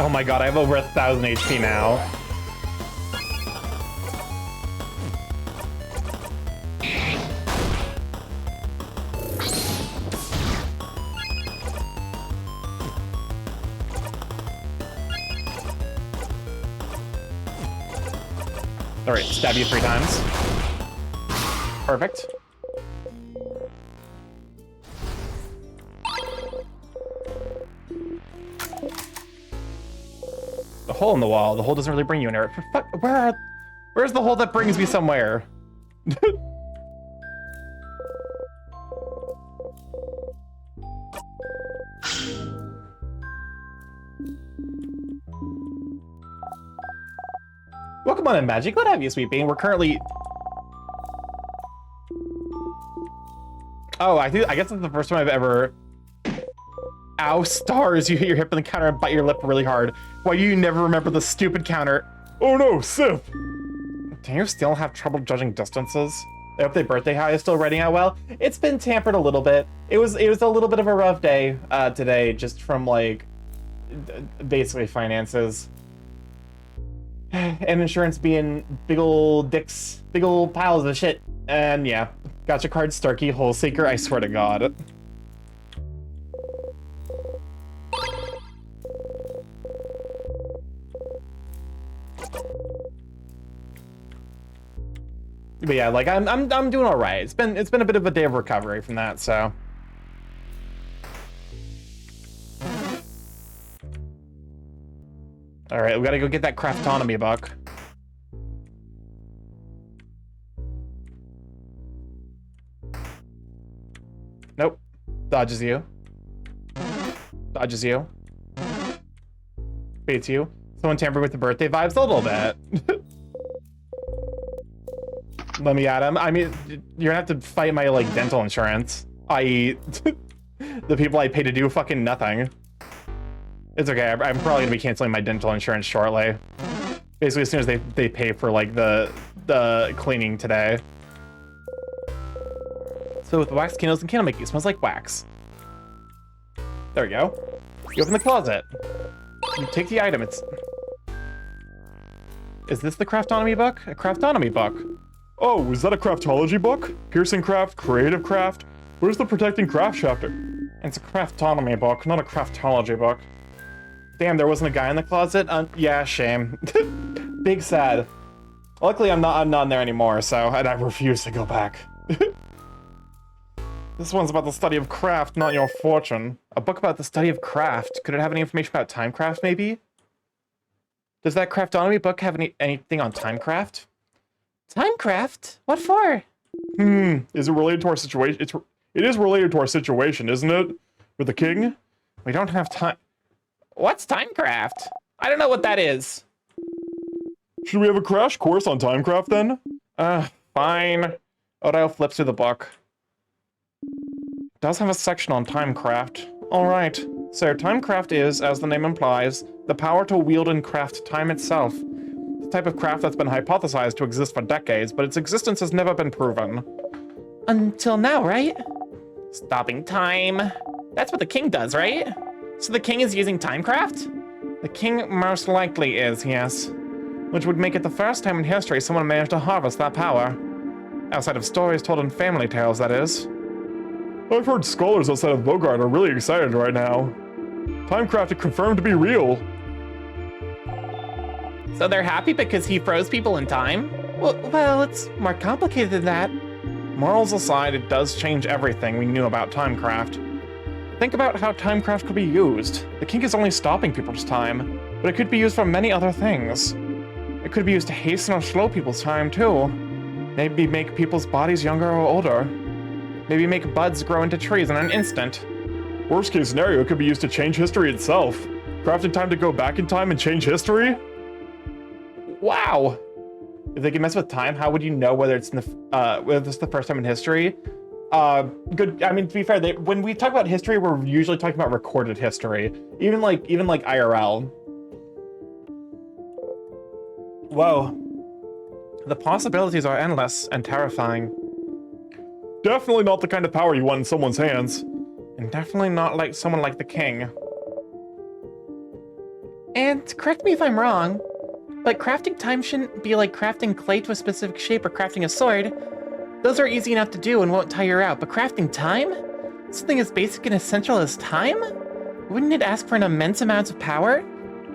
Oh my god, I have over 1,000 HP now. Alright, stab you 3 times. Perfect. The hole in the wall. The hole doesn't really bring you anywhere. For fuck, where's the hole that brings me somewhere? Welcome on in, Magic. Glad to have you, Sweet Bean. We're currently... Oh, I guess it's the first time I've ever Ow, stars. You hit your hip on the counter and bite your lip really hard. Why do you never remember the stupid counter? Oh no, Sif! Do you still have trouble judging distances? I hope the birthday high is still rating out well. It's been tampered a little bit. It was a little bit of a rough day today, just from like basically finances and insurance being big old dicks, big old piles of shit. And yeah, gotcha card, Starky, Hole Seeker. I swear to God. But yeah, like I'm doing all right. It's been a bit of a day of recovery from that, so. All right, we gotta go get that craftonomy book. Nope. Dodges you. Dodges you. Baits you. Someone tampered with the birthday vibes a little bit. Let me at him. I mean, you're gonna have to fight my, like, dental insurance. I.e., the people I pay to do fucking nothing. It's okay. I'm probably gonna be canceling my dental insurance shortly. Basically, as soon as they pay for, like, the cleaning today. So with wax candles and candle making, it smells like wax. There we go. You open the closet. You take the item. Is this the craftonomy book? A craftonomy book. Oh, is that a craftology book? Piercing craft, creative craft? Where's the protecting craft chapter? It's a craftonomy book, not a craftology book. Damn, there wasn't a guy in the closet? Yeah, shame. Big sad. Luckily, I'm not in there anymore, so and I refuse to go back. This one's about the study of craft, not your fortune. A book about the study of craft. Could it have any information about timecraft, maybe? Does that craftonomy book have anything on timecraft? Timecraft? What for? Is it related to our situation? It is related to our situation, isn't it? With the king? We don't have time. What's timecraft? I don't know what that is. Should we have a crash course on timecraft then? Fine. Odo flips through the book. It does have a section on timecraft. Alright. So timecraft is, as the name implies, the power to wield and craft time itself. Type of craft that's been hypothesized to exist for decades, but its existence has never been proven. Until now, right? Stopping time. That's what the king does, right? So the king is using timecraft? The king most likely is, yes. Which would make it the first time in history someone managed to harvest that power. Outside of stories told in family tales, that is. I've heard scholars outside of Bogart are really excited right now. Timecraft is confirmed to be real. So they're happy because he froze people in time? Well, it's more complicated than that. Morals aside, it does change everything we knew about timecraft. Think about how timecraft could be used. The king is only stopping people's time, but it could be used for many other things. It could be used to hasten or slow people's time, too. Maybe make people's bodies younger or older. Maybe make buds grow into trees in an instant. Worst case scenario, it could be used to change history itself. Crafted time to go back in time and change history? Wow! If they can mess with time, how would you know whether it's whether this is the first time in history? Good. I mean, to be fair, when we talk about history, we're usually talking about recorded history, even like IRL. Whoa. The possibilities are endless and terrifying. Definitely not the kind of power you want in someone's hands. And definitely not like someone like the king. And correct me if I'm wrong, but crafting time shouldn't be like crafting clay to a specific shape or crafting a sword. Those are easy enough to do and won't tire out, but crafting time? Something as basic and essential as time? Wouldn't it ask for an immense amount of power?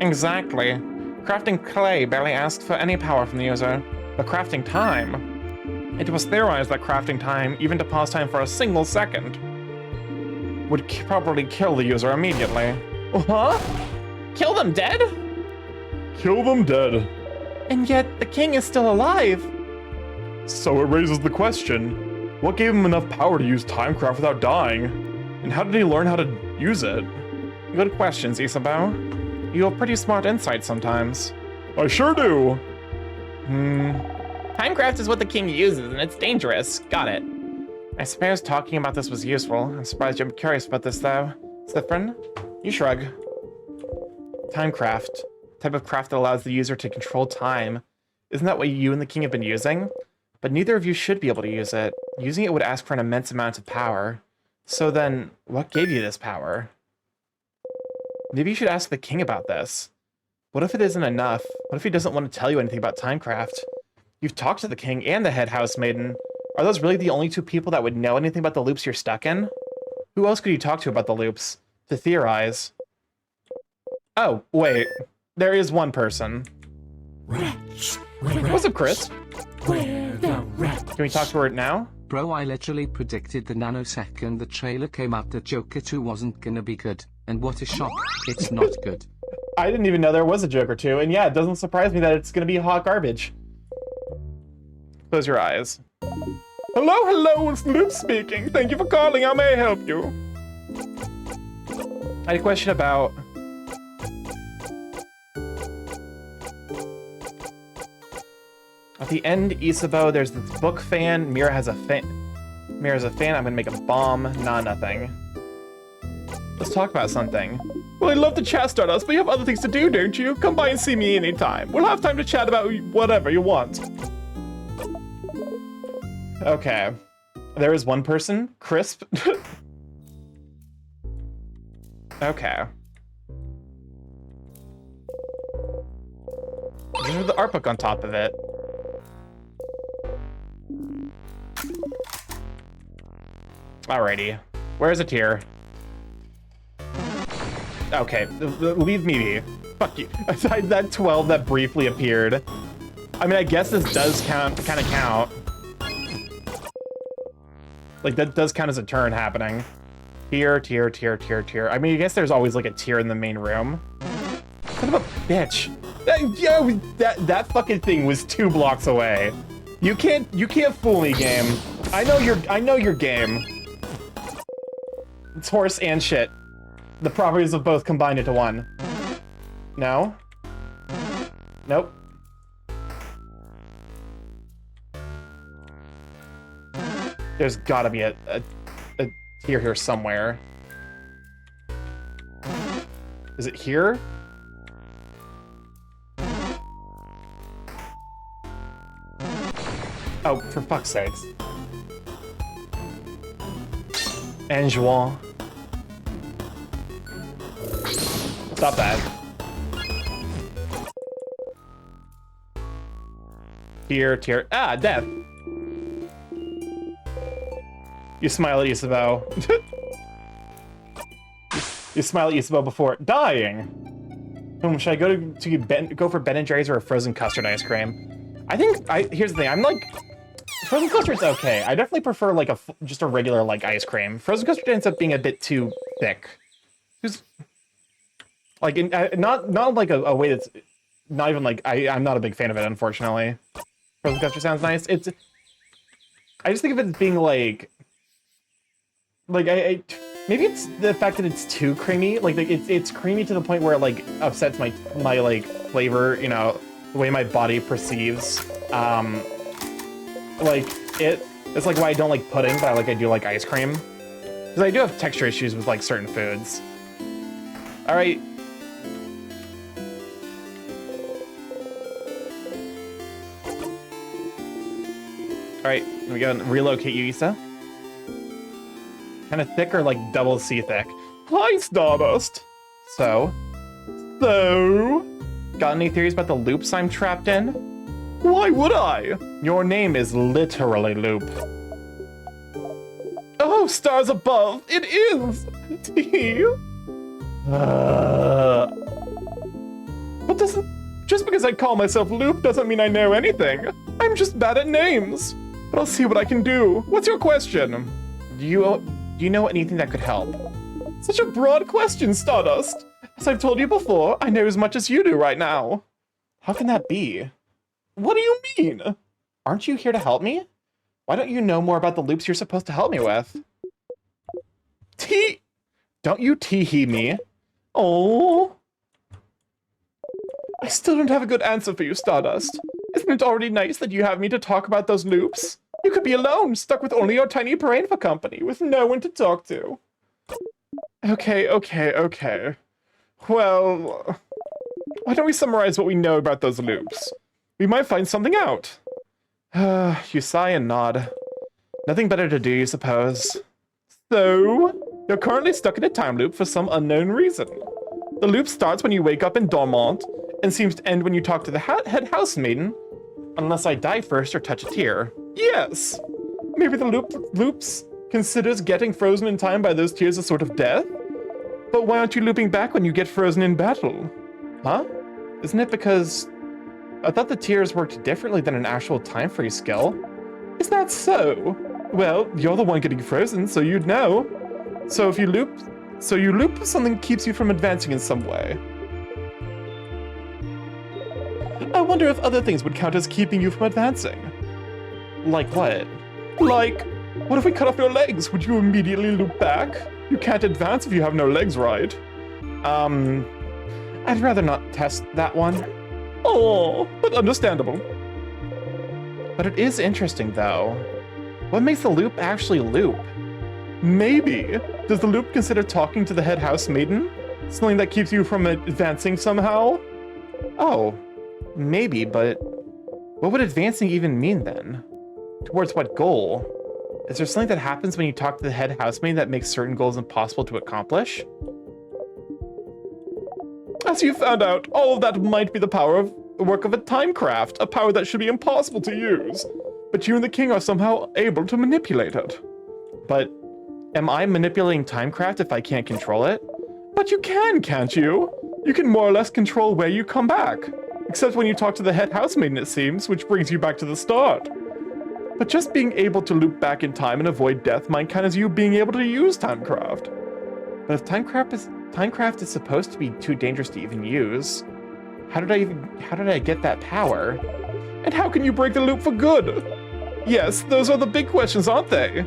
Exactly. Crafting clay barely asks for any power from the user, but crafting time? It was theorized that crafting time, even to pause time for a single second, would probably kill the user immediately. Huh? Kill them dead? Kill them dead. And yet, the king is still alive. So it raises the question, what gave him enough power to use timecraft without dying? And how did he learn how to use it? Good questions, Isabel. You have pretty smart insight sometimes. I sure do. Timecraft is what the king uses, and it's dangerous. Got it. I suppose talking about this was useful. I'm surprised you're curious about this, though. Sifrin, you shrug. Timecraft. Type of craft that allows the user to control time. Isn't that what you and the king have been using? But neither of you should be able to use it. Using it would ask for an immense amount of power. So then, what gave you this power? Maybe you should ask the king about this. What if it isn't enough? What if he doesn't want to tell you anything about Timecraft? You've talked to the king and the head housemaiden. Are those really the only two people that would know anything about the loops you're stuck in? Who else could you talk to about the loops? To theorize. Oh, wait. There is one person. What's up, Chris? Can we talk to her now? Bro, I literally predicted the nanosecond the trailer came out that Joker 2 wasn't gonna be good. And what a shock, it's not good. I didn't even know there was a Joker 2, and yeah, it doesn't surprise me that it's gonna be hot garbage. Close your eyes. Hello, it's Loop speaking. Thank you for calling. How may I help you? I had a question about... At the end, Isabeau, there's this book fan. Mira has a fan. Mira's a fan. I'm gonna make a bomb. Nah, nothing. Let's talk about something. Well, I'd love to chat, Stardust, but you have other things to do, don't you? Come by and see me anytime. We'll have time to chat about whatever you want. Okay. There is one person. Crisp. Okay. There's the art book on top of it. Alrighty. Where's it here? Okay, leave me be. Fuck you. Aside that 12 that briefly appeared. I mean, I guess this does kind of count. Like, that does count as a turn happening. Tier. I mean, I guess there's always, like, a tier in the main room. Son of a bitch. That fucking thing was 2 blocks away. You can't fool me, game. I know your game. It's horse and shit. The properties of both combined into one. No? Nope. There's gotta be a tier here somewhere. Is it here? Oh, for fuck's sakes. Anjouan. Stop that. Tier. Ah, death. You smile at Isabeau. You smile at Isabeau before dying. Should I go for Ben & Jerry's or a frozen custard ice cream? Here's the thing. I'm like, frozen custard's okay. I definitely prefer like just a regular like ice cream. Frozen custard ends up being a bit too thick. Just like not like a way that's not even like I'm not a big fan of it, unfortunately. Frozen custard sounds nice. I just think of it as being like maybe it's the fact that it's too creamy. Like it's creamy to the point where it like upsets my like flavor, you know, the way my body perceives. Like it's like why I don't like pudding, but I do like ice cream. Because I do have texture issues with like certain foods. All right. All right, we gotta relocate you, Issa. Kind of thick or like double C thick? Hi, Stardust. So? Got any theories about the loops I'm trapped in? Why would I? Your name is literally Loop. Oh, stars above, it is! But just because I call myself Loop doesn't mean I know anything. I'm just bad at names. But I'll see what I can do. What's your question? Do you know anything that could help? Such a broad question, Stardust. As I've told you before, I know as much as you do right now. How can that be? What do you mean? Aren't you here to help me? Why don't you know more about the loops you're supposed to help me with? Don't you tee-hee me. Oh. I still don't have a good answer for you, Stardust. Isn't it already nice that you have me to talk about those loops? You could be alone, stuck with only your tiny brain for company, with no one to talk to. Okay. Well, why don't we summarize what we know about those loops? We might find something out. You sigh and nod. Nothing better to do, you suppose. So, you're currently stuck in a time loop for some unknown reason. The loop starts when you wake up in Dormont and seems to end when you talk to the head housemaiden, unless I die first or touch a tear. Yes! Maybe the loops considers getting frozen in time by those tears a sort of death? But why aren't you looping back when you get frozen in battle? Huh? Isn't it because... I thought the tears worked differently than an actual time freeze skill. Is that so? Well, you're the one getting frozen, so you'd know. So you loop something keeps you from advancing in some way. I wonder if other things would count as keeping you from advancing. Like what? Like, what if we cut off your legs? Would you immediately loop back? You can't advance if you have no legs, right? I'd rather not test that one. Oh, but understandable. But it is interesting, though. What makes the loop actually loop? Maybe. Does the loop consider talking to the head housemaiden? Something that keeps you from advancing somehow? Oh, maybe, but what would advancing even mean then? Towards what goal? Is there something that happens when you talk to the head housemaid that makes certain goals impossible to accomplish? As you found out, all of that might be the work of a timecraft, a power that should be impossible to use. But you and the king are somehow able to manipulate it. But am I manipulating timecraft if I can't control it? But you can, can't you? You can more or less control where you come back. Except when you talk to the head housemaiden, it seems, which brings you back to the start. But just being able to loop back in time and avoid death might count as you being able to use timecraft. But if timecraft is supposed to be too dangerous to even use, how did I get that power? And how can you break the loop for good? Yes, those are the big questions, aren't they?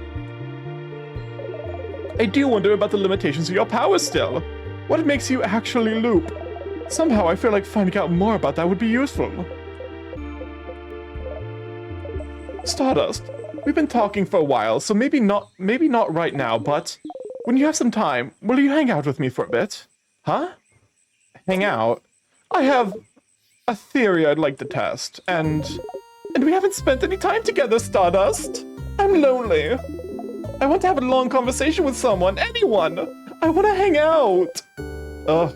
I do wonder about the limitations of your power still. What makes you actually loop? Somehow I feel like finding out more about that would be useful. Stardust, we've been talking for a while, so maybe not right now, but when you have some time, will you hang out with me for a bit? Huh? Hang out? I have a theory I'd like to test, and we haven't spent any time together, Stardust. I'm lonely. I want to have a long conversation with someone, anyone. I want to hang out. Ugh.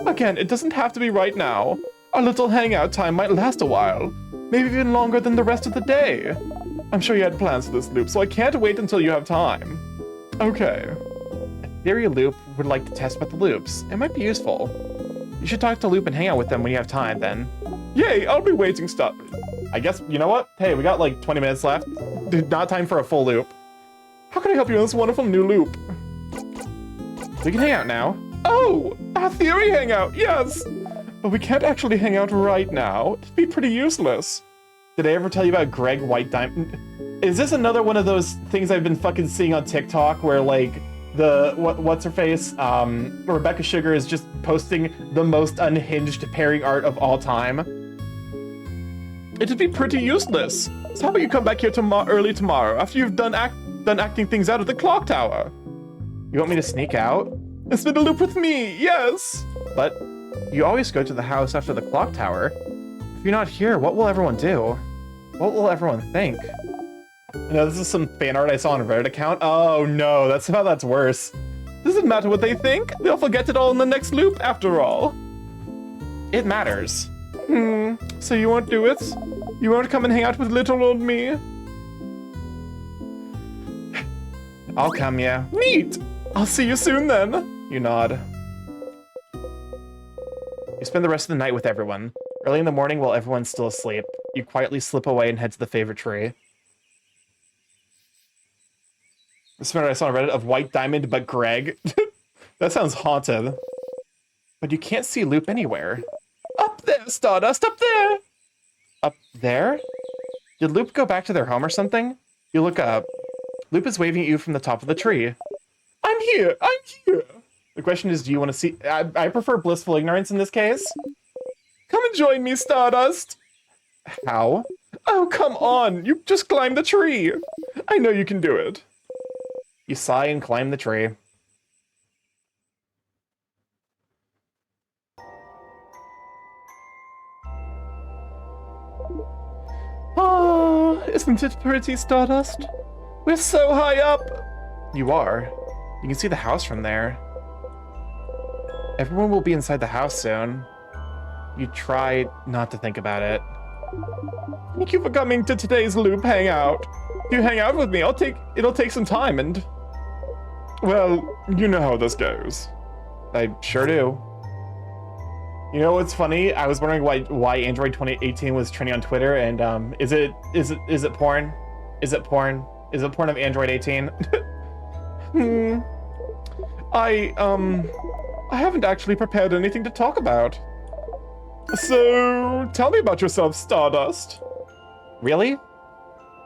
Again, it doesn't have to be right now. Our little hangout time might last a while. Maybe even longer than the rest of the day. I'm sure you had plans for this loop, so I can't wait until you have time. Okay. A theory loop would like to test about the loops. It might be useful. You should talk to Loop and hang out with them when you have time, then. Yay, I'll be waiting, stuff. I guess, you know what? Hey, we got like 20 minutes left. Not time for a full loop. How can I help you in this wonderful new loop? We can hang out now. Oh, a theory hangout, yes! But we can't actually hang out right now. It'd be pretty useless. Did I ever tell you about Greg White Diamond? Is this another one of those things I've been fucking seeing on TikTok where like what's her face? Rebecca Sugar is just posting the most unhinged pairing art of all time. It'd be pretty useless. So how about you come back here early tomorrow after you've done acting things out at the clock tower? You want me to sneak out? And spin a loop with me, yes! But you always go to the house after the clock tower. If you're not here, what will everyone do? What will everyone think? No, this is some fan art I saw on a Reddit account. Oh no, that's worse. Doesn't matter what they think. They'll forget it all in the next loop after all. It matters. So you won't do it? You won't come and hang out with little old me? I'll come, yeah. Neat! I'll see you soon then. You nod. You spend the rest of the night with everyone. Early in the morning, while everyone's still asleep, you quietly slip away and head to the favorite tree. This is what I saw on Reddit of White Diamond, but Greg. That sounds haunted. But you can't see Loop anywhere. Up there, Stardust, up there! Up there? Did Loop go back to their home or something? You look up. Loop is waving at you from the top of the tree. I'm here! I'm here! The question is, do you want to see... I prefer blissful ignorance in this case. Come and join me, Stardust! How? Oh, come on! You just climbed the tree! I know you can do it. You sigh and climb the tree. Oh, isn't it pretty, Stardust? We're so high up! You are. You can see the house from there. Everyone will be inside the house soon. You try not to think about it. Thank you for coming to today's loop hangout. If you hang out with me, it'll take some time and... Well, you know how this goes. I sure do. You know what's funny? I was wondering why Android 2018 was trending on Twitter, and is it porn? Is it porn? Is it porn of Android 18? I haven't actually prepared anything to talk about. So, tell me about yourself, Stardust. Really?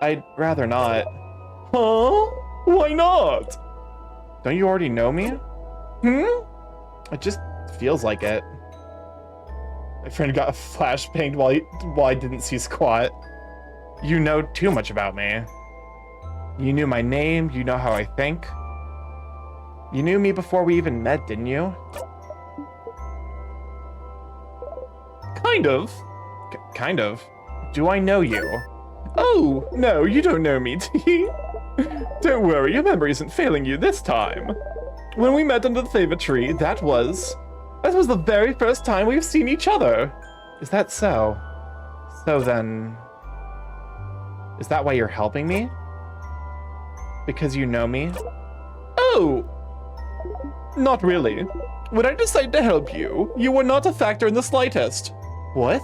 I'd rather not. Huh? Why not? Don't you already know me? It just feels like it. My friend got flashbanged while I didn't see squat. You know too much about me. You knew my name, you know how I think. You knew me before we even met, didn't you? Kind of. Kind of. Do I know you? Oh, no, you don't know me, Don't worry, your memory isn't failing you this time. When we met under the favorite tree, that was the very first time we've seen each other. Is that so? So then... Is that why you're helping me? Because you know me? Oh! Not really. When I decided to help you, you were not a factor in the slightest. What?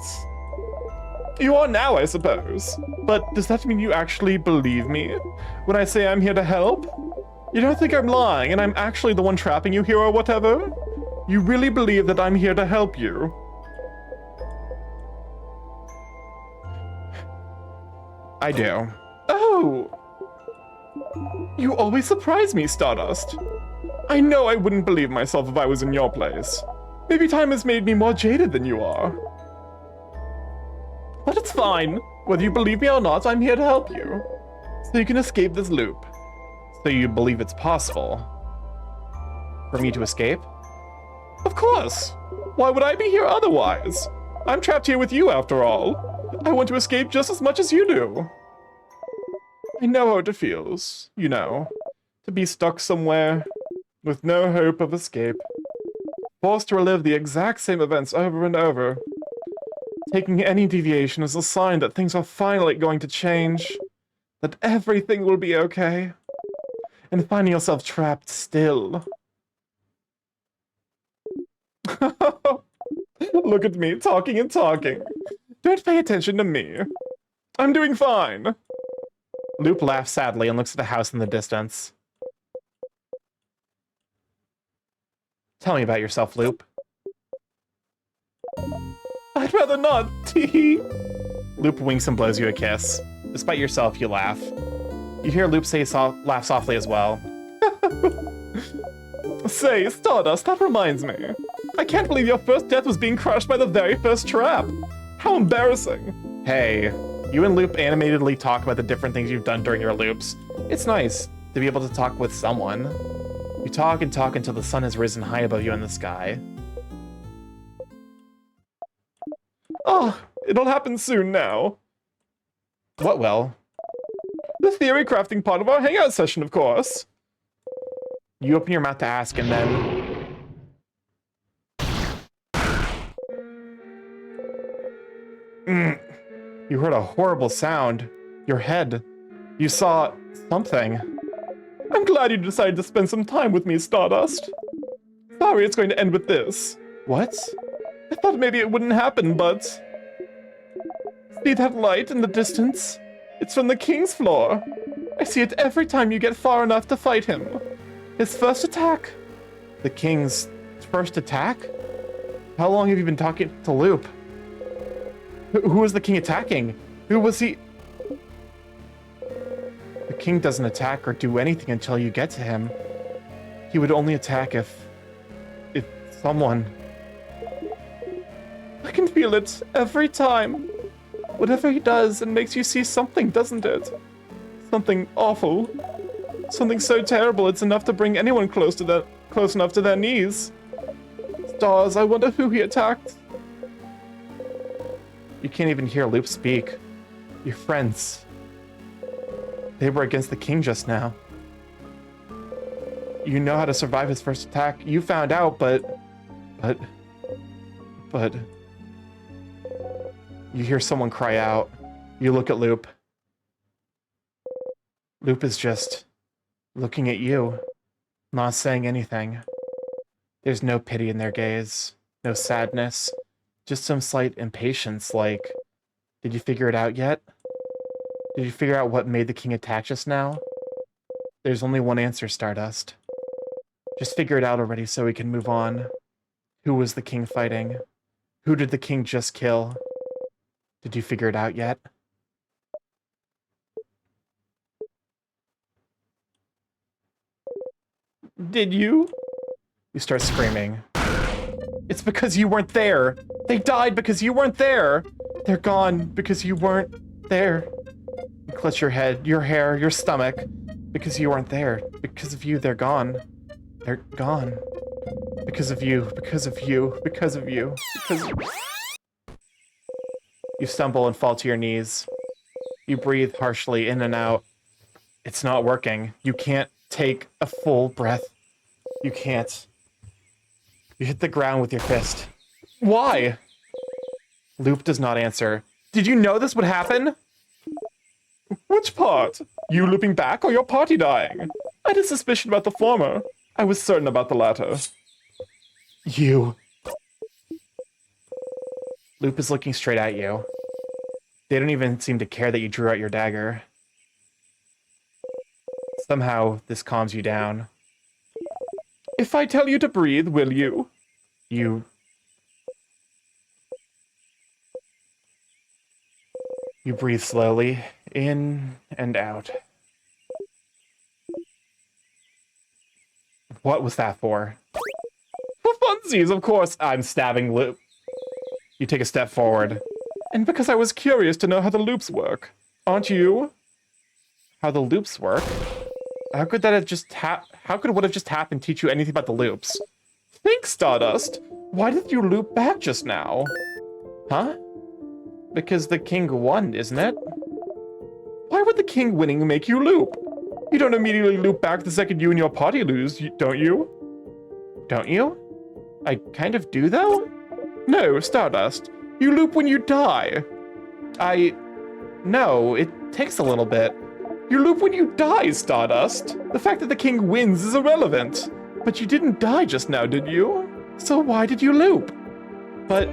You are now, I suppose. But does that mean you actually believe me when I say I'm here to help? You don't think I'm lying and I'm actually the one trapping you here or whatever? You really believe that I'm here to help you? I do. Oh! You always surprise me, Stardust. I know I wouldn't believe myself if I was in your place. Maybe time has made me more jaded than you are. But it's fine. Whether you believe me or not, I'm here to help you. So you can escape this loop. So you believe it's possible for me to escape? Of course. Why would I be here otherwise? I'm trapped here with you after all. I want to escape just as much as you do. I know how it feels, you know, to be stuck somewhere with no hope of escape. Forced to relive the exact same events over and over. Taking any deviation is a sign that things are finally going to change. That everything will be okay. And finding yourself trapped still. Look at me, talking and talking. Don't pay attention to me. I'm doing fine. Loop laughs sadly and looks at the house in the distance. Tell me about yourself, Loop. I'd rather not, tee. Loop winks and blows you a kiss. Despite yourself, you laugh. You hear Loop laugh softly as well. Say, Stardust, that reminds me. I can't believe your first death was being crushed by the very first trap. How embarrassing. Hey, you and Loop animatedly talk about the different things you've done during your loops. It's nice to be able to talk with someone. You talk and talk until the sun has risen high above you in the sky. Oh, it'll happen soon now. What will? The theory crafting part of our hangout session, of course. You open your mouth to ask and then... You heard a horrible sound. Your head. You saw something. I'm glad you decided to spend some time with me, Stardust. Sorry it's going to end with this. What? I thought maybe it wouldn't happen, but... See that light in the distance? It's from the King's floor. I see it every time you get far enough to fight him. His first attack. The King's first attack? How long have you been talking to Loop? Who was the King attacking? Who was he? The King doesn't attack or do anything until you get to him. He would only attack if someone... I can feel it every time. Whatever he does, it makes you see something, doesn't it? Something awful. Something so terrible it's enough to bring anyone close enough to their knees. Stars, I wonder who he attacked. You can't even hear Loop speak. Your friends. They were against the king just now. You know how to survive his first attack. You found out, but... You hear someone cry out. You look at Loop. Loop is just looking at you, not saying anything. There's no pity in their gaze, no sadness, just some slight impatience like, did you figure it out yet? Did you figure out what made the king attack just now? There's only one answer, Stardust. Just figure it out already so we can move on. Who was the king fighting? Who did the king just kill? Did you figure it out yet? Did you? You start screaming. It's because you weren't there. They died because you weren't there. They're gone because you weren't there. You clutch your head, your hair, your stomach. Because you weren't there. Because of you, they're gone. They're gone. Because of you, because of you, because of you, because of you. You stumble and fall to your knees. You breathe harshly in and out. It's not working. You can't take a full breath. You can't. You hit the ground with your fist. Why? Loop does not answer. Did you know this would happen? Which part? You looping back or your party dying? I had a suspicion about the former. I was certain about the latter. You. Loop is looking straight at you. They don't even seem to care that you drew out your dagger. Somehow, this calms you down. If I tell you to breathe, will you? You breathe slowly, in and out. What was that for? For funsies, of course. I'm stabbing Loop. You take a step forward. And because I was curious to know how the loops work. Aren't you? How the loops work? How could that have just how could what have just happened teach you anything about the loops? Think, Stardust. Why did you loop back just now? Huh? Because the king won, isn't it? Why would the king winning make you loop? You don't immediately loop back the second you and your party lose, don't you? Don't you? I kind of do, though? No, Stardust. You loop when you die. No, it takes a little bit. You loop when you die, Stardust. The fact that the king wins is irrelevant. But you didn't die just now, did you? So why did you loop? But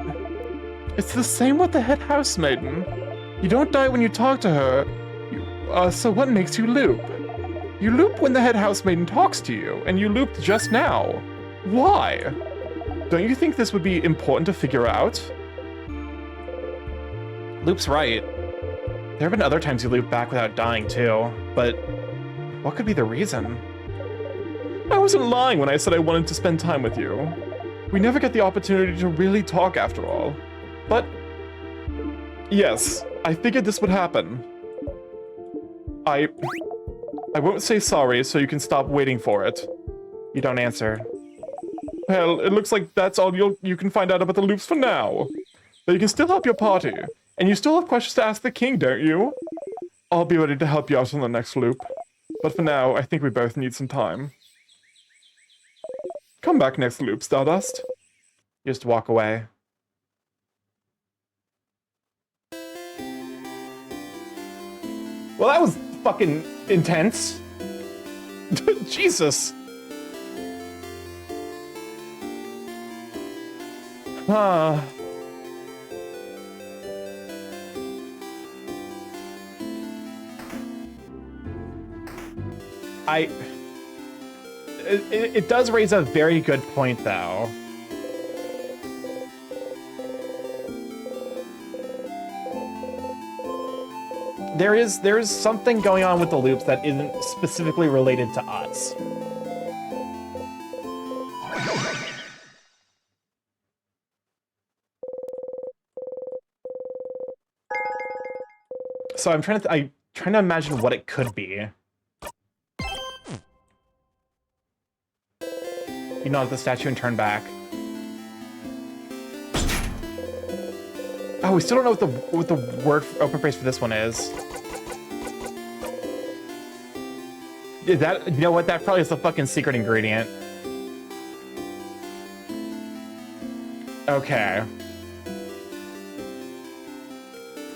it's the same with the head housemaiden. You don't die when you talk to her. So what makes you loop? You loop when the head housemaiden talks to you, and you looped just now. Why? Don't you think this would be important to figure out? Loop's right. There have been other times you loop back without dying too, but what could be the reason? I wasn't lying when I said I wanted to spend time with you. We never get the opportunity to really talk after all. But yes, I figured this would happen. I won't say sorry so you can stop waiting for it. You don't answer. Well, it looks like that's all you can find out about the loops for now. But you can still help your party. And you still have questions to ask the king, don't you? I'll be ready to help you out on the next loop. But for now, I think we both need some time. Come back next loop, Stardust. You just walk away. Well, that was fucking intense. Jesus. Huh. It does raise a very good point, though. There is something going on with the loops that isn't specifically related to us. So I'm trying to imagine what it could be. You nod at the statue and turn back. Oh, we still don't know what the word for open phrase for this one is. Is that, you know what? That probably is the fucking secret ingredient. Okay.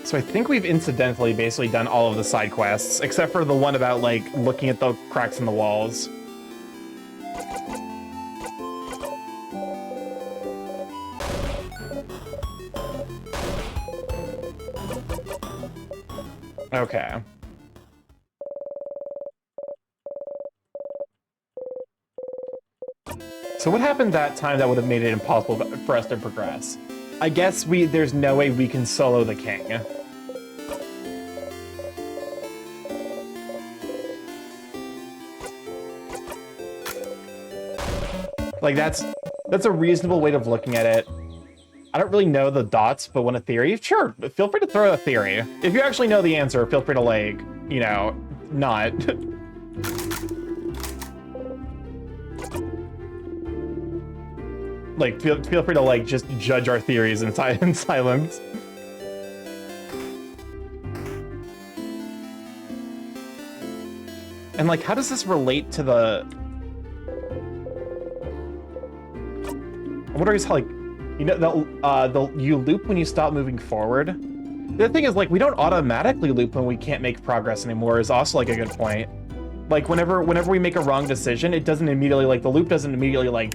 So I think we've incidentally basically done all of the side quests, except for the one about, like, looking at the cracks in the walls. Okay. So what happened that time that would have made it impossible for us to progress? I guess there's no way we can solo the king. Like, that's a reasonable way of looking at it. I don't really know the dots, but when a theory, sure, feel free to throw a theory. If you actually know the answer, feel free to, like, you know, not. Like, feel free to, like, just judge our theories in silence. And, like, how does this relate to the... I wonder how, like, you know, you loop when you stop moving forward. The thing is, like, we don't automatically loop when we can't make progress anymore is also, like, a good point. Like, whenever we make a wrong decision, it doesn't immediately, like, the loop doesn't immediately, like,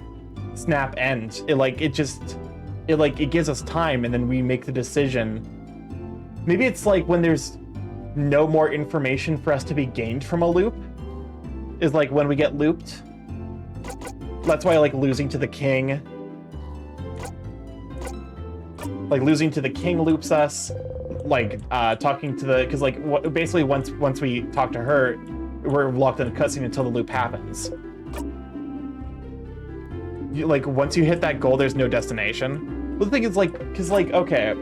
snap end. It gives us time and then we make the decision. Maybe it's like when there's no more information for us to be gained from a loop is like when we get looped. That's why, like, losing to the king. Like, losing to the king loops us. Like, talking to the... Because, like, basically once we talk to her, we're locked in a cutscene until the loop happens. Like, once you hit that goal, there's no destination. But the thing is, like, because, like, okay,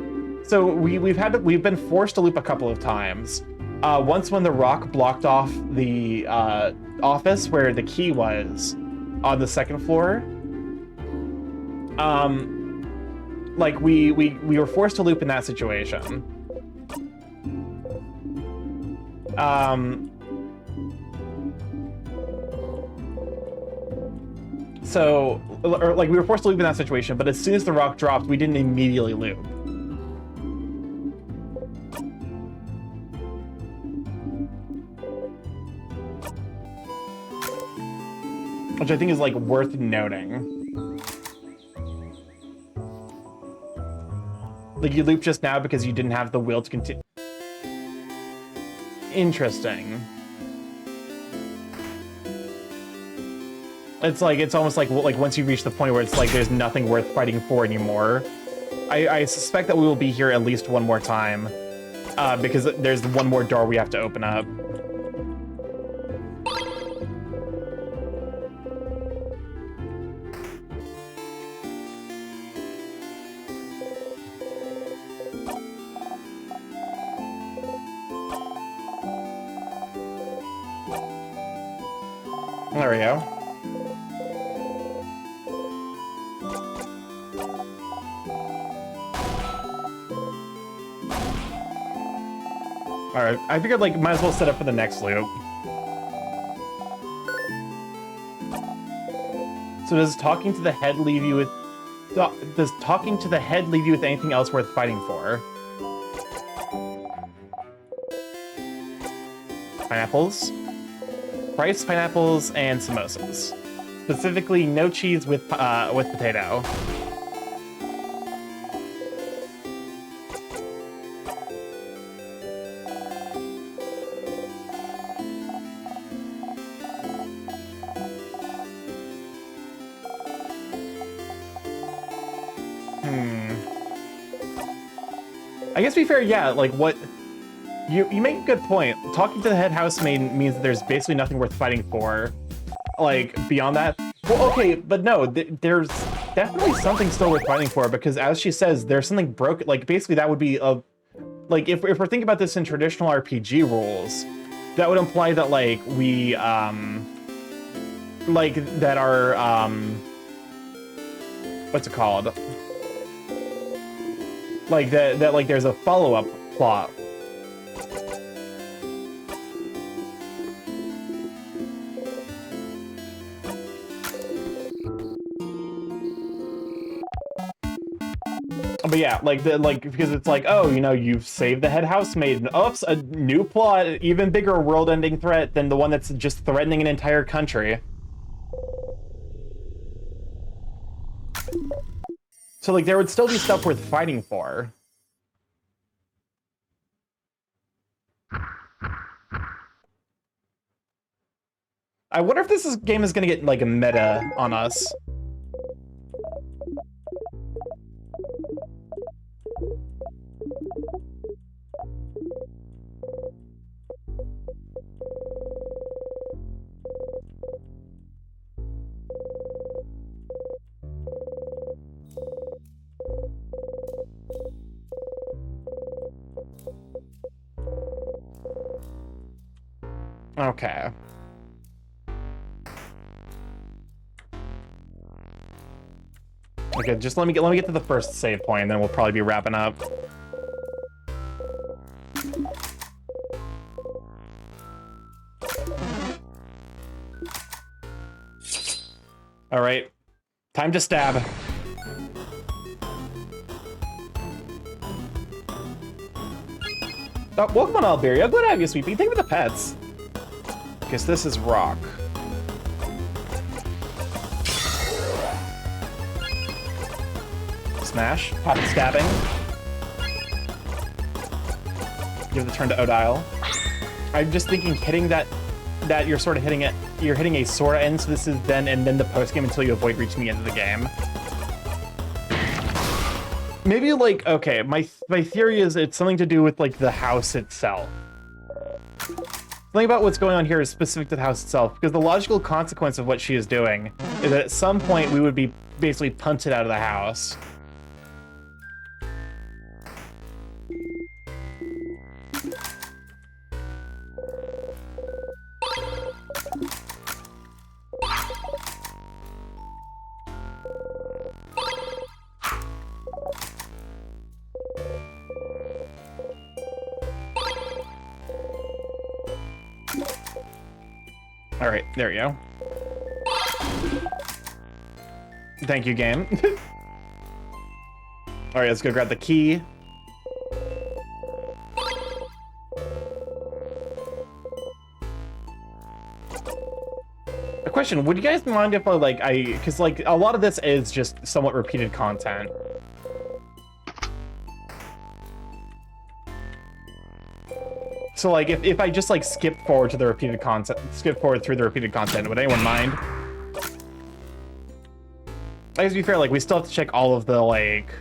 so we've been forced to loop a couple of times. Once when the rock blocked off the office where the key was on the second floor. Like, we were forced to loop in that situation. So, or, like, we were forced to loop in that situation, but as soon as the rock dropped, we didn't immediately loop. Which I think is, like, worth noting. Like, you looped just now because you didn't have the will to continue. Interesting. It's like, it's almost like once you reach the point where it's like there's nothing worth fighting for anymore. I suspect that we will be here at least one more time, because there's one more door we have to open up. There we go. Alright, I figured, like, might as well set up for the next loop. So does talking to the head leave you with... Does talking to the head leave you with anything else worth fighting for? Pineapples. Rice, pineapples, and samosas. Specifically, no cheese with potato. I guess to be fair, yeah, like, what... You make a good point. Talking to the head housemaid means that there's basically nothing worth fighting for. Like, beyond that... Well, okay, but no, there's definitely something still worth fighting for, because as she says, there's something broken. Like, basically that would be a... Like, if we're thinking about this in traditional RPG rules, that would imply that, like, we, like, that our, what's it called? Like that like there's a follow-up plot. But yeah, like because it's like, oh, you know, you've saved the head housemaid, and oops, a new plot, even bigger world-ending threat than the one that's just threatening an entire country. So like there would still be stuff worth fighting for. I wonder if game is gonna get like a meta on us. Okay. Okay, just let me get to the first save point, and then we'll probably be wrapping up. All right, time to stab. Oh, welcome on, Alberia. Glad to have you, Sweepy. Thank you for the pets. Guess this is rock. Smash. Happy stabbing. Give the turn to Odile. I'm just thinking hitting that you're sort of hitting it. You're hitting a Sora end, so this is then and then the post game until you avoid reaching the end of the game. Maybe like, okay, my theory is it's something to do with like the house itself. Something about what's going on here is specific to the house itself, because the logical consequence of what she is doing is that at some point we would be basically punted out of the house. All right, there we go. Thank you, game. All right, let's go grab the key. A question, would you guys mind if because like a lot of this is just somewhat repeated content. So like if I just like skip forward through the repeated content, would anyone mind? I guess to be fair, like we still have to check all of the like.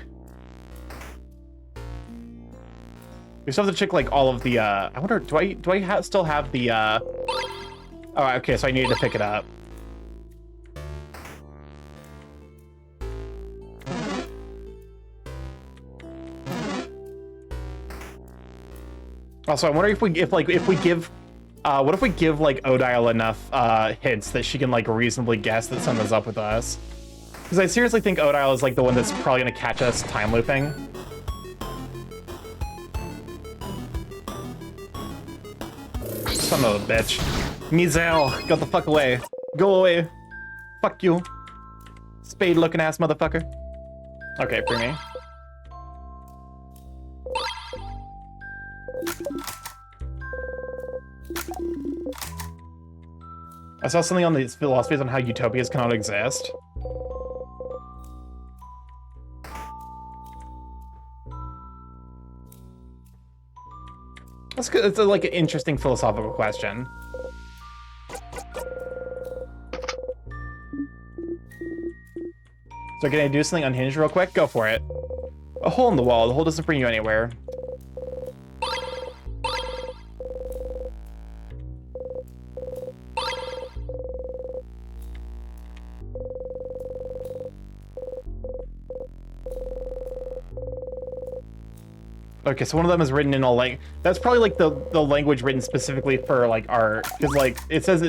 We still have to check like all of the. I wonder, do I still have the? Oh, okay, so I needed to pick it up. Also, I wonder if we give what if we give like Odile enough hints that she can like reasonably guess that something's up with us? Because I seriously think Odile is like the one that's probably gonna catch us time looping. Son of a bitch. Mizel, get the fuck away. Go away. Fuck you. Spade looking ass motherfucker. Okay, free me. I saw something on these philosophies on how utopias cannot exist. That's good. It's like an interesting philosophical question. So can I do something unhinged real quick? Go for it. A hole in the wall. The hole doesn't bring you anywhere. Okay, so one of them is written in a that's probably like the language written specifically for like art, because like it says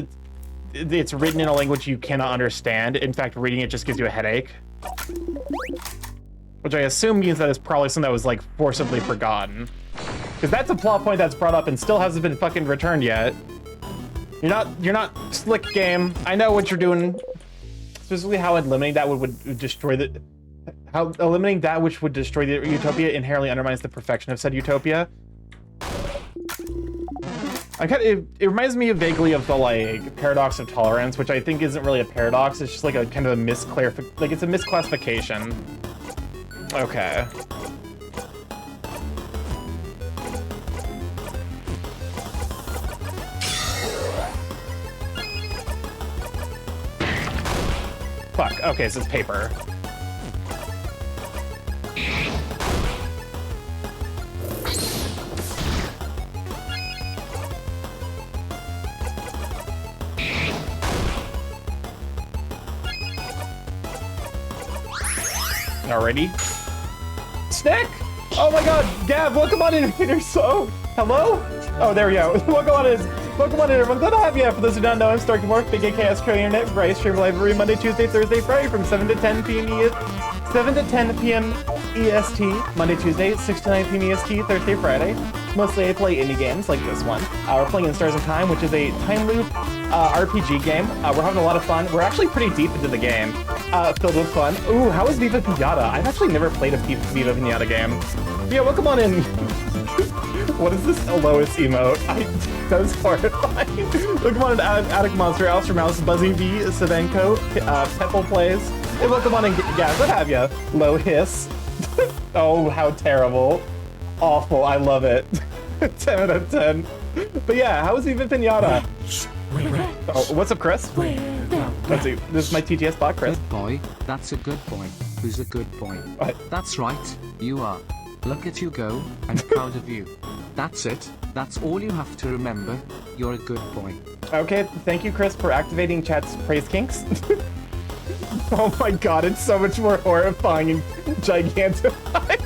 it's written in a language you cannot understand. In fact, reading it just gives you a headache. which I assume means that it's probably something that was like forcibly forgotten. Because that's a plot point that's brought up and still hasn't been fucking returned yet. You're not slick, game. I know what you're doing. Specifically how eliminating that would destroy the... How eliminating that which would destroy the utopia inherently undermines the perfection of said utopia. It reminds me vaguely of the, like, paradox of tolerance, which I think isn't really a paradox. It's just like a kind of a misclarification. Like, it's a misclassification. Okay. Fuck, okay, so it's paper. Alrighty. Snack! Oh my god, Gav, welcome on in, so hello? Oh, there we go. Welcome on in, everyone. Glad to have you. For those who don't know, I'm StarkyMorph, Big AKS Co Internet, where I stream live every Monday, Tuesday, Thursday, Friday from 7 to 10 p.m. 7 to 10 p.m. EST, Monday, Tuesday, 6 to 9 p.m. EST, Thursday, Friday. Mostly I play indie games like this one. We're playing in Stars in Time, which is a time loop RPG game. We're having a lot of fun. We're actually pretty deep into the game, filled with fun. Ooh, how is Viva Pinata? I've actually never played a Viva Pinata game. Yeah, welcome on in. What is this lowest emote? That was horrifying. Welcome on in, Attic Monster, Alistair Mouse, Buzzy V, Savenko, Pepple Plays. Hey, welcome on in, guys. What have you? Low hiss. Oh, how terrible. Awful. I love it. 10 out of 10. But yeah, how is Viva Pinata? Oh, what's up, Chris? Let's see. This is my TTS bot, Chris. Good boy. That's a good boy. Who's a good boy? What? That's right. You are. Look at you go. I'm proud of you. That's it. That's all you have to remember. You're a good boy. Okay, thank you, Chris, for activating chat's praise kinks. Oh my god, it's so much more horrifying and gigantified.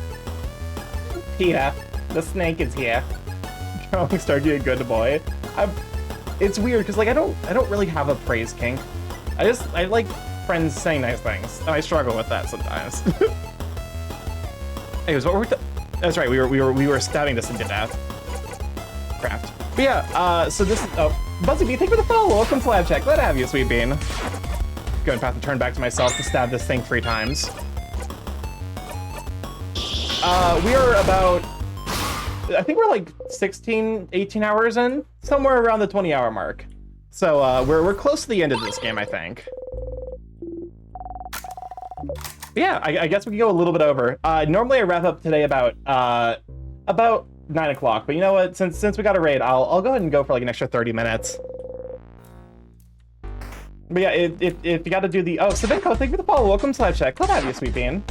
Peter, the snake is here. Calling Starky a good boy. It's weird because like I don't really have a praise kink. I like friends saying nice things, and I struggle with that sometimes. Anyways, what were we? That's right. We were stabbing this into death. Craft. But yeah. So this. Oh, Buzzy B, thank you for the follow. Welcome to Lab Check. Glad to have you, Sweet Bean. Going to have to turn back to myself to stab this thing 3 times. We are about. I think we're like 16, 18 hours in, somewhere around the 20-hour mark. So we're close to the end of this game, I think. Yeah, I guess we can go a little bit over. Normally I wrap up today about 9 o'clock, but you know what? Since we got a raid, I'll go ahead and go for like an extra 30 minutes. But yeah, if you got to do the Savenko, thank you for the follow. Welcome to Live Check. Glad to have you, Sweet Bean.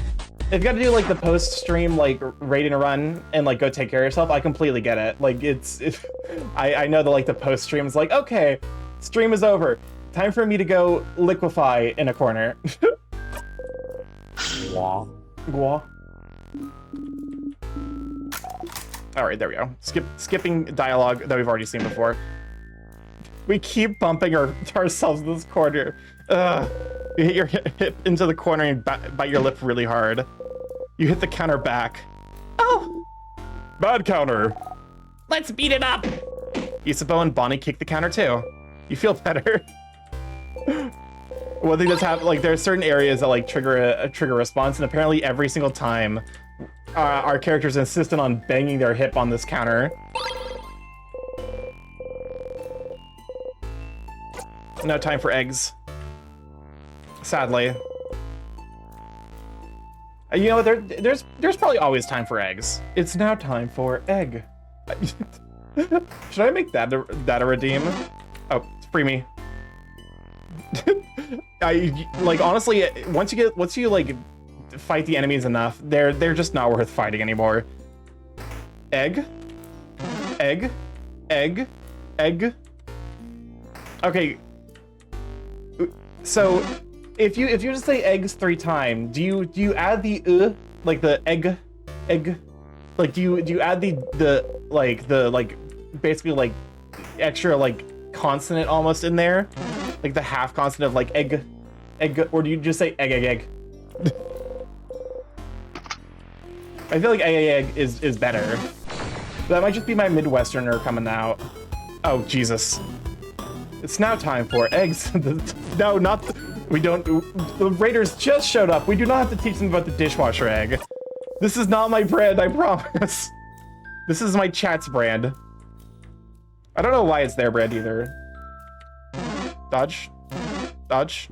If you got to do like the post-stream like raid and run and like go take care of yourself, I completely get it. Like I know that like the post-stream is like, okay, stream is over. Time for me to go liquefy in a corner. Wah. Wah. All right, there we go. Skipping dialogue that we've already seen before. We keep bumping ourselves in this corner. Ugh. You hit your hip into the corner and bite your lip really hard. You hit the counter back. Oh! Bad counter. Let's beat it up. Isabeau and Bonnie kick the counter too. You feel better. One thing that's happened, like there's certain areas that like trigger a trigger response, and apparently every single time our characters insistent on banging their hip on this counter. No time for eggs. Sadly. You know, there's probably always time for eggs. It's now time for egg. Should I make that a redeem? Oh, free me. Like honestly, once you like fight the enemies enough, they're just not worth fighting anymore. Egg, egg, egg, egg. Okay. So if you just say eggs 3 times, do you add the like the egg, like do you add the basically like extra like consonant almost in there, like the half consonant of like egg, or do you just say egg? I feel like egg is better. That might just be my Midwesterner coming out. Oh, Jesus. It's now time for eggs. No, not... We don't... The Raiders just showed up. We do not have to teach them about the dishwasher egg. This is not my brand, I promise. This is my chat's brand. I don't know why it's their brand either. Dodge. Dodge.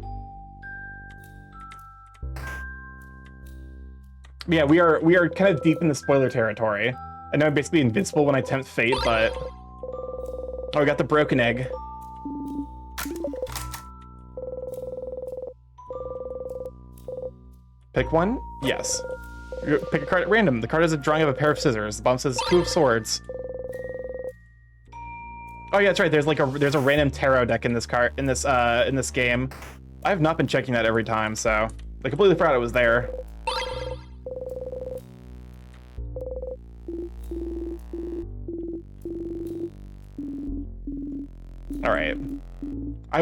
Yeah, we are kind of deep in the spoiler territory. I know I'm basically invincible when I tempt fate, but... Oh, we got the broken egg. Pick one? Yes. Pick a card at random. The card is a drawing of a pair of scissors. The bottom says 2 of swords. Oh yeah, that's right. There's a random tarot deck in this card in this game. I have not been checking that every time, so I completely forgot it was there. All right.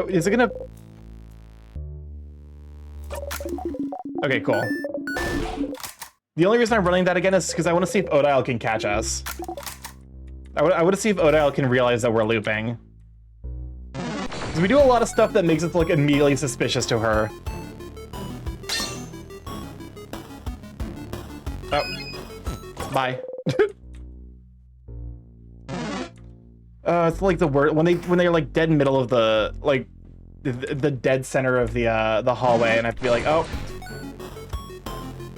Is it gonna? Okay, cool. The only reason I'm running that again is because I want to see if Odile can catch us. I want to see if Odile can realize that we're looping. Because we do a lot of stuff that makes us look immediately suspicious to her. Oh. Bye. It's like the word when they're like dead in middle of the like the dead center of the hallway, and I have to be like, oh,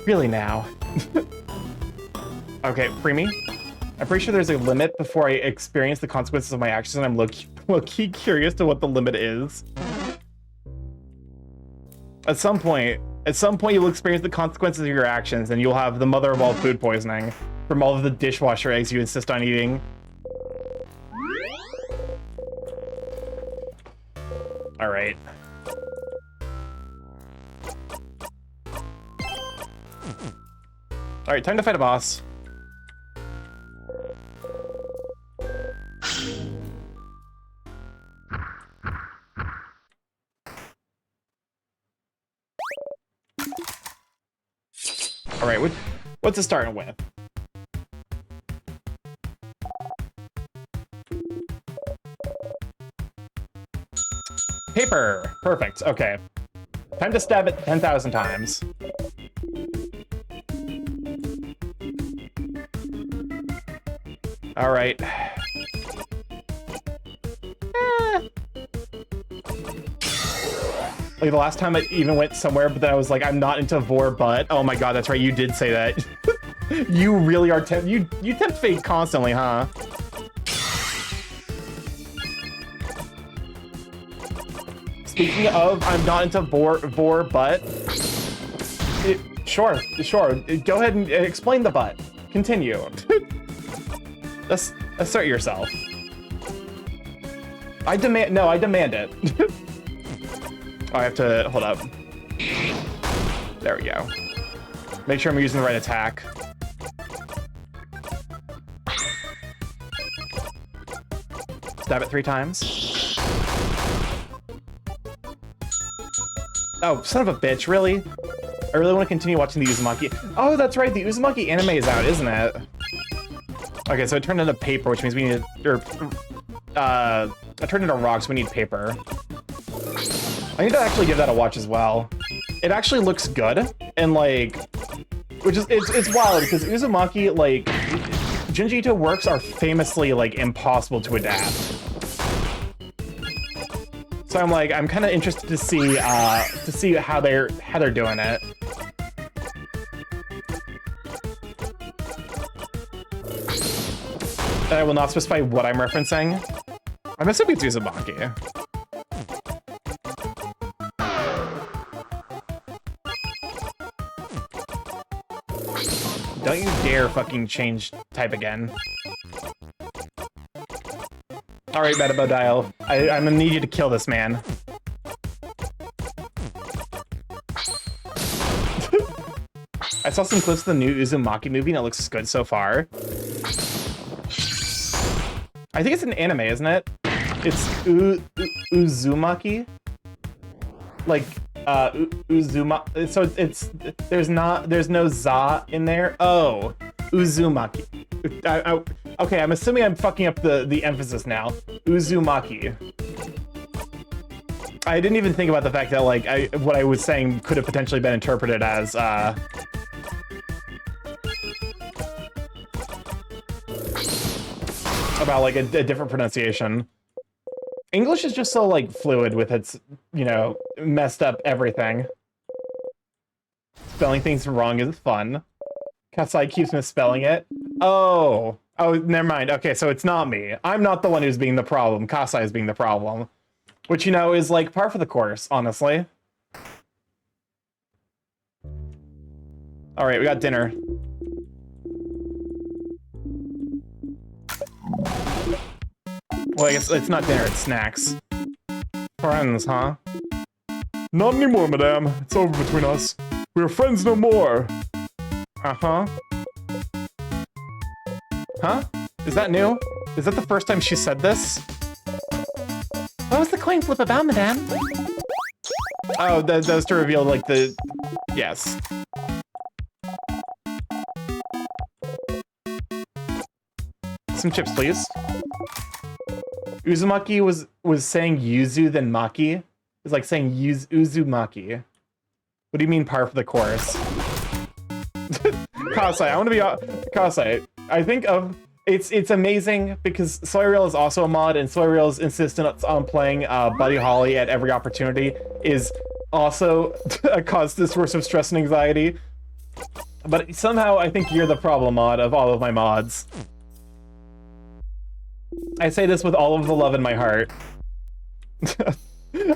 really now? Okay, free me. I'm pretty sure there's a limit before I experience the consequences of my actions, and I'm low-key curious to what the limit is. At some point you'll experience the consequences of your actions, and you'll have the mother of all food poisoning from all of the dishwasher eggs you insist on eating. All right. All right, time to fight a boss. All right, what's it starting with? Paper! Perfect, okay. Time to stab it 10,000 times. Alright. Like the last time I even went somewhere, but then I was like, I'm not into vor, but... Oh my god, that's right, you did say that. You really are you tempt fate constantly, huh? Speaking of, I'm not into vor, but... Sure. Go ahead and explain the but. Continue. Assert yourself. I demand it. Oh, I have to, hold up. There we go. Make sure I'm using the right attack. Stab it 3 times. Oh, son of a bitch, really? I really want to continue watching the Uzumaki. Oh, that's right, the Uzumaki anime is out, isn't it? Okay, so it turned into paper, which means we need, it turned into rocks, we need paper. I need to actually give that a watch as well. It actually looks good, and like, which is, it's wild, because Uzumaki, like, Junji Ito works are famously, like, impossible to adapt. So I'm like, I'm kind of interested to see how they're doing it. And I will not specify what I'm referencing. I'm assuming it's Uzumaki. Don't you dare fucking change type again. Alright, Metabodial. I'm gonna need you to kill this man. I saw some clips of the new Uzumaki movie and it looks good so far. I think it's an anime, isn't it? It's Uzumaki? Like, Uzuma... So there's no za in there? Oh. Uzumaki. Okay, I'm assuming I'm fucking up the emphasis now. Uzumaki. I didn't even think about the fact that like what I was saying could have potentially been interpreted as about like a different pronunciation. English is just so like fluid with its, you know, messed up everything. Spelling things wrong is fun. Kasai keeps misspelling it. Oh, never mind. Okay, so it's not me. I'm not the one who's being the problem. Kasai is being the problem. Which, you know, is like par for the course, honestly. All right, we got dinner. Well, I guess it's not dinner, it's snacks. Friends, huh? Not anymore, madame. It's over between us. We are friends no more. Uh-huh. Huh? Is that new? Is that the first time she said this? What was the coin flip about, madame? Oh, that was to reveal, like, the... Yes. Some chips, please. Uzumaki was saying yuzu then maki. It's like saying uzumaki. What do you mean par for the course? Kasai, I want to be... Kasai, I think of... It's amazing because Soyreal is also a mod, and Soyreal's insistence on playing Buddy Holly at every opportunity is also a cause to source of stress and anxiety. But somehow I think you're the problem mod of all of my mods. I say this with all of the love in my heart.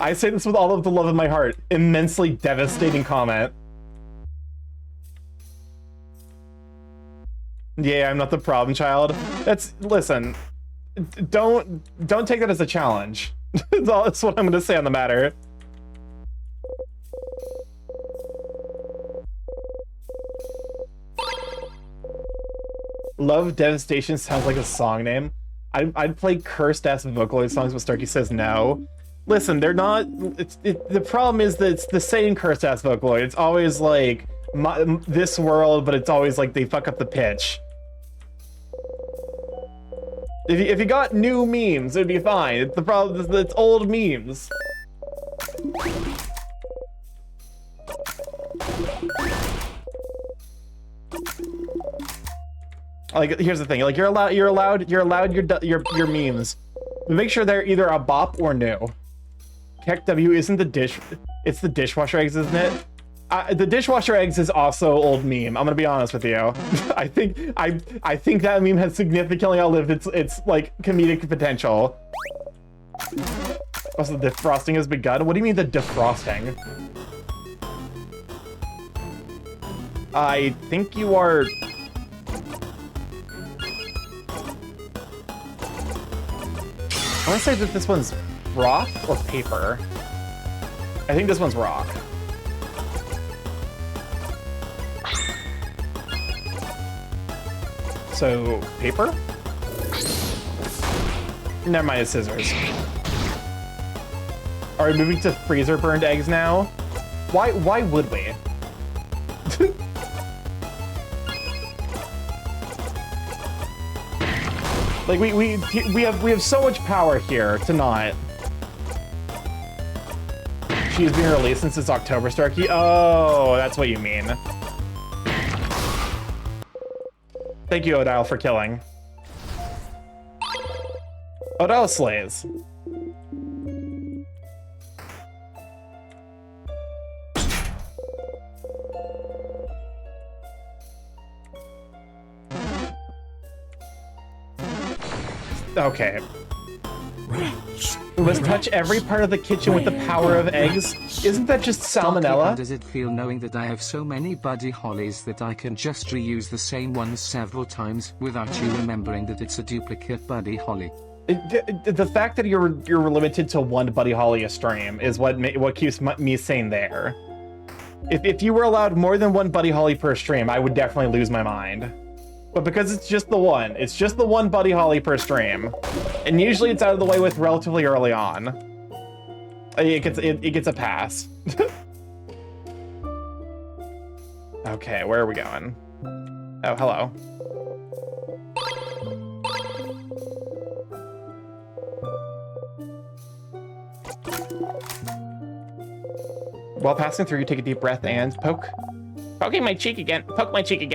I say this with all of the love in my heart. Immensely devastating comment. Yeah, I'm not the problem child. Listen, don't take that as a challenge. That's what I'm gonna say on the matter. Love Devastation sounds like a song name. I'd play cursed ass Vocaloid songs, but Starky says no. Listen, they're not. The problem is that it's the same cursed ass Vocaloid. It's always like this world, but it's always like they fuck up the pitch. If you got new memes, it'd be fine. The problem is that it's old memes. Like, here's the thing. Like, you're allowed your memes. But make sure they're either a bop or new. Heck W isn't the dish. It's the dishwasher eggs, isn't it? The dishwasher eggs is also old meme. I'm gonna be honest with you. I think that meme has significantly outlived its like comedic potential. Also, the defrosting has begun. What do you mean the defrosting? I think you are. I want to say that this one's rock or paper. I think this one's rock. So, paper? Never mind, it's scissors. Are we moving to freezer burned eggs now? Why would we? Like we have so much power here to not. She's been released since it's October, Starky. Oh, that's what you mean. Thank you, Odile, for killing. Odile slays. Okay. We must touch every part of the kitchen with the power of eggs. Isn't that just salmonella? How does it feel knowing that I have so many Buddy Hollies that I can just reuse the same ones several times without you remembering that it's a duplicate Buddy Holly? The fact that you're limited to one Buddy Holly a stream is what keeps me sane there. If you were allowed more than one Buddy Holly per stream, I would definitely lose my mind. But because it's just the one Buddy Holly per stream, and usually it's out of the way with relatively early on, it gets a pass. Okay, where are we going? Oh, hello. While passing through, you take a deep breath and poke. Poke my cheek again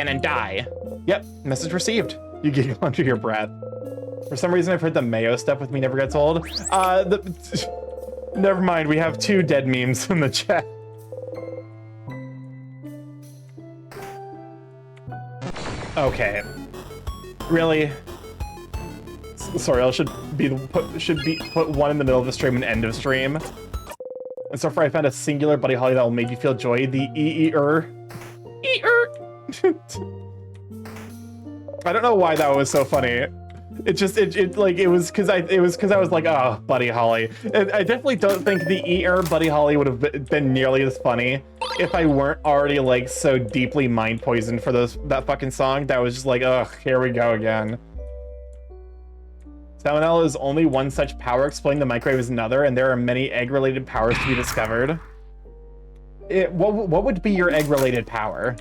and die. Yep, message received. You giggle under your breath. For some reason, I've heard the mayo stuff with me never gets old. Never mind, we have 2 dead memes in the chat. Okay. Really? Sorry, should put one in the middle of the stream and end of stream. And so far I found a singular Buddy Holly that will make you feel joy. The E-E-er. E-er. I don't know why that was so funny. It was because I was like, oh, Buddy Holly. And I definitely don't think the E-er Buddy Holly would have been nearly as funny if I weren't already like so deeply mind poisoned for that fucking song. That was just like, ugh, here we go again. Salmonella is only one such power, explaining the microwave is another, and there are many egg-related powers to be discovered. What would be your egg-related power?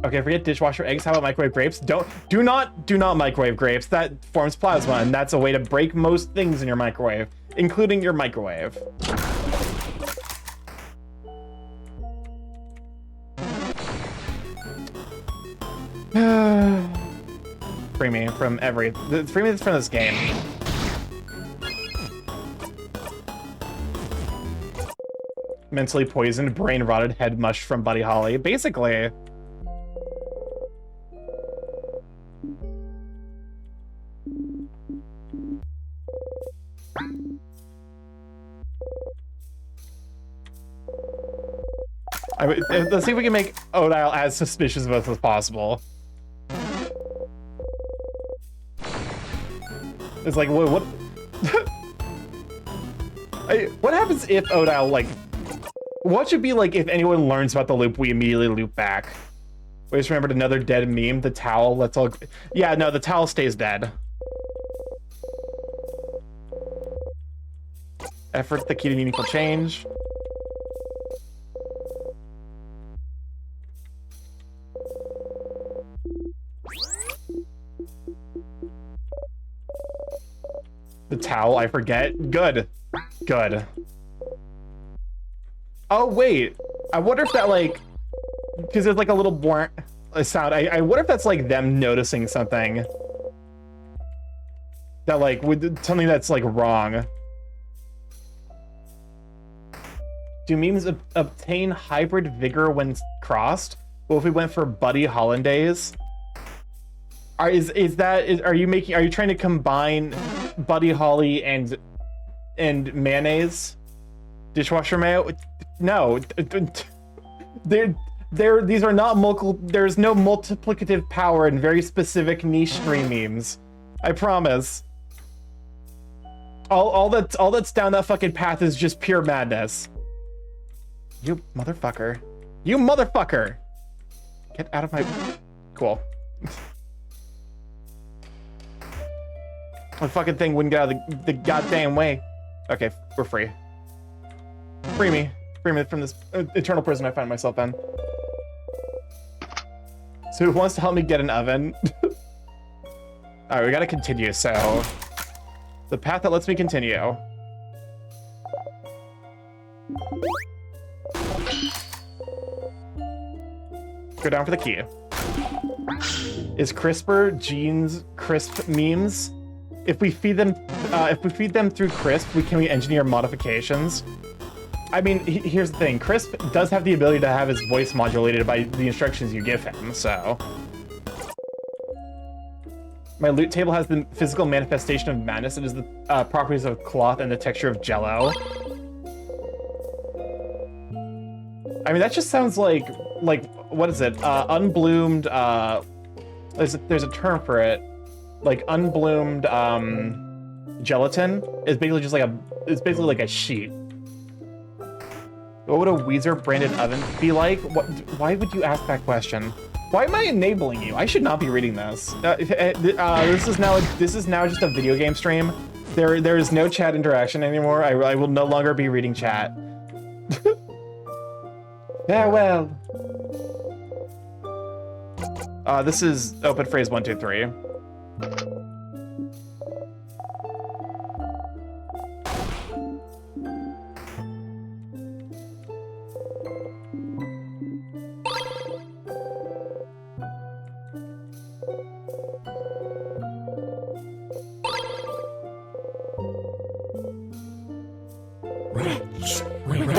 Okay, forget dishwasher eggs. How about microwave grapes? Do not microwave grapes. That forms plasma, and that's a way to break most things in your microwave, including your microwave. Free me from free me from this game. Mentally poisoned, brain rotted, head mushed from Buddy Holly. Basically. Let's see if we can make Odile as suspicious of us as possible. It's like, what? What happens if Odile, like, what should be like if anyone learns about the loop, we immediately loop back? We just remembered another dead meme, the towel. Let's all, yeah, no, the towel stays dead. Effort, the key to meaningful change. The towel, I forget. Good. Good. Oh, wait. I wonder if that, like... Because there's, like, a little more sound. I wonder if that's, like, them noticing something. That, like, something that's, like, wrong. Do memes obtain hybrid vigor when crossed? Well, if we went for Buddy Hollandaise... Are you trying to combine Buddy Holly and mayonnaise? Dishwasher mayo? No. These are not there's no multiplicative power in very specific niche stream memes. I promise. All that's down that fucking path is just pure madness. You motherfucker. You motherfucker! Get out of my... Cool. The fucking thing wouldn't get out of the goddamn way. Okay, we're free. Free me. Free me from this eternal prison I find myself in. So who wants to help me get an oven? Alright, we gotta continue, so... The path that lets me continue. Go down for the key. Is CRISPR genes crisp memes? If we feed them through CRISP, can we engineer modifications? I mean, here's the thing. CRISP does have the ability to have his voice modulated by the instructions you give him, so... My loot table has the physical manifestation of madness. It is the properties of cloth and the texture of jello. I mean, that just sounds like what is it? Unbloomed, there's a term for it. Like unbloomed gelatin is basically just like a sheet. What would a Weezer branded oven be like? Why would you ask that question? Why am I enabling you? I should not be reading this. This is now just a video game stream. There is no chat interaction anymore. I will no longer be reading chat. Farewell. This is open phrase 1, 2, 3.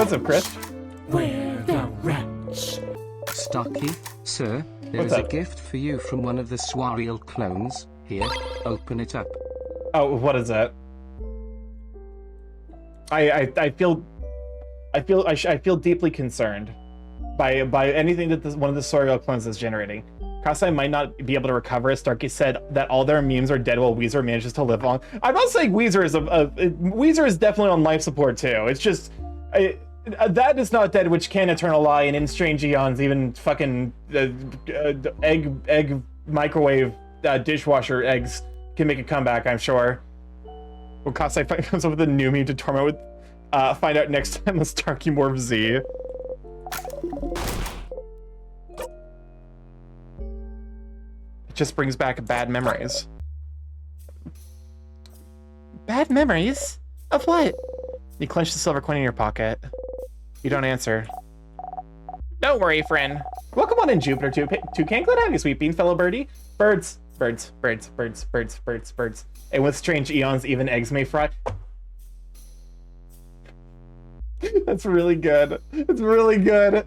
What's up, Chris? We're the rats. Starky, sir, there What's is a up? gift for you from one of the Swariel clones. Here, open it up. Oh, what is that? I feel deeply concerned by anything that one of the Sorial clones is generating. Kasai might not be able to recover, as Starky said that all their memes are dead while Weezer manages to live on. I'm not saying Weezer is Weezer is definitely on life support too. It's just that is not dead, which can eternal lie, and in strange eons, even fucking egg microwave dishwasher eggs can make a comeback, I'm sure. When Kasai comes up with a new meme to torment with, find out next time on StarkyMorph Z. It just brings back bad memories. Bad memories? Of what? You clench the silver coin in your pocket. You don't answer. Don't worry, friend. Welcome on in, Jupiter Toucan. Glad to have you, sweet bean, fellow birdie. Birds. Birds. Birds. Birds. Birds. Birds. Birds. And with strange eons, even eggs may fry. That's really good. It's really good.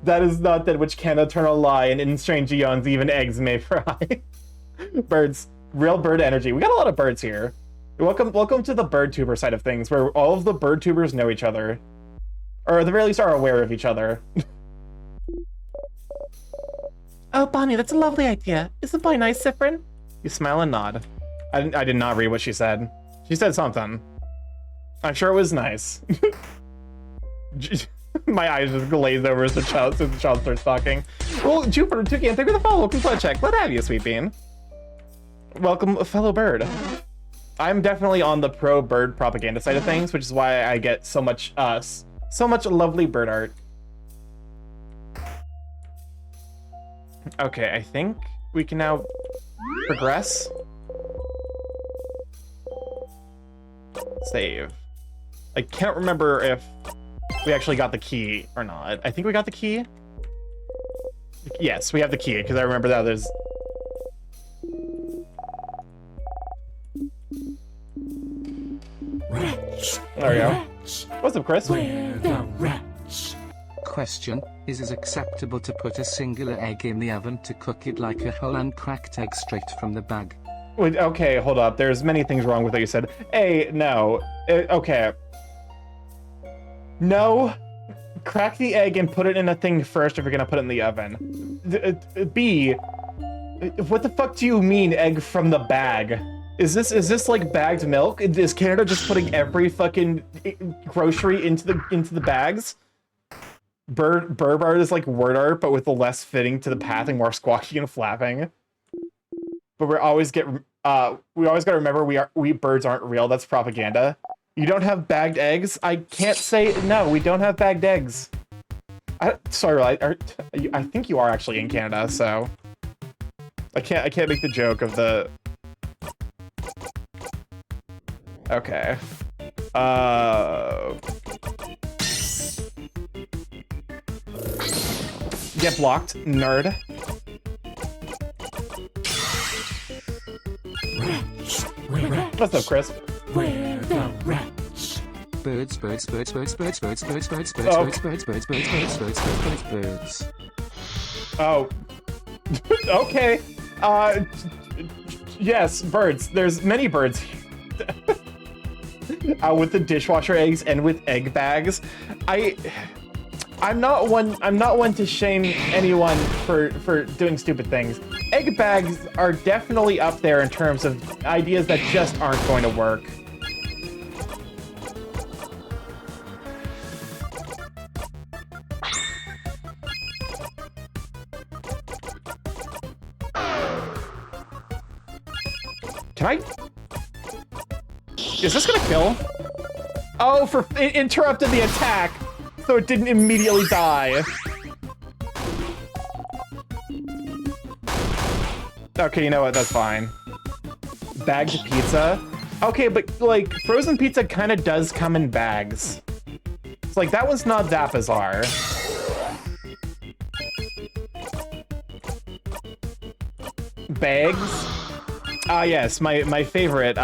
That is not that which can eternal lie, and in strange eons, even eggs may fry. Birds. Real bird energy. We got a lot of birds here. Welcome to the bird tuber side of things, where all of the bird tubers know each other. Or at the very least are aware of each other. Oh, Bonnie, that's a lovely idea. Isn't Bonnie nice, Cyprin? You smile and nod. I did not read what she said. She said something. I'm sure it was nice. My eyes just glazed over as the child starts talking. Well, Jupiter Toucan, thank you for the follow. Welcome to the check. Glad to have you, sweet bean. Welcome, fellow bird. I'm definitely on the pro bird propaganda side of things, which is why I get so much lovely bird art. Okay, I think we can now progress. Save. I can't remember if we actually got the key or not. I think we got the key. Yes, we have the key, because I remember that there's... Rats. There we go. Rats. What's up, Chris? We're the rats. Question, is it acceptable to put a singular egg in the oven to cook it like a whole uncracked egg straight from the bag? Wait, okay, hold up. There's many things wrong with what you said. A, no. Okay. No. Crack the egg and put it in a thing first if you're gonna put it in the oven. B, what the fuck do you mean egg from the bag? Is this like bagged milk? Is Canada just putting every fucking grocery into the bags? Bird art is like word art, but with the less fitting to the path and more squawky and flapping. But we always gotta remember we birds aren't real. That's propaganda. You don't have bagged eggs? I can't say no. We don't have bagged eggs. Sorry, I think you are actually in Canada, so I can't make the joke of the. Okay. Get blocked, nerd. Rats. We're rats. What's up, Chris? We're the rats. Birds, birds, birds, birds, birds, birds, birds, birds, birds, Oh. birds, birds, birds, birds, birds, birds, birds, birds, birds. Oh. Okay. Yes, birds. There's many birds. With the dishwasher eggs and with egg bags. I'm not one to shame anyone for doing stupid things. Egg bags are definitely up there in terms of ideas that just aren't going to work. Can I? Is this gonna kill? Oh, it interrupted the attack, so it didn't immediately die. Okay, you know what? That's fine. Bagged pizza. Okay, but like frozen pizza kind of does come in bags. It's like that one's not that bizarre. Bags. Ah, yes, my favorite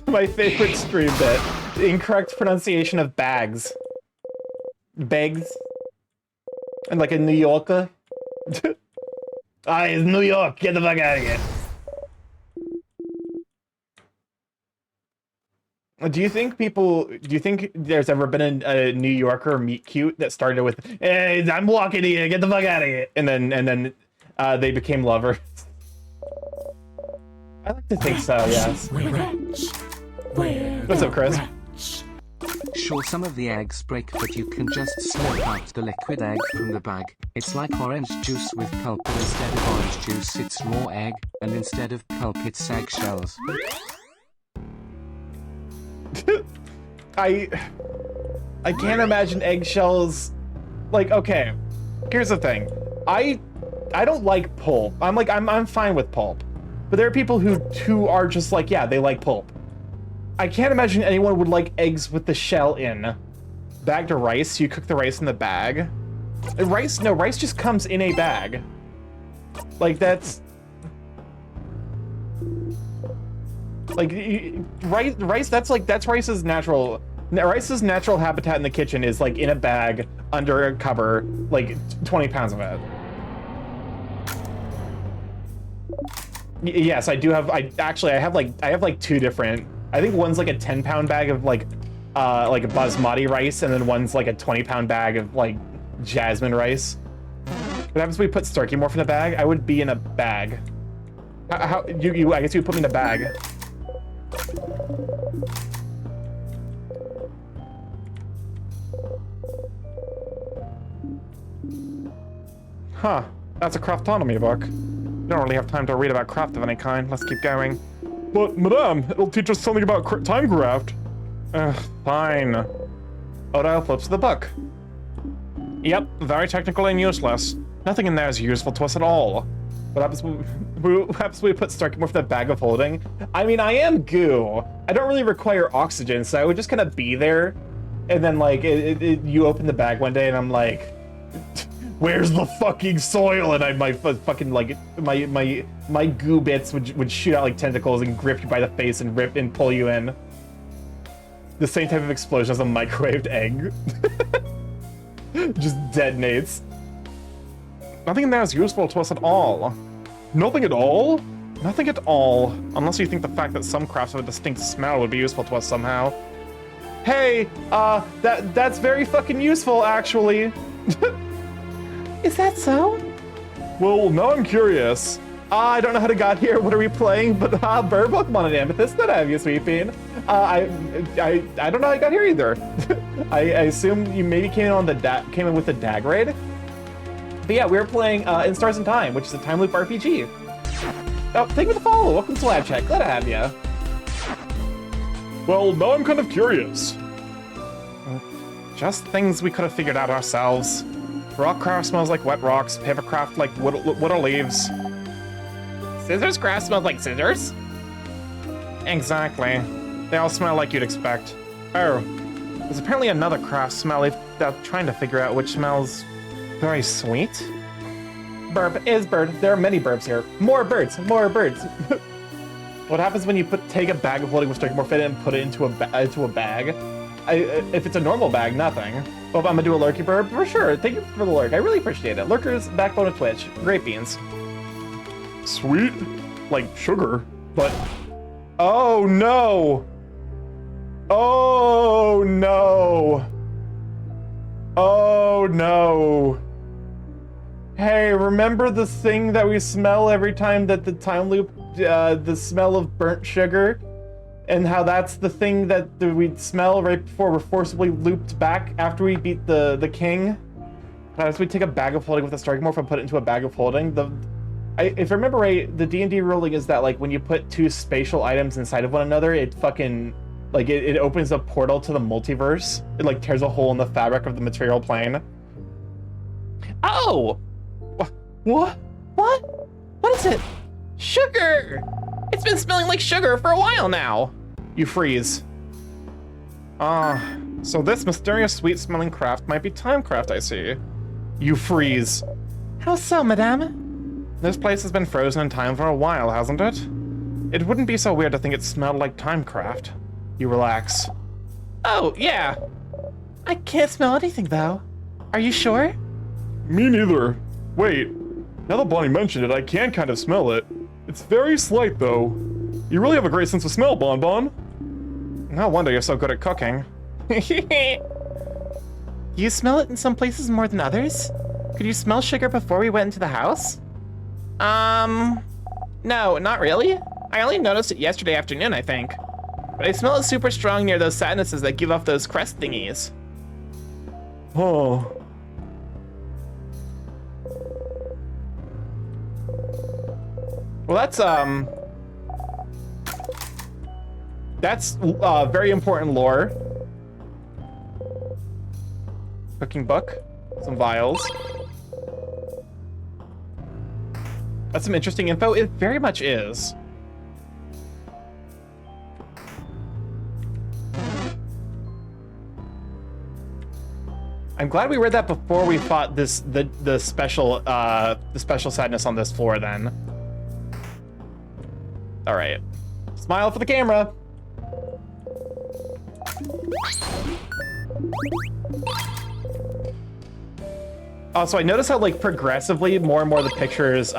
my favorite stream bit. incorrect pronunciation of bags. Bags. And like a New Yorker. Ah, it's New York. Get the fuck out of here. Do you think there's ever been a New Yorker meet cute that started with, "Hey, I'm walking here, get the fuck out of here," and then they became lovers? I like to think so, yes. What's up, Chris? Sure, some of the eggs break, but you can just slurp out the liquid egg from the bag. It's like orange juice with pulp, but instead of orange juice, it's raw egg, and instead of pulp, it's eggshells. I can't imagine eggshells. Like, okay, here's the thing. I don't like pulp. I'm fine with pulp, but there are people who are just like, yeah, they like pulp. I can't imagine anyone would like eggs with the shell in. Bagged rice, you cook the rice in the bag. Rice just comes in a bag. Like, that's... Like, rice, that's rice's natural... Rice's natural habitat in the kitchen is, like, in a bag, under a cover, like, 20 pounds of it. Yes, I do have... I have, like, two different... I think one's, like, a 10-pound bag of, like basmati rice, and then one's, like, a 20-pound bag of, like, jasmine rice. What happens if we put StarkyMorph in a bag? I would be in a bag. I guess you would put me in a bag. Huh. That's a craftonomy book. Don't really have time to read about craft of any kind. Let's keep going. But, madame, it'll teach us something about timecraft. Fine. Odo flips the book. Yep, very technical and useless. Nothing in there is useful to us at all. What happens when we put StarkyMorph in a bag of holding? I mean, I am goo. I don't really require oxygen, so I would just kind of be there. And then, like, you open the bag one day and I'm like, where's the fucking soil? And my fucking, like, my goo bits would shoot out like tentacles and grip you by the face and rip and pull you in. The same type of explosion as a microwaved egg. Just detonates. Nothing in there is useful to us at all. Nothing at all? Nothing at all. Unless you think the fact that some crafts have a distinct smell would be useful to us somehow. Hey, that's very fucking useful, actually. Is that so? Well, now I'm curious. I don't know how to get here. What are we playing? But Burr Pokemon and Amethyst, that have you, Sweeping. I don't know how I got here either. I assume you maybe came in with the DAG raid. But yeah, we were playing In Stars and Time, which is a time loop RPG. Oh, thank you for the follow. Welcome to Lab Check. Glad to have you. Well, now I'm kind of curious. Just things we could have figured out ourselves. Rockcraft smells like wet rocks. Papercraft like wood or leaves. Scissors craft smells like scissors? Exactly. They all smell like you'd expect. Oh, there's apparently another craft smell I'm trying to figure out which smells very sweet. Burp is bird. There are many burps here. More birds, more birds. What happens when you take a bag of holding with StarkyMorph in it and put it into a bag? If it's a normal bag, nothing. Oh, I'm gonna do a lurky burp for sure. Thank you for the lurk. I really appreciate it. Lurkers, backbone of Twitch. Great beans. Sweet? Like sugar? But oh no! Oh no! Oh no! Hey, remember the thing that we smell every time that the time loop, the smell of burnt sugar? And how that's the thing that we'd smell right before we're forcibly looped back after we beat the king? As we take a bag of holding with a StarkyMorph and put it into a bag of holding, if I remember right, the D&D ruling is that, like, when you put two spatial items inside of one another, it fucking, like, it opens a portal to the multiverse. It, like, tears a hole in the fabric of the material plane. Oh! What? What? What is it? Sugar! It's been smelling like sugar for a while now. You freeze. So this mysterious sweet-smelling craft might be timecraft, I see. You freeze. How so, madame? This place has been frozen in time for a while, hasn't it? It wouldn't be so weird to think it smelled like timecraft. You relax. Oh, yeah. I can't smell anything, though. Are you sure? Me neither. Wait, now that Bonnie mentioned it, I can kind of smell it. It's very slight, though. You really have a great sense of smell, Bon Bon. No wonder you're so good at cooking. You smell it in some places more than others? Could you smell sugar before we went into the house? No, not really. I only noticed it yesterday afternoon, I think. But I smell it super strong near those sadnesses that give off those crest thingies. Huh. Well, that's very important lore. Cooking book, some vials. That's some interesting info. It very much is. I'm glad we read that before we fought the special sadness on this floor then. All right. Smile for the camera. Also, I noticed how, like, progressively more and more the pictures,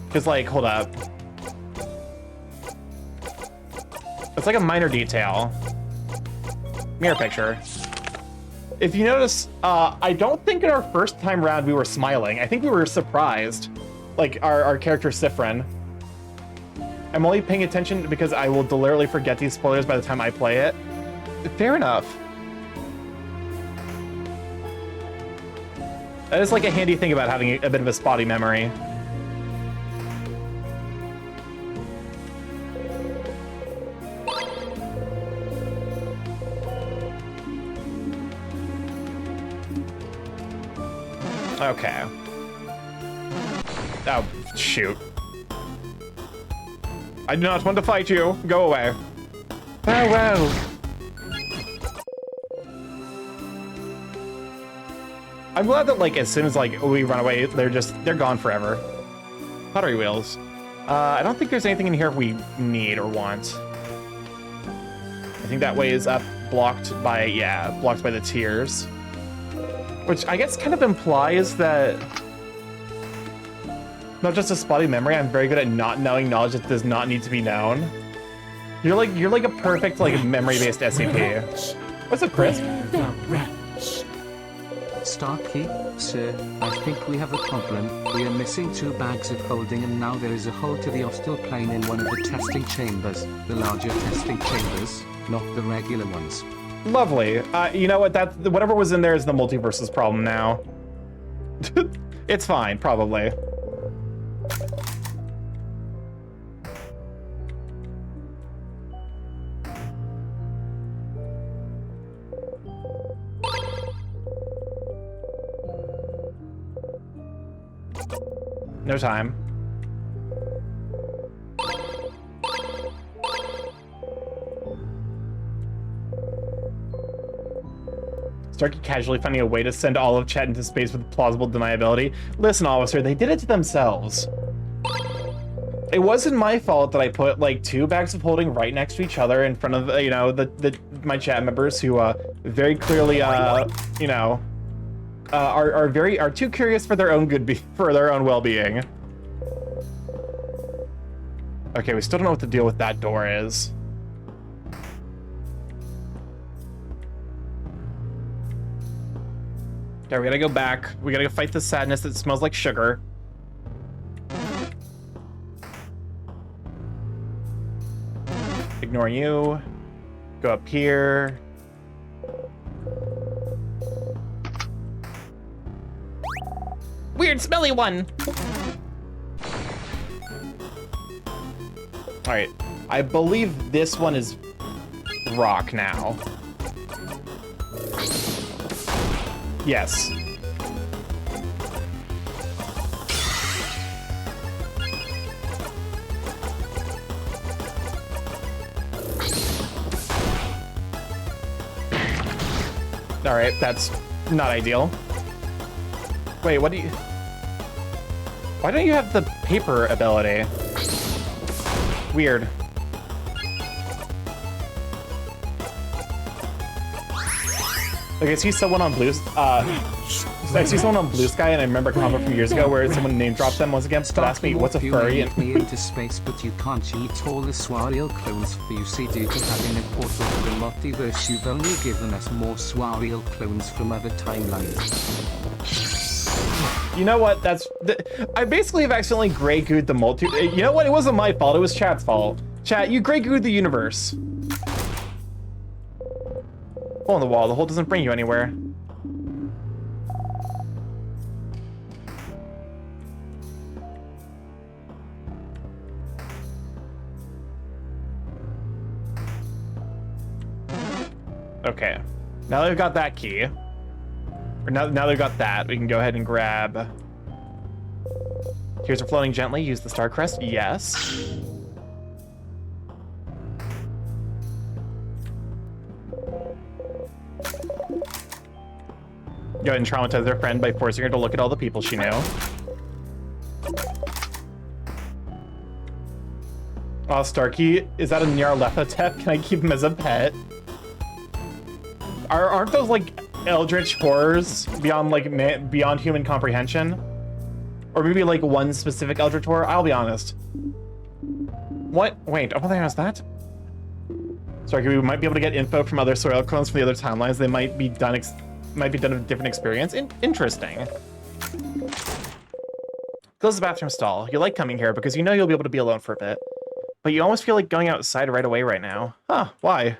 because, like, hold up. It's like a minor detail. Mirror picture. If you notice, I don't think in our first time round we were smiling. I think we were surprised. Like, our character Sifrin. I'm only paying attention because I will deliberately forget these spoilers by the time I play it. Fair enough. That is like a handy thing about having a bit of a spotty memory. Okay. Oh, shoot. I do not want to fight you. Go away. Farewell. I'm glad that, like, as soon as, like, we run away, they're gone forever. Pottery wheels. I don't think there's anything in here we need or want. I think that way is up, blocked by the tears. Which I guess kind of implies that not just a spotty memory, I'm very good at not knowing knowledge that does not need to be known. You're like a perfect, like, memory-based SCP. What's up, Chris? The rats. Starky, sir, I think we have a problem. We are missing 2 bags of holding and now there is a hole to the hostile plane in one of the testing chambers. The larger testing chambers, not the regular ones. Lovely. You know what? Whatever was in there is the multiverse's problem now. It's fine, probably. No time. Starkey casually finding a way to send all of chat into space with plausible deniability. Listen, officer, they did it to themselves. It wasn't my fault that I put, like, 2 bags of holding right next to each other in front of, you know, my chat members who very clearly, you know, are too curious for their own well-being. Okay, we still don't know what the deal with that door is. Okay, we gotta go back. We gotta go fight the sadness that smells like sugar. Ignore you. Go up here. Weird smelly one. All right, I believe this one is rock now. Yes. All right, that's not ideal. Wait, what do you... Why don't you have the paper ability? Weird. Like I see someone on Blue, I see someone on Blue Sky, and I remember a comment from years ago where someone name dropped them once again, but asked me what's a You furry, may and me into space, but you can't eat all the Swariel clones for you. See, due to having a portal to the multiverse, you've only given us more Swariel clones from other timelines. you know what? I basically have accidentally Grey Gooed the multi. You know what? It wasn't my fault. It was chat's fault. Chat, you Grey Gooed the universe. Hole in the wall. The hole doesn't bring you anywhere. Okay, now that we've got that key, or now that we've got that, we can go ahead and grab. Tears are floating gently. Use the star crest. Yes. Go ahead and traumatize their friend by forcing her to look at all the people she knew. Oh, Starky, is that a Nyarlathotep? Can I keep him as a pet? Aren't those like eldritch horrors beyond like beyond human comprehension? Or maybe like one specific eldritch horror? I'll be honest. What? Wait, what the hell is that? Sorry, we might be able to get info from other soil clones from the other timelines. They might be done a different experience. Interesting. Close the bathroom stall. You like coming here because you know you'll be able to be alone for a bit. But you almost feel like going outside right away right now. Huh, why?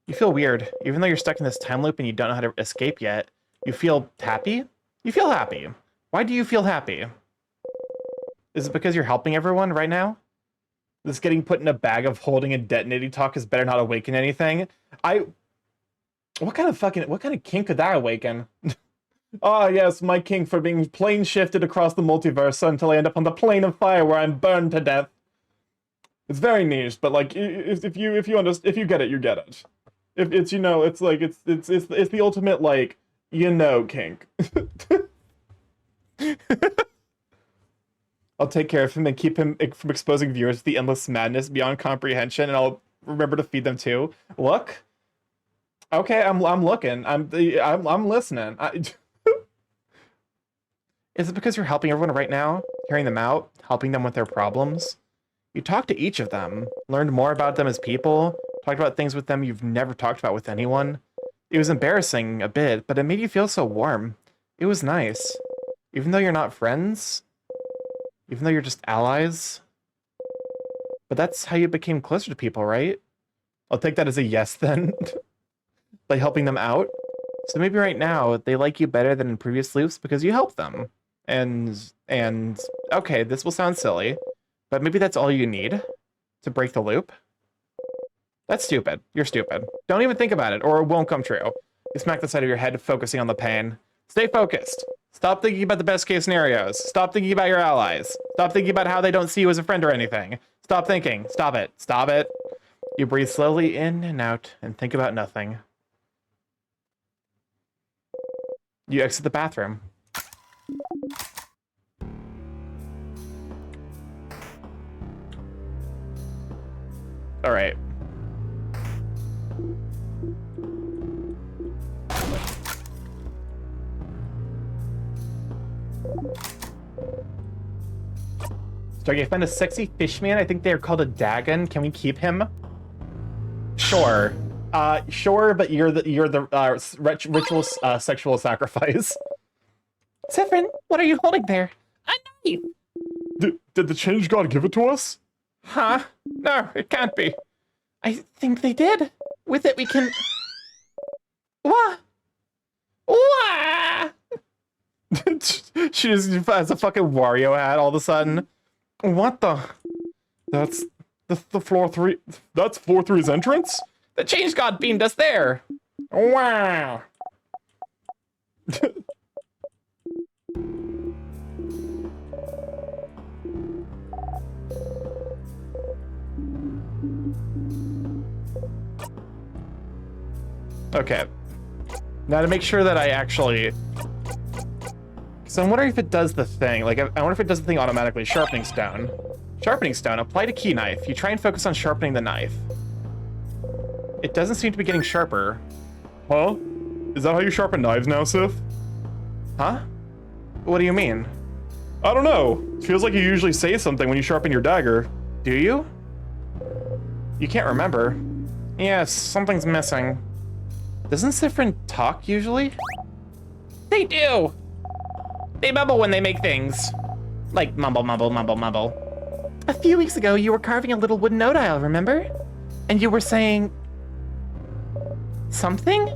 You feel weird. Even though you're stuck in this time loop and you don't know how to escape yet, you feel happy? You feel happy. Why do you feel happy? Is it because you're helping everyone right now? This getting put in a bag of holding and detonating talk is better not awaken anything. What kind of kink could that awaken? Ah, yes, my kink for being plane shifted across the multiverse until I end up on the plane of fire where I'm burned to death. It's very niche, but like if you get it, you get it. If it's it's like it's the ultimate like kink. I'll take care of him and keep him from exposing viewers to the endless madness beyond comprehension, and I'll remember to feed them too. Look. Okay, I'm looking. I'm listening. Is it because you're helping everyone right now, hearing them out, helping them with their problems? You talked to each of them, learned more about them as people, talked about things with them you've never talked about with anyone. It was embarrassing a bit, but it made you feel so warm. It was nice. Even though you're not friends, even though you're just allies. But that's how you became closer to people, right? I'll take that as a yes then. By helping them out. So maybe right now they like you better than in previous loops because you helped them. And okay, this will sound silly, but maybe that's all you need to break the loop. That's stupid. You're stupid. Don't even think about it or it won't come true. You smack the side of your head focusing on the pain. Stay focused. Stop thinking about the best case scenarios. Stop thinking about your allies. Stop thinking about how they don't see you as a friend or anything. Stop thinking. Stop it. Stop it. You breathe slowly in and out and think about nothing. You exit the bathroom. All right. Starky, I found a sexy fish man. I think they are called a Dagon. Can we keep him? Sure. Sure, but you're the ritual sexual sacrifice. Zephyrin, what are you holding there? A knife! Did the change god give it to us? Huh? No, it can't be. I think they did. With it, we can... Wah! Wah! She just has a fucking Wario hat all of a sudden. What the? That's the floor 3. That's floor 3's entrance? The change god beamed us there. Wow. Okay. Now to make sure that I actually... So I'm wondering if it does the thing. Like, I wonder if it does the thing automatically. Sharpening stone. Sharpening stone. Apply to key knife. You try and focus on sharpening the knife. It doesn't seem to be getting sharper. Huh? Is that how you sharpen knives now, Sith? Huh? What do you mean? I don't know. It feels like you usually say something when you sharpen your dagger. Do you? You can't remember. Yes, something's missing. Doesn't Siffrin talk usually? They do! They mumble when they make things. Like mumble, mumble, mumble, mumble. A few weeks ago, you were carving a little wooden odile, remember? And you were saying... something?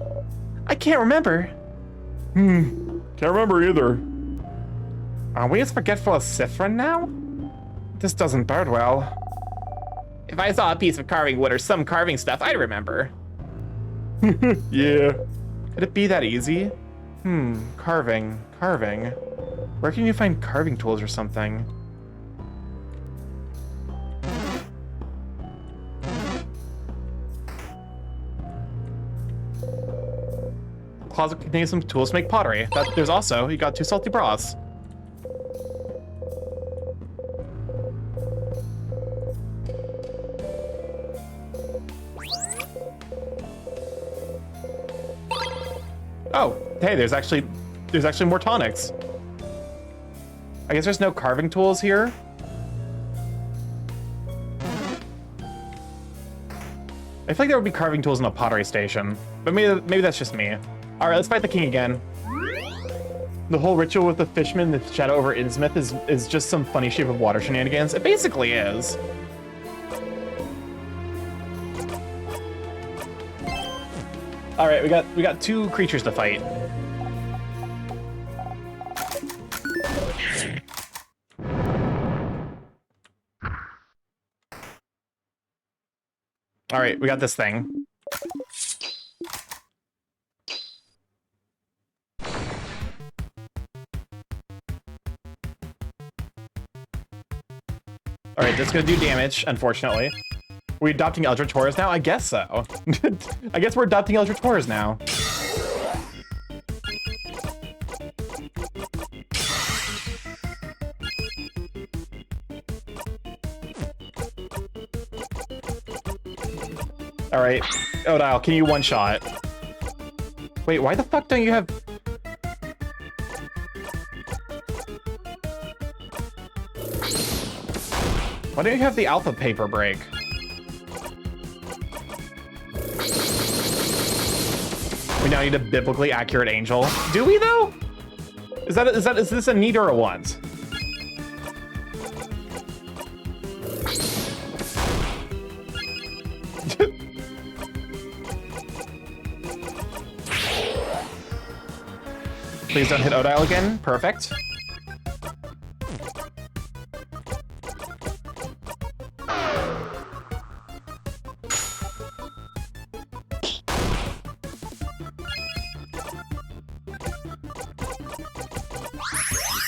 I can't remember. Can't remember either. Are we as forgetful as Siffrin now? This doesn't bode well. If I saw a piece of carving wood or some carving stuff, I'd remember. Yeah. Could it be that easy? Carving. Where can you find carving tools or something? Closet contains some tools to make pottery. There's also, you got 2 salty broths. Oh, hey, there's actually more tonics. I guess there's no carving tools here. I feel like there would be carving tools in a pottery station, but maybe that's just me. All right, let's fight the king again. The whole ritual with the fishman, the shadow over Innsmouth, is just some funny shape of water shenanigans. It basically is. All right, we got 2 creatures to fight. All right, we got this thing. All right, that's gonna do damage, unfortunately. Are we adopting Eldritch Horrors now? I guess so. I guess we're adopting Eldritch Horrors now. All right, Odile, can you one-shot? Wait, why the fuck don't you have... Why don't you have the alpha paper break? We now need a biblically accurate angel. Do we though? Is this a need or a want? Please don't hit Odile again. Perfect.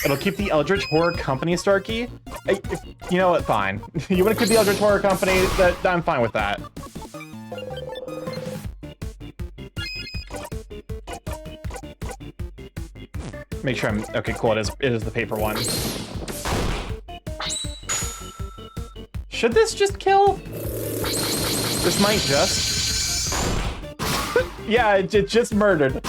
It'll keep the Eldritch Horror Company, Starky. You know what? Fine. You want to keep the Eldritch Horror Company? I'm fine with that. Make sure I'm okay. Cool. It is the paper one. Should this just kill? This might just. Yeah, it just murdered.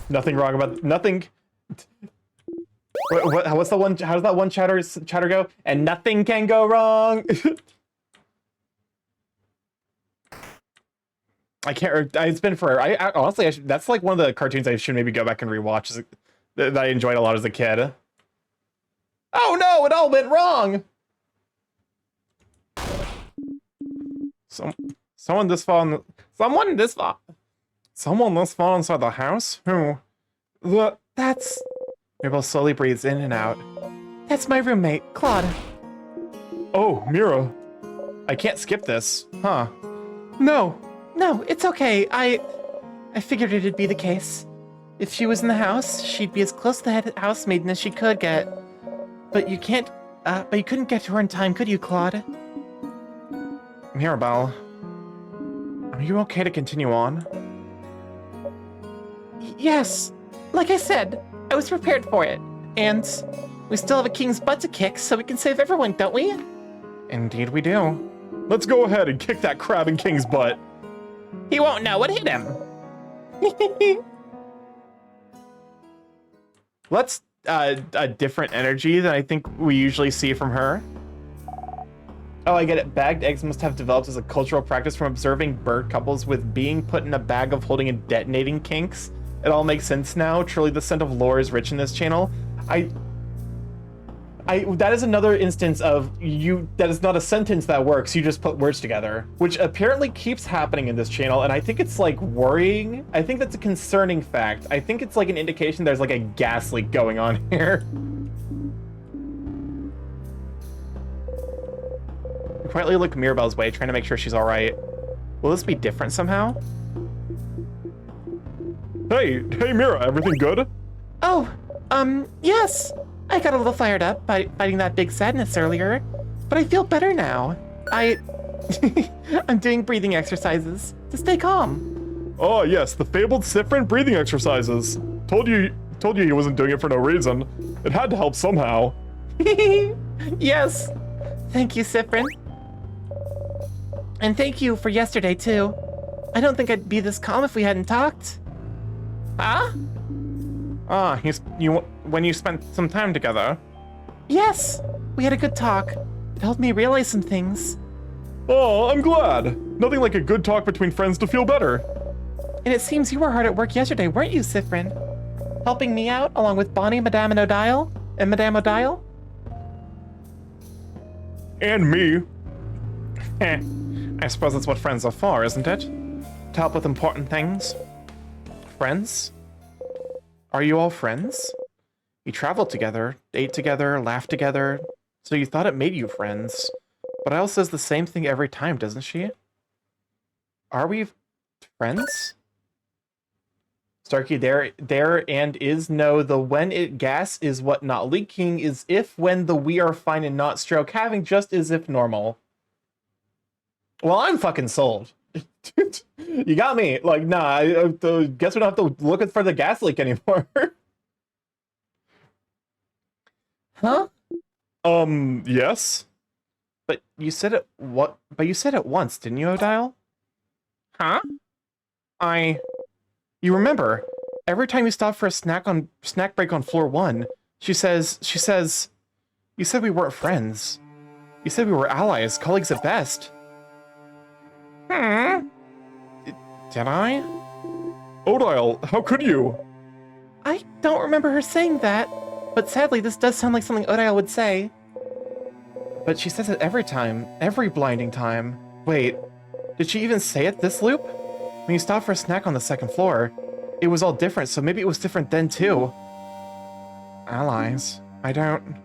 Nothing wrong about nothing. What's the one? How does that one chatter go? And nothing can go wrong. I can't. It's been forever. I honestly, that's like one of the cartoons I should maybe go back and rewatch. That I enjoyed a lot as a kid. Oh no! It all went wrong. Someone this far inside the house? Who? That's... Mabel slowly breathes in and out. that's my roommate, Claude. Oh, Mira. I can't skip this, huh? No, it's okay. I figured it'd be the case. If she was in the house, she'd be as close to the head housemaiden as she could get. But you couldn't get to her in time, could you, Claude? Mirabelle, are you okay to continue on? Yes. Like I said, I was prepared for it. And we still have a king's butt to kick, so we can save everyone, don't we? Indeed we do. Let's go ahead and kick that crab and king's butt. He won't know what hit him. Let's a different energy than I think we usually see from her. Oh, I get it. Bagged eggs must have developed as a cultural practice from observing bird couples with being put in a bag of holding and detonating kinks. It all makes sense now. Truly, the scent of lore is rich in this channel. That is another instance of that is not a sentence that works. You just put words together, which apparently keeps happening in this channel. And I think it's like worrying. I think that's a concerning fact. I think it's like an indication there's like a gas leak going on here. I quietly look Mirabelle's way, trying to make sure she's all right. Will this be different somehow? Hey, Mira, everything good? Oh, yes. I got a little fired up by fighting that big sadness earlier, but I feel better now. I'm doing breathing exercises to stay calm. Oh yes, the fabled Sifrin breathing exercises. Told you he wasn't doing it for no reason. It had to help somehow. Yes. Thank you, Sifrin. And thank you for yesterday, too. I don't think I'd be this calm if we hadn't talked. Huh? Ah, when you spent some time together. Yes, we had a good talk. It helped me realize some things. Oh, I'm glad. Nothing like a good talk between friends to feel better. And it seems you were hard at work yesterday, weren't you, Sifrin? Helping me out, along with Bonnie, Madame and Odile? And Madame Odile? And me. I suppose that's what friends are for, isn't it? To help with important things. Friends? Are you all friends? You traveled together, ate together, laughed together, so you thought it made you friends. But Elle says the same thing every time, doesn't she? Are we friends? Starky, there and is no. The when it gas is what not leaking is if when the we are fine and not stroke having just as if normal. Well, I'm fucking sold. You got me. Like, nah, I guess we don't have to look for the gas leak anymore. Huh? Yes? But you said it But you said it once, didn't you, Odile? Huh? You remember, every time you stop for a snack break on floor 1, she says, you said we weren't friends. You said we were allies, colleagues at best. Did I? Odile, how could you? I don't remember her saying that, but sadly this does sound like something Odile would say. But she says it every time, every blinding time. Wait, did she even say it this loop? When you stopped for a snack on the 2nd floor, it was all different, so maybe it was different then too. Allies. I don't...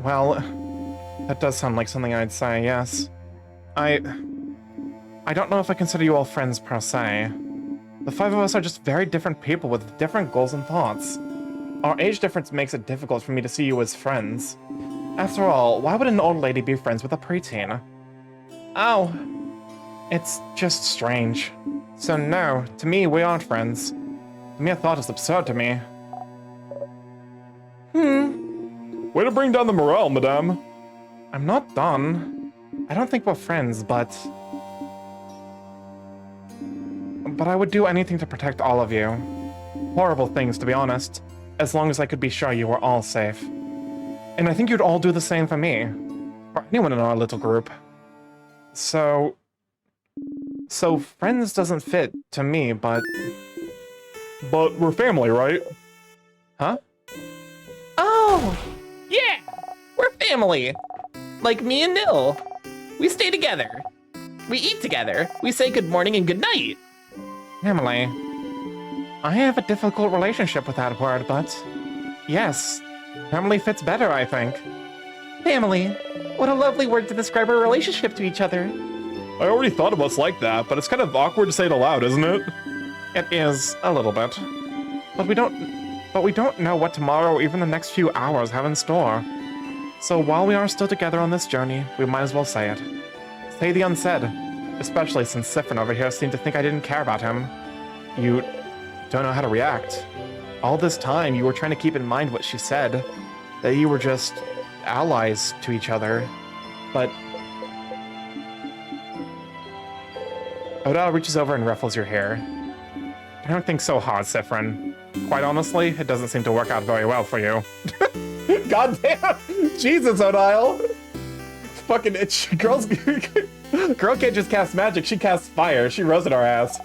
Well, that does sound like something I'd say, yes. I don't know if I consider you all friends per se. The 5 of us are just very different people with different goals and thoughts. Our age difference makes it difficult for me to see you as friends. After all, why would an old lady be friends with a preteen? Oh, it's just strange. So no, to me, we aren't friends. The mere thought is absurd to me. Way to bring down the morale, madame. I'm not done. I don't think we're friends, but I would do anything to protect all of you. Horrible things, to be honest, as long as I could be sure you were all safe. And I think you'd all do the same for me, or anyone in our little group. So friends doesn't fit to me, but we're family, right? huh? Oh! Yeah! We're family! Like me and Nil. We stay together. We eat together. We say good morning and good night. Emily, I have a difficult relationship with that word, but yes, family fits better, I think. Family. What a lovely word to describe our relationship to each other. I already thought of us like that, but it's kind of awkward to say it aloud, isn't it? It is a little bit, but we don't know what tomorrow or even the next few hours have in store. So while we are still together on this journey, we might as well say it. Say the unsaid, especially since Sifrin over here seemed to think I didn't care about him. You don't know how to react. All this time, you were trying to keep in mind what she said, that you were just allies to each other. But Oda reaches over and ruffles your hair. I don't think so, hot, Sifrin. Quite honestly, it doesn't seem to work out very well for you. God damn! Jesus, Odile! Fucking itch. Girl can't just cast magic, she casts fire. She rose at our ass.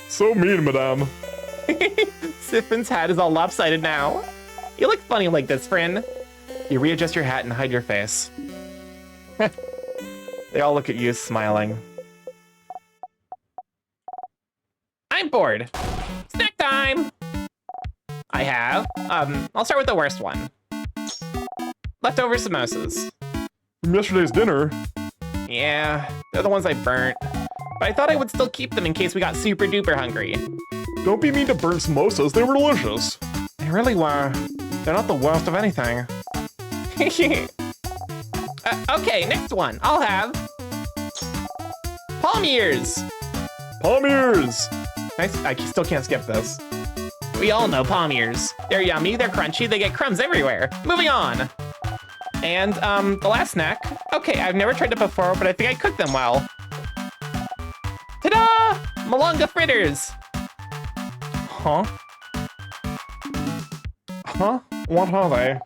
So mean, madame. Sifrin's hat is all lopsided now. You look funny like this, friend. You readjust your hat and hide your face. They all look at you, smiling. I'm bored. Snack time! I have, I'll start with the worst one. Leftover samosas. From yesterday's dinner. Yeah, they're the ones I burnt. But I thought I would still keep them in case we got super duper hungry. Don't be mean to burnt samosas, they were delicious. They really were. They're not the worst of anything. Okay, next one. I'll have palm ears. Palm ears! Nice. I still can't skip this. We all know palm ears. They're yummy, they're crunchy, they get crumbs everywhere. Moving on. And, the last snack. Okay, I've never tried it before, but I think I cooked them well. Ta-da! Malanga fritters. Huh? Huh? What are they?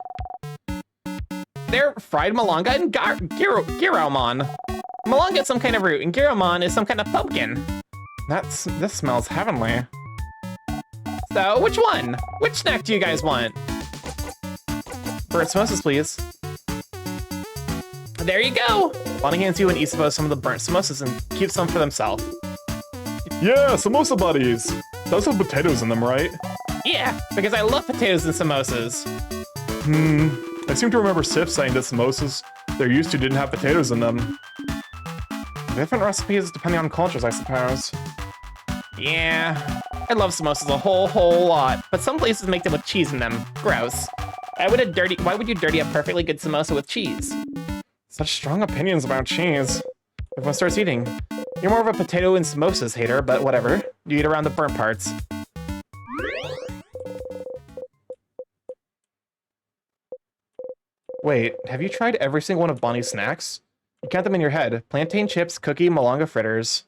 They're fried malanga and giromon. Malanga is some kind of root, and giromon is some kind of pumpkin. This smells heavenly. So, which one? Which snack do you guys want? Burnt samosas, please. There you go. Bonnie hands you and Isabo some of the burnt samosas and keeps some for themselves. Yeah, samosa buddies! Those have potatoes in them, right? Yeah, because I love potatoes and samosas. I seem to remember Sif saying that samosas they're used to didn't have potatoes in them. Different recipes depending on cultures, I suppose. Yeah, I love samosas a whole lot, but some places make them with cheese in them. Gross. Why would you dirty a perfectly good samosa with cheese? Such strong opinions about cheese. Everyone starts eating. You're more of a potato and samosas hater, but whatever. You eat around the burnt parts. Wait, have you tried every single one of Bonnie's snacks? You count them in your head. Plantain chips, cookie, malanga fritters.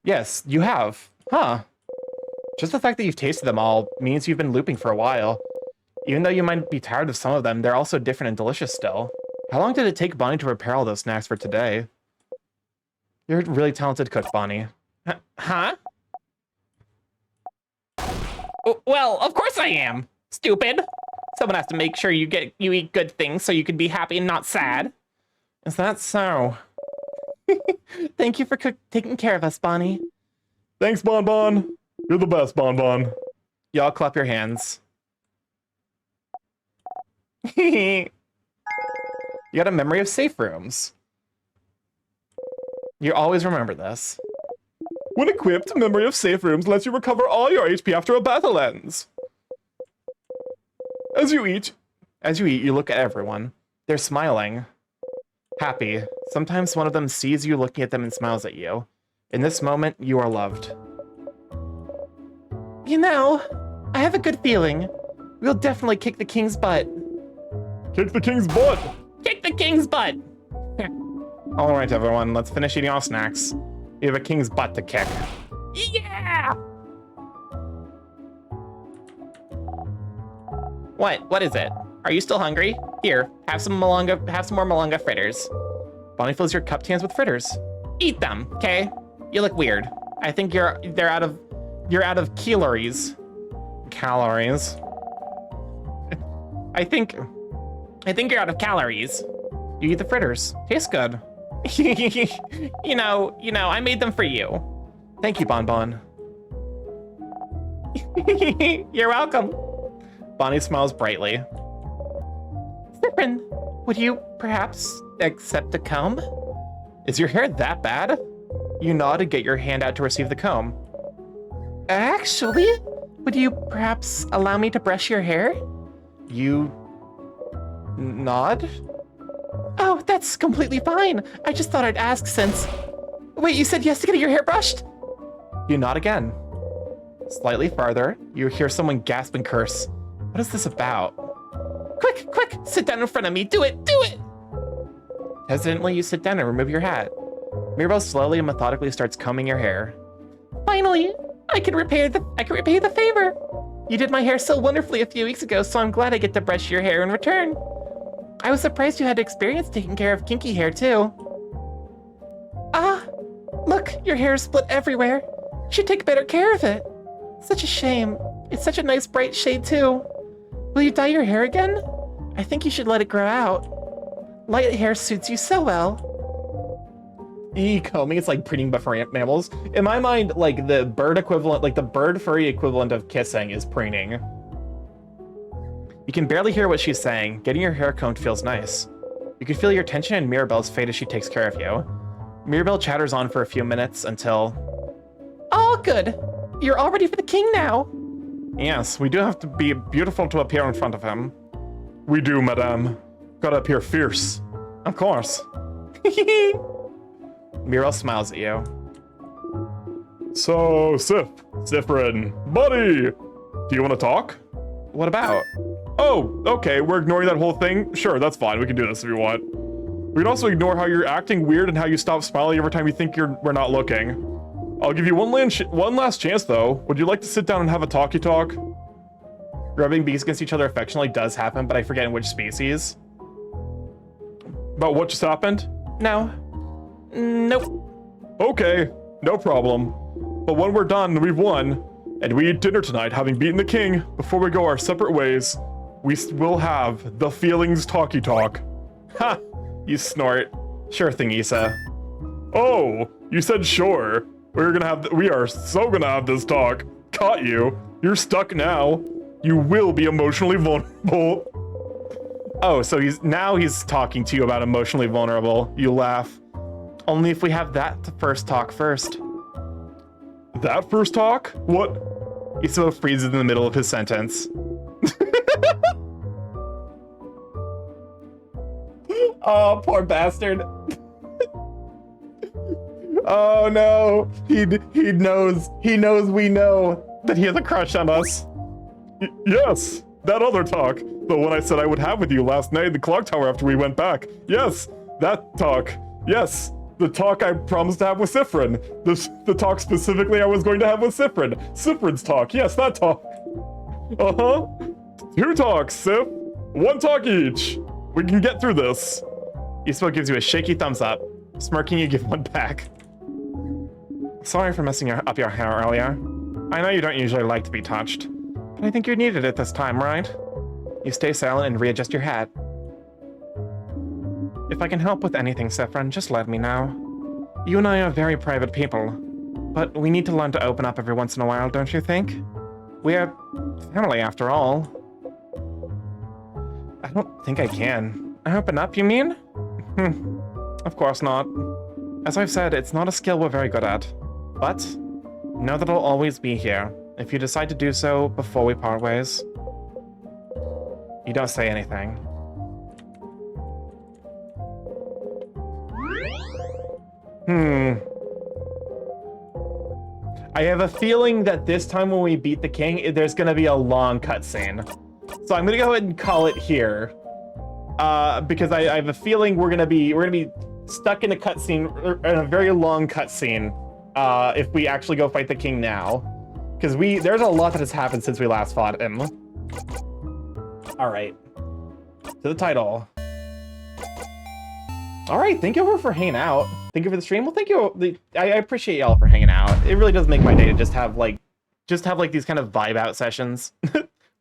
Yes, you have. Huh. Just the fact that you've tasted them all means you've been looping for a while. Even though you might be tired of some of them, they're also different and delicious still. How long did it take Bonnie to prepare all those snacks for today? You're a really talented cook, Bonnie. Huh? Well, of course I am. Stupid. Someone has to make sure you eat good things so you can be happy and not sad. Is that so? Thank you for taking care of us, Bonnie. Thanks, Bonbon! You're the best, Bonbon. Y'all clap your hands. Hehe. You got a memory of safe rooms. You always remember this. When equipped, Memory of Safe Rooms lets you recover all your HP after a battle ends. As you eat, you look at everyone. They're smiling. Happy. Sometimes one of them sees you looking at them and smiles at you. In this moment, you are loved. You know, I have a good feeling. We'll definitely kick the king's butt. kick the king's butt! Kick the king's butt! All right, everyone, let's finish eating our snacks. You have a king's butt to kick. Yeah! What is it? Are you still hungry? Here, have some more malanga fritters. Bonnie fills your cupped hands with fritters. Eat them, okay? You look weird. I think you're out of calories. Calories. I think you're out of calories. You eat the fritters. Tastes good. you know, I made them for you. Thank you, Bonbon. You're welcome. Bonnie smiles brightly. Sifrin, would you perhaps accept a comb? Is your hair that bad? You nod and get your hand out to receive the comb. Actually, would you perhaps allow me to brush your hair? You nod? Oh, that's completely fine. I just thought I'd ask since... Wait, you said yes to getting your hair brushed? You nod again. Slightly farther, you hear someone gasp and curse. What is this about? Quick, sit down in front of me. Do it! Hesitantly, you sit down and remove your hat. Mirabelle slowly and methodically starts combing your hair. Finally, I can repay the favor. You did my hair so wonderfully a few weeks ago, so I'm glad I get to brush your hair in return. I was surprised you had experience taking care of kinky hair too. Ah, look, your hair is split everywhere. You should take better care of it. Such a shame. It's such a nice bright shade too. Will you dye your hair again? I think you should let it grow out. Light hair suits you so well. Combing, it's like preening but for mammals. In my mind, like the bird equivalent, like the bird furry equivalent of kissing is preening. You can barely hear what she's saying. Getting your hair combed feels nice. You can feel your tension in Mirabelle's face as she takes care of you. Mirabelle chatters on for a few minutes until... Oh, good. You're all ready for the king now. Yes, we do have to be beautiful to appear in front of him. We do, madame. Gotta appear fierce. Of course. Mirabelle smiles at you. So, Sifrin, buddy, do you want to talk? What about? Oh, okay, we're ignoring that whole thing? Sure, that's fine, we can do this if you want. We can also ignore how you're acting weird and how you stop smiling every time you think we're not looking. I'll give you one last chance, though. Would you like to sit down and have a talkie talk? Rubbing beaks against each other affectionately does happen, but I forget in which species. About what just happened? No. Nope. Okay, no problem. But when we're done, we've won, and we eat dinner tonight, having beaten the king, before we go our separate ways, we will have the feelings talkie talk. Ha! You snort. Sure thing, Issa. Oh, you said sure. We are so gonna have this talk. Caught you. You're stuck now. You will be emotionally vulnerable. Oh, so he's talking to you about emotionally vulnerable. You laugh. Only if we have that first talk first. That first talk? What? Issa freezes in the middle of his sentence. Oh, poor bastard. Oh no, he knows we know that he has a crush on us. Yes, that other talk. The one I said I would have with you last night in the clock tower after we went back. Yes, that talk. Yes, the talk I promised to have with Sifrin. The talk specifically I was going to have with Sifrin. Sifrin's talk. Yes, that talk. Uh-huh. 2 talks, Sif. 1 talk each. We can get through this. Isabel gives you a shaky thumbs up. Smirking, you give one back. Sorry for messing up your hair earlier. I know you don't usually like to be touched, but I think you needed it this time, right? You stay silent and readjust your hat. If I can help with anything, Sifrin, just let me know. You and I are very private people, but we need to learn to open up every once in a while, don't you think? We are family, after all. I don't think I can. Open up, you mean? Of course not. As I've said, it's not a skill we're very good at. But, know that I'll always be here, if you decide to do so before we part ways. You don't say anything. I have a feeling that this time when we beat the king, there's gonna be a long cutscene. So I'm gonna go ahead and call it here. Because I have a feeling we're gonna be stuck in a cutscene, in a very long cutscene, if we actually go fight the king now. Because there's a lot that has happened since we last fought him. Alright. To the title. Alright, thank you for hanging out. Thank you for the stream. Well, thank you. I appreciate y'all for hanging out. It really does make my day to just have like these kind of vibe out sessions.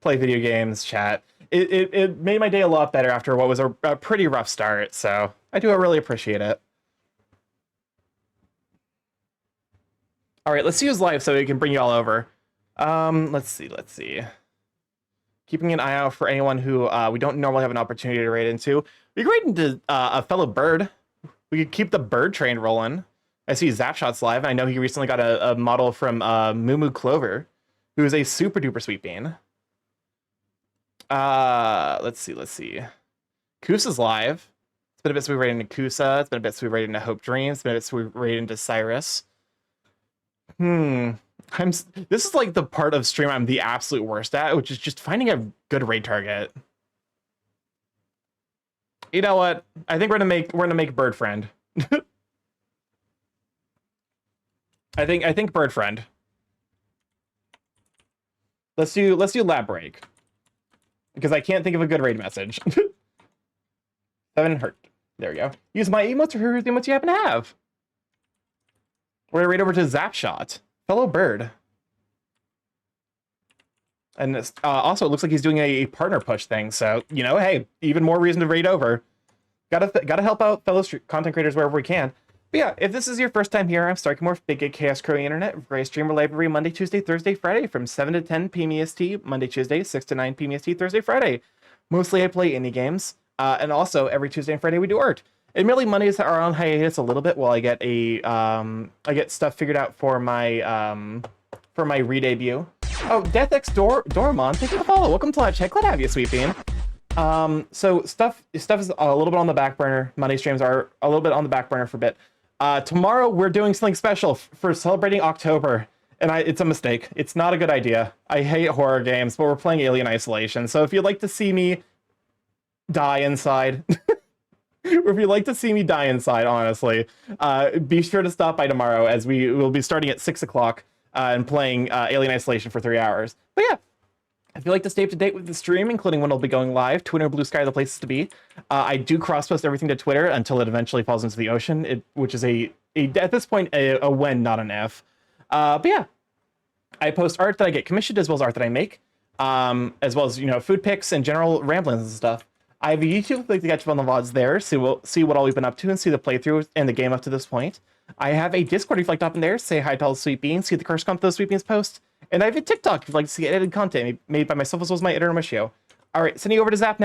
Play video games, chat. It made my day a lot better after what was a pretty rough start, so I do really appreciate it. Alright, let's use live so we can bring you all over. Let's see. Keeping an eye out for anyone who we don't normally have an opportunity to raid into. We could raid into a fellow bird. We could keep the bird train rolling. I see Zapshot's live, and I know he recently got a model from Moo Clover, who is a super duper sweet bean. Let's see. Kusa's live. It's been a bit since we raided into Kusa. It's been a bit since we raided into Hope Dreams. It's been a bit since we raided into Cyrus. This is like the part of stream I'm the absolute worst at, which is just finding a good raid target. You know what? I think we're gonna make Bird Friend. I think bird friend. Let's do lab break. Because I can't think of a good raid message. 7 hurt. There we go. Use my emotes or who's the emotes you happen to have. We're gonna raid over to Zapshot. Fellow bird. And also, it looks like he's doing a partner push thing. So, you know, hey, even more reason to raid over. Gotta help out fellow content creators wherever we can. But yeah, if this is your first time here, I'm StarkyMorph, Big Gay Chaos Crowing Internet. We're a streamer library Monday, Tuesday, Thursday, Friday from 7 to 10 p.m. EST, Monday, Tuesday, 6 to 9 p.m. EST, Thursday, Friday. Mostly I play indie games. And also, every Tuesday and Friday we do art. Admittedly, Mondays are on hiatus a little bit while I get I get stuff figured out for my re-debut. Oh, DeathX Dormon, thank you for the follow. Welcome to Live Chat. Glad to have you, Sweet Bean. So stuff is a little bit on the back burner. Monday streams are a little bit on the back burner for a bit. Tomorrow we're doing something special for celebrating October, and it's a mistake. It's not a good idea. I hate horror games, but we're playing Alien Isolation. So if you'd like to see me die inside, or if you'd like to see me die inside, honestly, be sure to stop by tomorrow as we will be starting at 6 o'clock and playing Alien Isolation for 3 hours. But yeah. If you'd like to stay up to date with the stream, including when it'll be going live, Twitter and Blue Sky are the places to be. I do cross-post everything to Twitter until it eventually falls into the ocean, which is at this point, a when, not an if. But yeah, I post art that I get commissioned, as well as art that I make, as well as, you know, food pics and general ramblings and stuff. I have a YouTube link to catch up on the VODs there, so we'll see what all we've been up to and see the playthrough and the game up to this point. I have a Discord if you'd like to hop in there, say hi to all the Sweet Beans, see the curse comp those Sweet Beans post. And I have a TikTok if you'd like to see edited content made by myself as well as my editor and my show. All right, sending you over to Zap now.